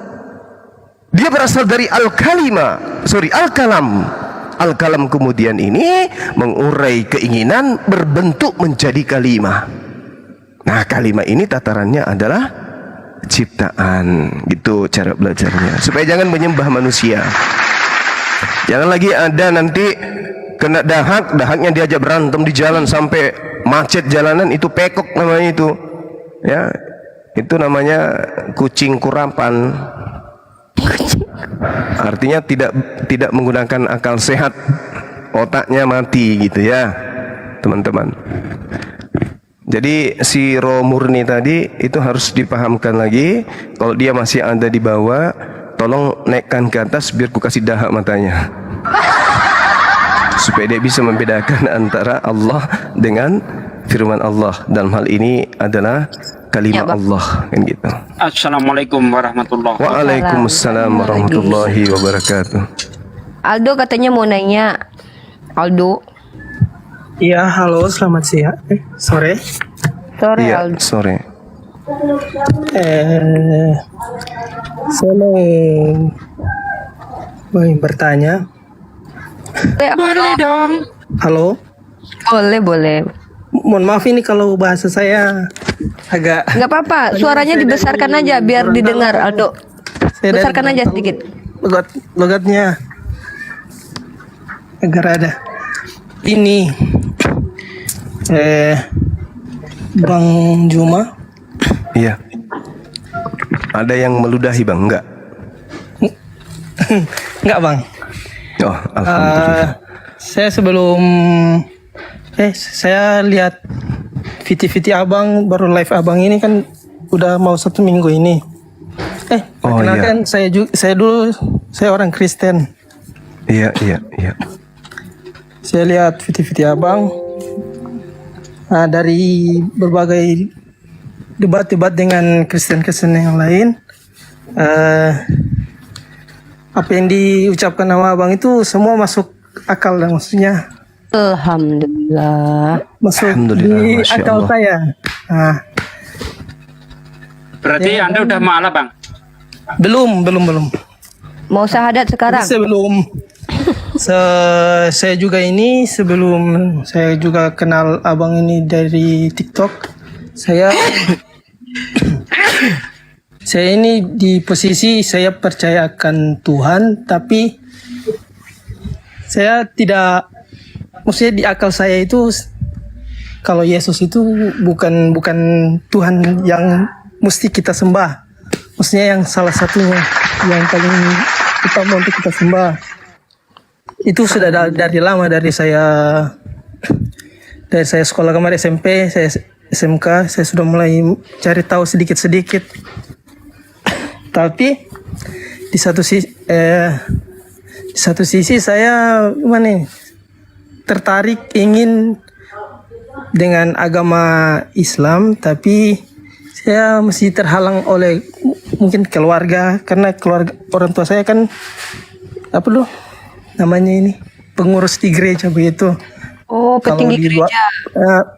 Dia berasal dari al-kalam. Al-kalam kemudian ini mengurai keinginan berbentuk menjadi kalimah. Nah, kalimah ini tatarannya adalah ciptaan. Gitu cara belajarnya. Supaya jangan menyembah manusia. Jangan lagi ada nanti kena dahaknya diajak berantem di jalan sampai macet jalanan, itu pekok namanya itu. Ya, itu namanya kucing kurapan. Artinya tidak menggunakan akal sehat, otaknya mati gitu ya, teman-teman. Jadi si roh murni tadi itu harus dipahamkan lagi. Kalau dia masih ada di bawah, tolong naikkan ke atas biar ku kasih dahak matanya. Supaya dia bisa membedakan antara Allah dengan firman Allah. Dalam hal ini adalah kalimat Allah, kan gitu. Assalamualaikum warahmatullahi wabarakatuh. Waalaikumsalam warahmatullahi wabarakatuh. Aldo katanya mau nanya. Aldo. Iya, halo, selamat siang. Sore. Sore, Iya, Aldo. sore. Saya mau bertanya. Boleh dong. Halo. Boleh. Mohon maaf ini kalau bahasa saya agak. Nggak apa-apa, suaranya dibesarkan aja biar didengar, Aldo. Besarkan aja sedikit. Logatnya agar ada. Ini Bang Juma. Iya. Ada yang meludahi bang? Enggak. Enggak bang. Oh, alhamdulillah. Saya sebelum saya lihat VT abang, baru live abang ini kan udah mau 1 minggu ini. Perkenalkan saya orang Kristen. Iya. Saya lihat VT abang dari berbagai debat-debat dengan Kristen yang lain. Apa yang diucapkan nama abang itu semua masuk akal, maksudnya. Alhamdulillah. Masuk di akal saya. Nah. Berarti Anda udah malah bang? Belum. Mau syahadat sekarang? Saya juga ini sebelum saya juga kenal abang ini dari TikTok. Saya ini di posisi saya percaya akan Tuhan, tapi saya tidak, maksudnya di akal saya itu kalau Yesus itu bukan Tuhan yang mesti kita sembah. Maksudnya yang salah satunya yang paling utama untuk kita sembah. Itu sudah dari lama, dari saya sekolah kemarin SMP, saya SMK, saya sudah mulai cari tahu sedikit-sedikit. Tapi di satu sisi saya tertarik ingin dengan agama Islam, tapi saya masih terhalang oleh mungkin keluarga, karena keluarga orang tua saya kan namanya ini pengurus di gereja begitu. Oh, petinggi gereja.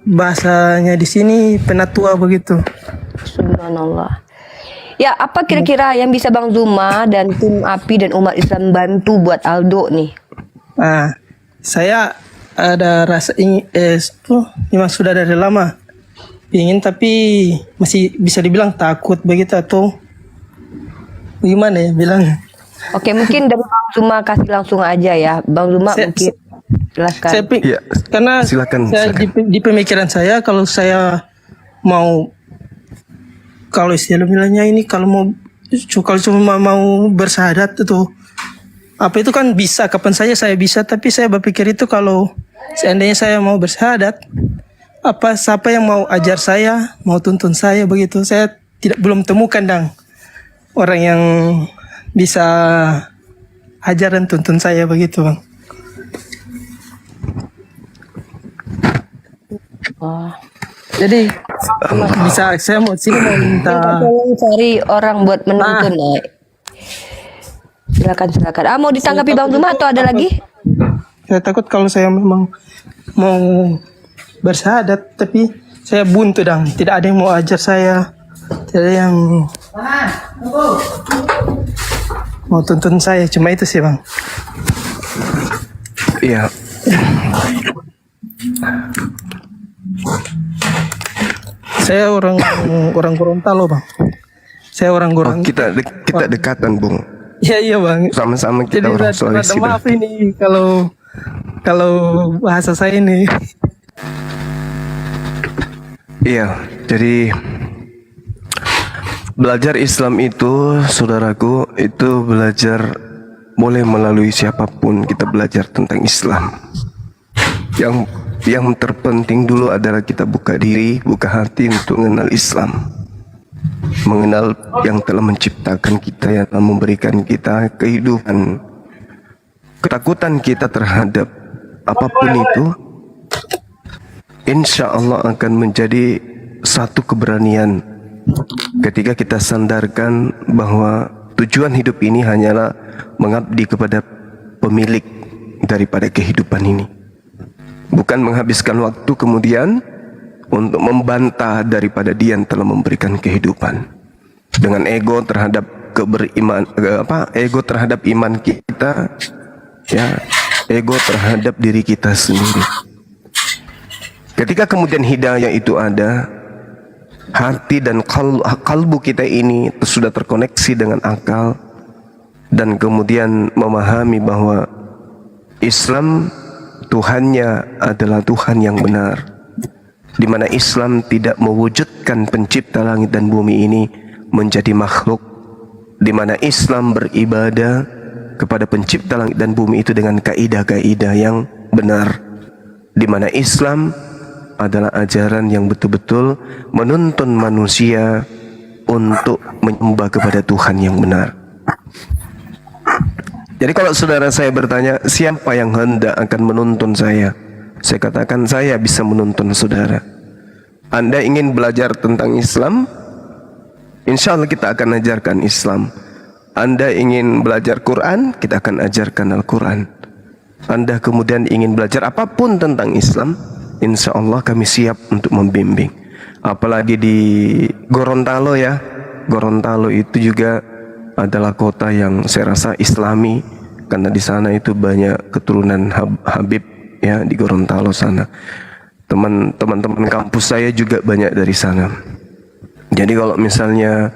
Bahasanya di sini penatua begitu. Subhanallah. Ya, apa kira-kira yang bisa Bang Zuma dan tim API dan umat Islam bantu buat Aldo nih? Saya ada rasa ingin, memang sudah dari lama ingin, tapi masih bisa dibilang takut begitu atau gimana ya bilang. Oke, mungkin dari Bang Zuma kasih langsung aja ya. Bang Zuma mungkin jelaskan. Karena silakan. Di pemikiran saya, kalau saya mau, kalau istilah bilangnya ini, kalau cuma mau bersyahadat itu apa itu kan bisa, kapan saja saya bisa, tapi saya berpikir itu kalau seandainya saya mau bersyahadat, siapa yang mau ajar saya, mau tuntun saya begitu. Saya belum temukan orang yang bisa ajar dan tuntun saya begitu, Bang. Jadi saya mau minta tolong cari orang buat menuntun. Silakan. Mau ditanggapi Bang Zuma atau ada lagi? Saya takut kalau saya memang mau bersyahadat, tapi saya buntu tidak ada yang mau ajar saya, tidak ada yang mau tuntun saya, cuma itu sih, Bang. Iya. Saya orang Gorontalo, Bang. Saya orang Gorontalo. Kita dekatan, Bung. Iya, Bang. Sama-sama kita jadi, orang Sulawesi. Maaf ini kalau bahasa saya ini. Iya, jadi belajar Islam itu, saudaraku, itu belajar boleh melalui siapapun. Kita belajar tentang Islam. Yang terpenting dulu adalah kita buka diri, buka hati untuk mengenal Islam, mengenal yang telah menciptakan kita, yang telah memberikan kita kehidupan. Ketakutan kita terhadap apapun itu, insya Allah akan menjadi satu keberanian ketika kita sandarkan bahwa tujuan hidup ini hanyalah mengabdi kepada pemilik daripada kehidupan ini, bukan menghabiskan waktu kemudian untuk membantah daripada Dia yang telah memberikan kehidupan dengan ego terhadap ego terhadap iman kita, ya, ego terhadap diri kita sendiri. Ketika kemudian hidayah itu ada, hati dan kalbu kita ini sudah terkoneksi dengan akal, dan kemudian memahami bahwa Islam Tuhannya adalah Tuhan yang benar, di mana Islam tidak mewujudkan pencipta langit dan bumi ini menjadi makhluk, di mana Islam beribadah kepada pencipta langit dan bumi itu dengan kaidah-kaidah yang benar, di mana Islam adalah ajaran yang betul-betul menuntun manusia untuk menyembah kepada Tuhan yang benar. Jadi kalau saudara saya bertanya, siapa yang hendak akan menuntun saya? Saya katakan, saya bisa menuntun saudara. Anda ingin belajar tentang Islam? Insya Allah kita akan ajarkan Islam. Anda ingin belajar Quran? Kita akan ajarkan Al-Quran. Anda kemudian ingin belajar apapun tentang Islam? Insya Allah kami siap untuk membimbing. Apalagi di Gorontalo ya. Gorontalo itu juga adalah kota yang saya rasa Islami, karena di sana itu banyak keturunan Habib ya, di Gorontalo sana. Teman-teman kampus saya juga banyak dari sana. Jadi kalau misalnya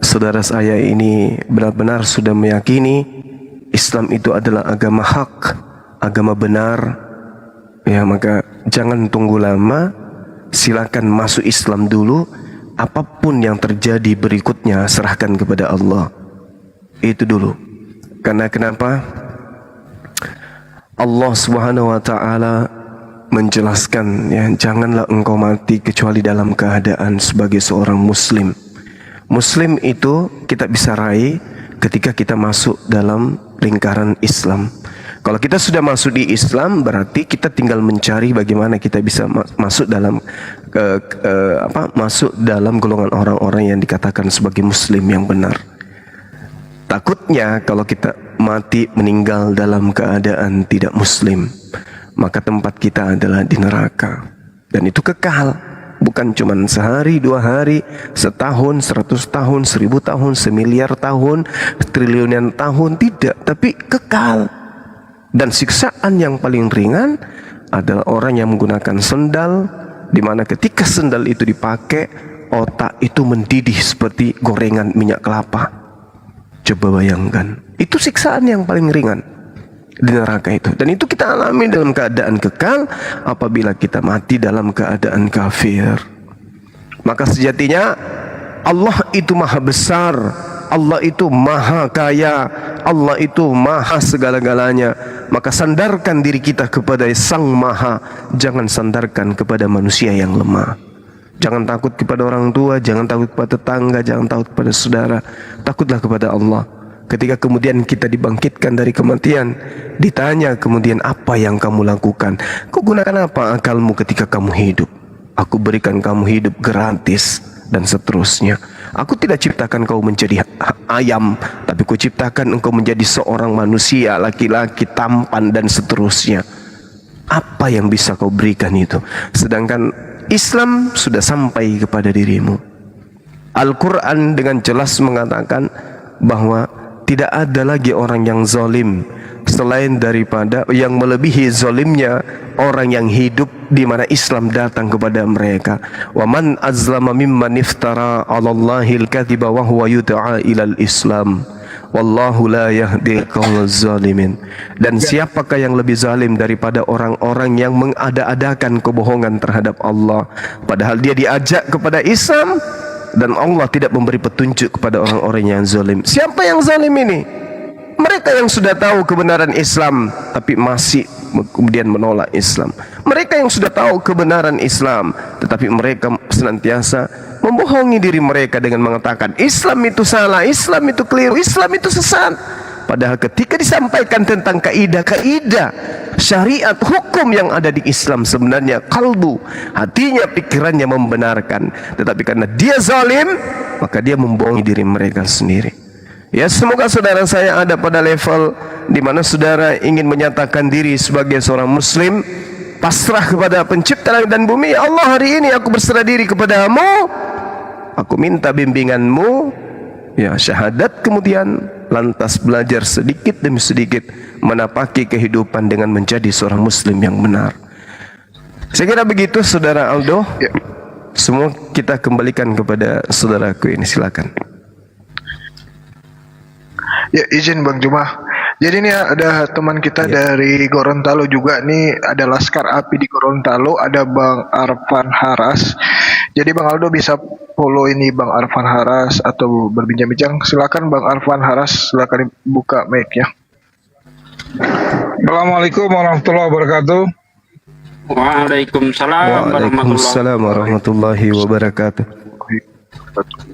saudara saya ini benar-benar sudah meyakini Islam itu adalah agama hak, agama benar, ya maka jangan tunggu lama, silakan masuk Islam dulu. Apapun yang terjadi berikutnya serahkan kepada Allah. Itu dulu. Karena kenapa? Allah Subhanahu wa taala menjelaskan ya, janganlah engkau mati kecuali dalam keadaan sebagai seorang muslim. Muslim itu kita bisa raih ketika kita masuk dalam lingkaran Islam. Kalau kita sudah masuk di Islam, berarti kita tinggal mencari bagaimana kita bisa masuk dalam masuk dalam golongan orang-orang yang dikatakan sebagai muslim yang benar. Takutnya kalau kita mati meninggal dalam keadaan tidak muslim, maka tempat kita adalah di neraka. Dan itu kekal, bukan cuma sehari, 2 hari, setahun, 100 tahun, 1000 tahun, semiliar tahun, triliunan tahun, tidak, tapi kekal. Dan siksaan yang paling ringan adalah orang yang menggunakan sendal, di mana ketika sendal itu dipakai, otak itu mendidih seperti gorengan minyak kelapa. Coba bayangkan, itu siksaan yang paling ringan di neraka itu. Dan itu kita alami dalam keadaan kekal apabila kita mati dalam keadaan kafir. Maka sejatinya Allah itu maha besar, Allah itu maha kaya, Allah itu maha segala-galanya. Maka sandarkan diri kita kepada Sang Maha, jangan sandarkan kepada manusia yang lemah. Jangan takut kepada orang tua, jangan takut kepada tetangga, jangan takut kepada saudara. Takutlah kepada Allah. Ketika kemudian kita dibangkitkan dari kematian, ditanya kemudian apa yang kamu lakukan? Kau gunakan apa akalmu ketika kamu hidup? Aku berikan kamu hidup gratis dan seterusnya. Aku tidak ciptakan kau menjadi ayam, tapi ku ciptakan engkau menjadi seorang manusia, laki-laki, tampan dan seterusnya. Apa yang bisa kau berikan itu? Sedangkan Islam sudah sampai kepada dirimu. Al-Quran dengan jelas mengatakan bahwa tidak ada lagi orang yang zalim selain daripada yang melebihi zalimnya orang yang hidup di mana Islam datang kepada mereka. Wa man azlama mimman iftara 'ala Allahil kadhiba wa huwa yud'a ilal Islam. Wallahu la yahdi qaumaz zalimin. Dan siapakah yang lebih zalim daripada orang-orang yang mengada-adakan kebohongan terhadap Allah, padahal dia diajak kepada Islam dan Allah tidak memberi petunjuk kepada orang-orang yang zalim. Siapa yang zalim ini? Mereka yang sudah tahu kebenaran Islam tapi masih kemudian menolak Islam. Mereka yang sudah tahu kebenaran Islam tetapi mereka senantiasa membohongi diri mereka dengan mengatakan Islam itu salah, Islam itu keliru, Islam itu sesat. Padahal ketika disampaikan tentang kaidah-kaidah syariat hukum yang ada di Islam, sebenarnya kalbu, hatinya, pikirannya membenarkan, tetapi karena dia zalim maka dia membohongi diri mereka sendiri. Ya, semoga saudara saya ada pada level di mana saudara ingin menyatakan diri sebagai seorang muslim, pasrah kepada pencipta langit dan bumi. Ya Allah, hari ini aku berserah diri kepadamu, aku minta bimbinganmu, ya syahadat, kemudian lantas belajar sedikit demi sedikit menapaki kehidupan dengan menjadi seorang muslim yang benar. Saya kira begitu saudara Aldo. Ya. Semua kita kembalikan kepada saudaraku ini, silakan. Ya, izin Bang Juma. Jadi ini ada teman kita dari Gorontalo juga nih, ada Laskar Api di Gorontalo, ada Bang Arfan Haras. Jadi Bang Aldo bisa follow ini Bang Arfan Haras atau berbincang-bincang. Silakan Bang Arfan Haras, silakan buka mic-nya. Assalamualaikum warahmatullahi wabarakatuh. Waalaikumsalam warahmatullahi wabarakatuh.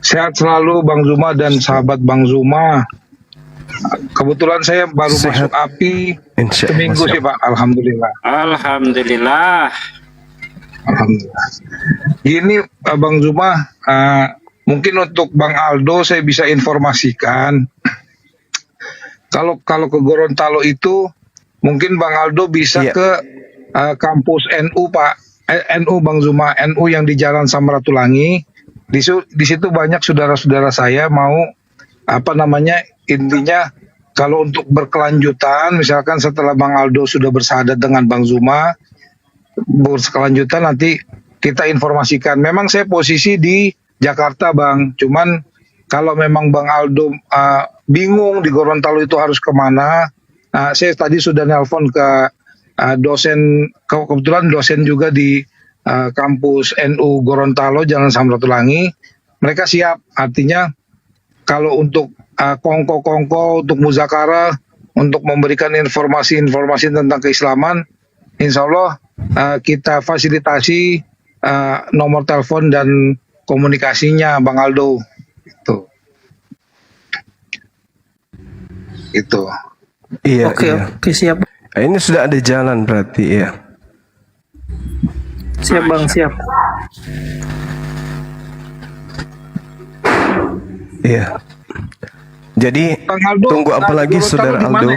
Sehat selalu Bang Zuma dan sahabat Bang Zuma. Kebetulan saya baru masuk API seminggu sih Pak. Alhamdulillah. Alhamdulillah. Alhamdulillah. Gini Bang Zuma, mungkin untuk Bang Aldo saya bisa informasikan. Kalau ke Gorontalo itu mungkin Bang Aldo bisa ke kampus NU Pak. NU Bang Zuma, NU yang di Jalan Samratulangi. Di situ banyak saudara-saudara saya mau apa namanya, intinya kalau untuk berkelanjutan, misalkan setelah Bang Aldo sudah bersahadat dengan Bang Zuma, berkelanjutan nanti kita informasikan. Memang saya posisi di Jakarta, Bang. Cuman kalau memang Bang Aldo bingung di Gorontalo itu harus kemana, saya tadi sudah nelpon ke dosen, kebetulan dosen juga di kampus NU Gorontalo, Jalan Samratulangi. Mereka siap, artinya kalau untuk kongko-kongko, untuk muzakara, untuk memberikan informasi-informasi tentang keislaman, insya Allah kita fasilitasi nomor telepon dan komunikasinya Bang Aldo. Itu. Iya. Oke, siap. Ini sudah ada jalan berarti ya. Siap Bang, siap. Iya. Jadi Bang Aldo, tunggu apa lagi Saudara Aldo?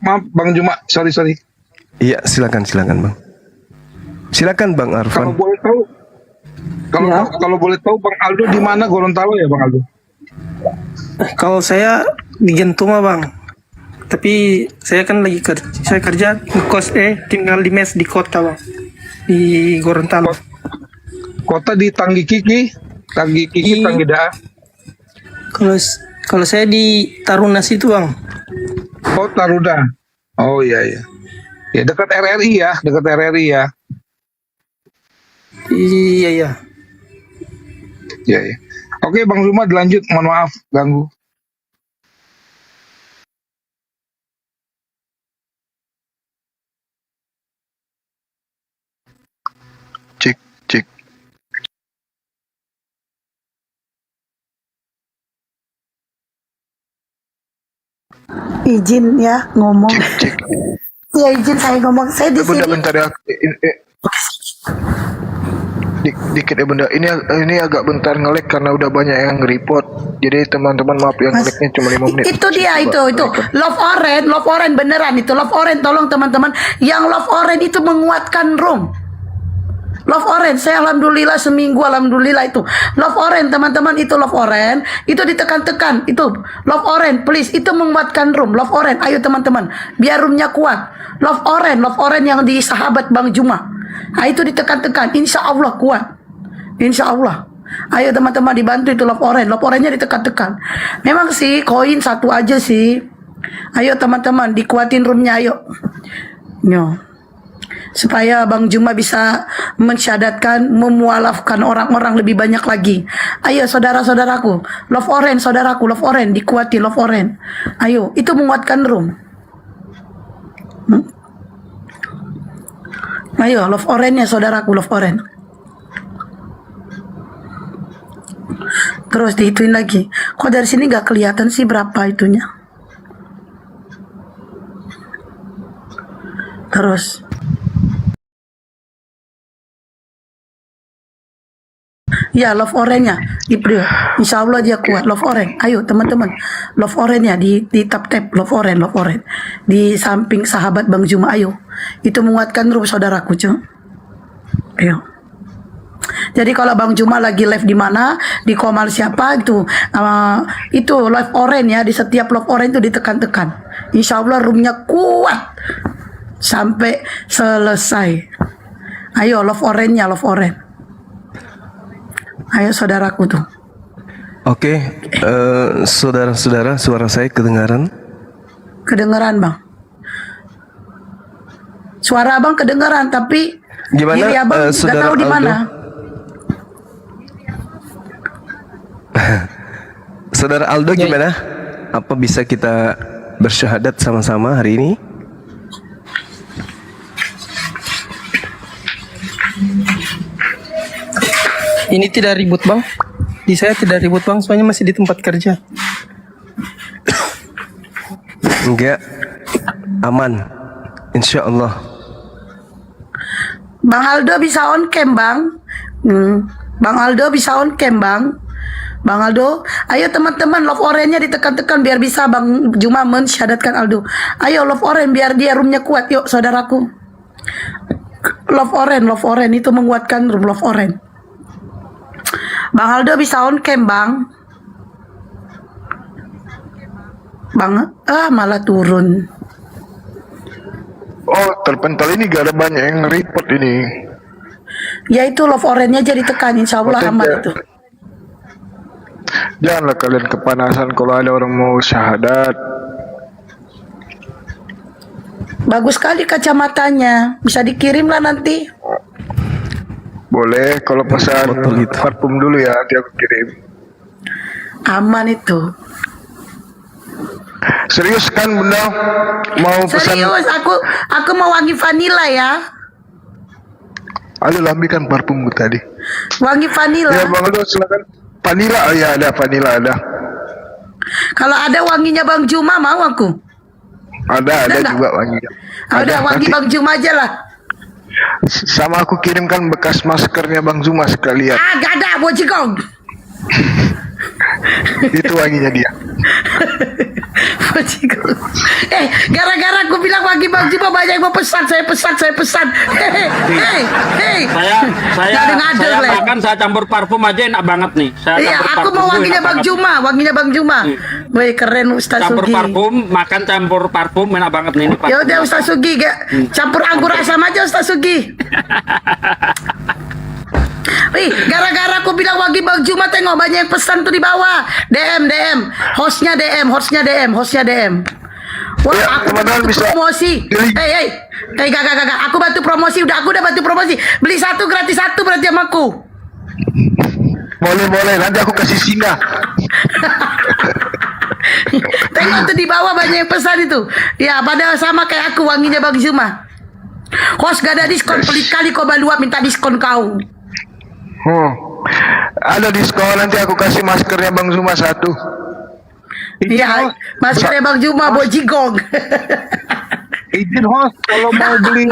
Maaf Bang Juma, sorry. Iya, silakan Bang. Silakan Bang Arfan. Kalau boleh tahu, kalau boleh tahu Bang Aldo di mana Gorontalo ya Bang Aldo? Kalau saya di Gentuma Bang, tapi saya kan lagi kerja di kos, tinggal di mes di kota Bang, di Gorontalo. Kota di Tanggi Kiki, Tanggi Daa. Kalau saya di Taruna situ Bang. Oh Taruna. Oh iya. Ya dekat RRI ya, Iya. Iya. Oke Bang Zuma dilanjut, mohon maaf ganggu. Cek. Izin ya ngomong. Cek. Ya izin saya ngomong. Saya di sini. Bentar ya. Dikit ya Bunda. Ini agak bentar nge-lag karena udah banyak yang nge-report. Jadi teman-teman maaf yang nge-lagnya cuma 5 menit. Itu dia itu. Love Orange beneran itu. Love Orange tolong teman-teman. Yang Love Orange itu menguatkan room. Love Orange, saya alhamdulillah seminggu alhamdulillah itu. Love Orange teman-teman, itu Love Orange, itu ditekan-tekan, itu Love Orange, please, itu menguatkan room. Love Orange, ayo teman-teman, biar roomnya kuat. Love Orange yang di sahabat Bang Juma. Nah, itu ditekan-tekan, insya Allah kuat. Insya Allah. Ayo teman-teman dibantu itu Love Orange-nya ditekan-tekan. Memang sih koin satu aja sih. Ayo teman-teman dikuatin roomnya, ayo. Supaya Bang Juma bisa mensyahadatkan, memualafkan orang-orang lebih banyak lagi. Ayo saudara-saudaraku, Love Orange, saudaraku, Love Orange, dikuati Love Orange. Ayo, itu menguatkan room. Ayo, Love Orange-nya saudaraku, Love Orange. Terus dihituin lagi. Kok dari sini nggak kelihatan sih berapa itunya? Terus ya Love Orange-nya insya Allah dia kuat. Love Orange, ayo teman-teman, Love Orange-nya di tap-tap. Love Orange di samping sahabat Bang Juma, ayo. Itu menguatkan room saudaraku, ayo. Jadi kalau Bang Juma lagi live di mana, di komal siapa itu Love Orange ya, di setiap Love Orange itu ditekan-tekan. Insya Allah roomnya kuat sampai selesai. Ayo Love Orange-nya, Love Orange. Ayo saudaraku tuh. Oke, saudara-saudara, suara saya kedengaran? Kedengaran Bang. Suara Abang kedengaran, tapi gimana, diri Abang nggak tahu di mana. Saudara Aldo gimana? Apa bisa kita bersyahadat sama-sama hari ini? Ini tidak ribut Bang. Di saya tidak ribut Bang, soalnya masih di tempat kerja. Enggak, aman, insya Allah. Bang Aldo bisa on cam Bang. Bang Aldo bisa on cam Bang. Bang Aldo, ayo teman-teman Love Orange-nya ditekan-tekan biar bisa Bang Juma mensyahadatkan Aldo. Ayo Love Orange biar dia roomnya kuat, yuk saudaraku. Love Orange itu menguatkan room Love Orange. Bang Aldo bisa on cam Bang. Bang, malah turun. Oh, terpental ini gak ada banyak yang report ini. Ya itu love orange-nya jadi tekan, insya Allah aman itu. Janganlah kalian kepanasan kalau ada orang mau syahadat. Bagus sekali kacamatanya, bisa dikirim lah nanti. Boleh, kalau pesan parfum dulu ya, nanti aku kirim. Aman itu. Serius kan Bunda? Mau pesan? Serius, aku mau wangi vanila ya. Aduh, lambikan parfumku tadi. Wangi vanila. Ya Bang Aldo, silakan. Vanila, oh ya ada, vanila ada. Kalau ada wanginya Bang Juma mau aku. Ada juga wanginya. Ada wangi nanti. Bang Juma aja lah. Sama aku kirimkan bekas maskernya Bang Zuma sekalian. Gak ada, bojigong. Itu wanginya dia. Bojigong. Gara-gara aku bilang wangi Bang Juma banyak yang mau pesan, saya pesan. Hei. Saya makan, saya campur parfum aja enak banget nih. Iya, aku mau wanginya Bang Juma. Wih, keren Ustaz campur Sugi. Campur parfum enak banget nih. Ya udah Ustaz Sugi, campur anggur asam aja Ustaz Sugi. Wih, gara-gara aku bilang wangi Bang Juma, tengok banyak yang pesan tuh di bawah. DM. Hostnya DM. Wah, ya, aku bantu promosi. Gak. Aku bantu promosi. Aku udah bantu promosi. Beli satu gratis satu berarti sama aku. Boleh. Nanti aku kasih singa. Tengok tuh di bawah banyak yang pesan itu. Ya, padahal sama kayak aku wanginya Bang Zuma. Host gak ada diskon, pelit kali kau balua minta diskon kau. Ada diskon, nanti aku kasih maskernya Bang Zuma satu. Iya, maskernya Bang Juma bojigong. Izin host, kalau mau beli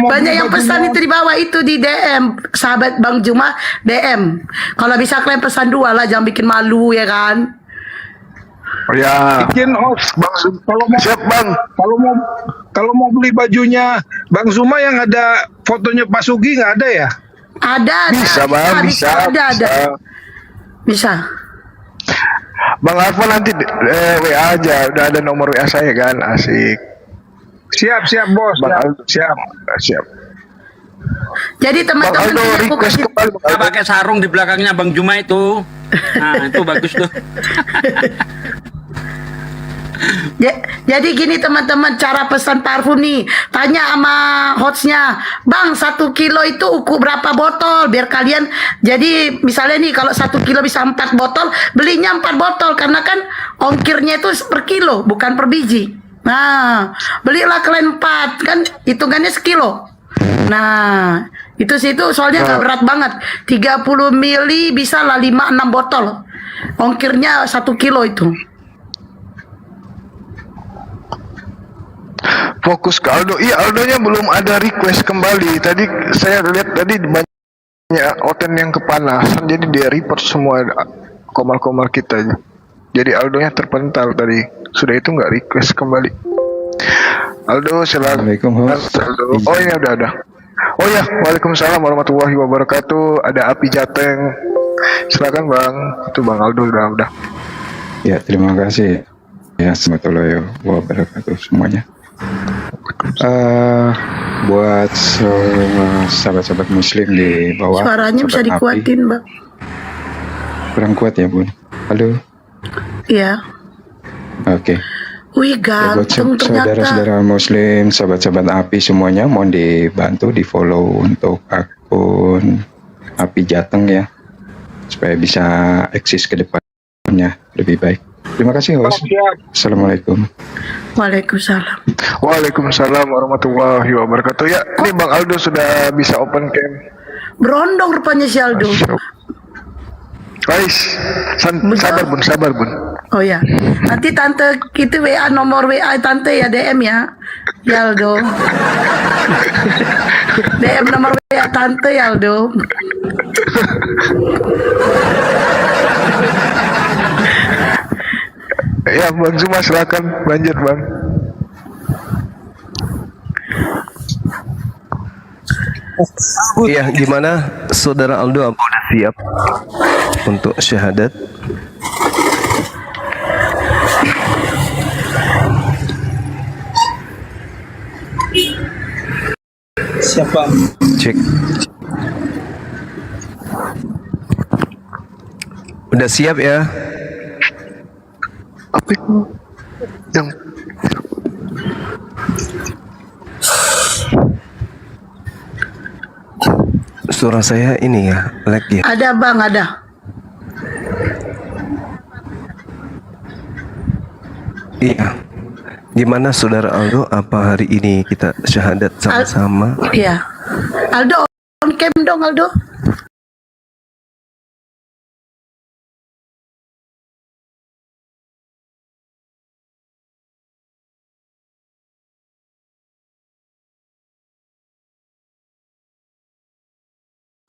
banyak yang pesan itu di bawah itu di DM sahabat Bang Juma DM. Kalau bisa kalian pesan 2 lah, jangan bikin malu ya kan. Oh ya. Izin host, Bang Zuma. Siap Bang. Kalau mau beli bajunya Bang Zuma yang ada fotonya Pak Sugi nggak ada ya? Ada. Bisa Bang, bisa. Bisa. Bang Arfa nanti WA aja, udah ada nomor WA saya kan, asik. Siap bos. Bang Aldo, siap. Jadi teman-teman aku kasih Kita pakai sarung di belakangnya Bang Juma itu. Nah, itu bagus tuh. Jadi gini teman-teman, cara pesan parfum nih, tanya sama hostnya, Bang 1 kilo itu ukur berapa botol, biar kalian, jadi misalnya nih kalau 1 kilo bisa 4 botol, belinya 4 botol, karena kan ongkirnya itu per kilo, bukan per biji. Nah, belilah kalian 4, kan hitungannya sekilo. Nah, itu soalnya nggak berat banget, 30 mili bisa lah 5-6 botol, ongkirnya 1 kilo itu. Fokus ke Aldo. Iya, Aldonya belum ada request kembali. Tadi saya lihat tadi banyak oten yang kepanasan, jadi dia report semua komal-komal kita. Jadi Aldonya terpental tadi. Sudah itu nggak request kembali. Aldo, silakan. Aldo. Oh ini udah ada. Oh ya, waalaikumsalam warahmatullahi wabarakatuh. Ada Api Jateng. Silakan Bang. Itu Bang Aldo udah. Ya, terima kasih. Ya, warahmatullahi wabarakatuh semuanya. Buat sahabat-sahabat muslim di bawah, suaranya bisa dikuatin Bang. Kurang kuat ya Bun. Halo. Iya. Oke. Wih, ganteng ternyata. Saudara-saudara muslim, sahabat-sahabat Api semuanya, mohon dibantu di follow untuk akun Api Jateng ya, supaya bisa eksis ke depannya lebih baik. Terima kasih host. Assalamualaikum. Waalaikumsalam. Waalaikumsalam warahmatullahi wabarakatuh. Ya, ini Bang Aldo sudah bisa open cam. Berondong rupanya si Aldo. Guys, sabar bun. Oh ya, nanti tante itu WA nomor WA tante ya, DM ya, Aldo. DM nomor WA tante ya Aldo. Ya Bang Zuma silakan lanjut Bang. Iya, gimana Saudara Aldo, apa udah siap untuk syahadat? siapa? Cek. Udah siap ya? Apa itu? Yang suara saya ini ya, lag ya. Ada bang, ada. Iya. Gimana saudara Aldo? Apa hari ini kita syahadat sama-sama? Iya. Aldo, on cam dong Aldo.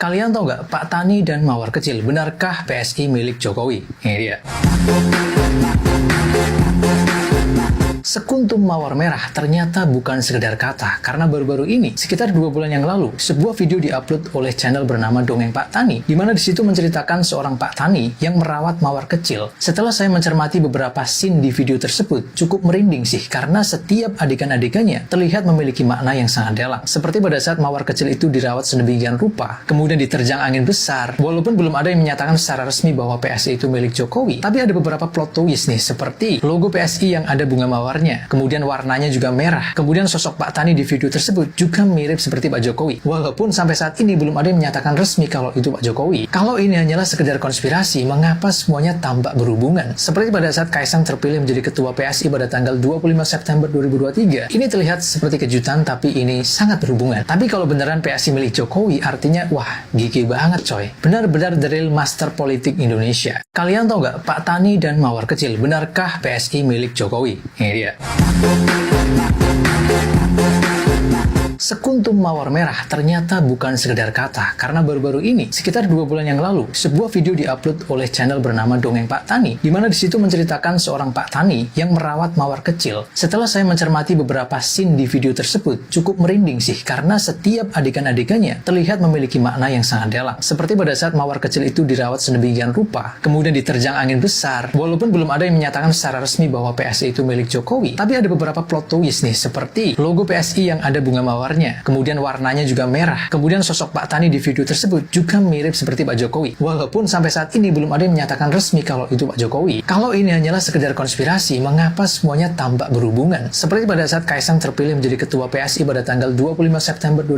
Kalian tahu nggak Pak Tani dan Mawar Kecil, benarkah PSI milik Jokowi? Ini dia. Sekuntum mawar merah ternyata bukan sekedar kata, karena baru-baru ini, sekitar 2 bulan yang lalu, sebuah video diupload oleh channel bernama Dongeng Pak Tani, di mana di situ menceritakan seorang Pak Tani yang merawat mawar kecil. Setelah saya mencermati beberapa scene di video tersebut, cukup merinding sih, karena setiap adegan-adegannya terlihat memiliki makna yang sangat dalam. Seperti pada saat mawar kecil itu dirawat sedemikian rupa, kemudian diterjang angin besar, walaupun belum ada yang menyatakan secara resmi bahwa PSI itu milik Jokowi, tapi ada beberapa plot twist nih, seperti logo PSI yang ada bunga mawar, kemudian warnanya juga merah, kemudian sosok Pak Tani di video tersebut juga mirip seperti Pak Jokowi, walaupun sampai saat ini belum ada yang menyatakan resmi kalau itu Pak Jokowi. Kalau ini hanyalah sekedar konspirasi, mengapa semuanya tampak berhubungan? Seperti pada saat Kaisang terpilih menjadi ketua PSI pada tanggal 25 September 2023, ini terlihat seperti kejutan, tapi ini sangat berhubungan. Tapi kalau beneran PSI milik Jokowi, artinya wah, gigi banget coy. Benar-benar the real master politik Indonesia. Kalian tahu nggak, Pak Tani dan Mawar Kecil, benarkah PSI milik Jokowi? Ini dia. Sekuntum mawar merah ternyata bukan sekedar kata, karena baru-baru ini, sekitar 2 bulan yang lalu, sebuah video diupload oleh channel bernama Dongeng Pak Tani, di mana di situ menceritakan seorang Pak Tani yang merawat mawar kecil. Setelah saya mencermati beberapa scene di video tersebut, cukup merinding sih, karena setiap adegan-adegannya terlihat memiliki makna yang sangat dalam. Seperti pada saat mawar kecil itu dirawat sedemikian rupa, kemudian diterjang angin besar, walaupun belum ada yang menyatakan secara resmi bahwa PSI itu milik Jokowi, tapi ada beberapa plot twist nih, seperti logo PSI yang ada bunga mawar, kemudian warnanya juga merah, kemudian sosok Pak Tani di video tersebut juga mirip seperti Pak Jokowi, walaupun sampai saat ini belum ada yang menyatakan resmi kalau itu Pak Jokowi. Kalau ini hanyalah sekedar konspirasi, mengapa semuanya tampak berhubungan? Seperti pada saat Kaisang terpilih menjadi ketua PSI pada tanggal 25 September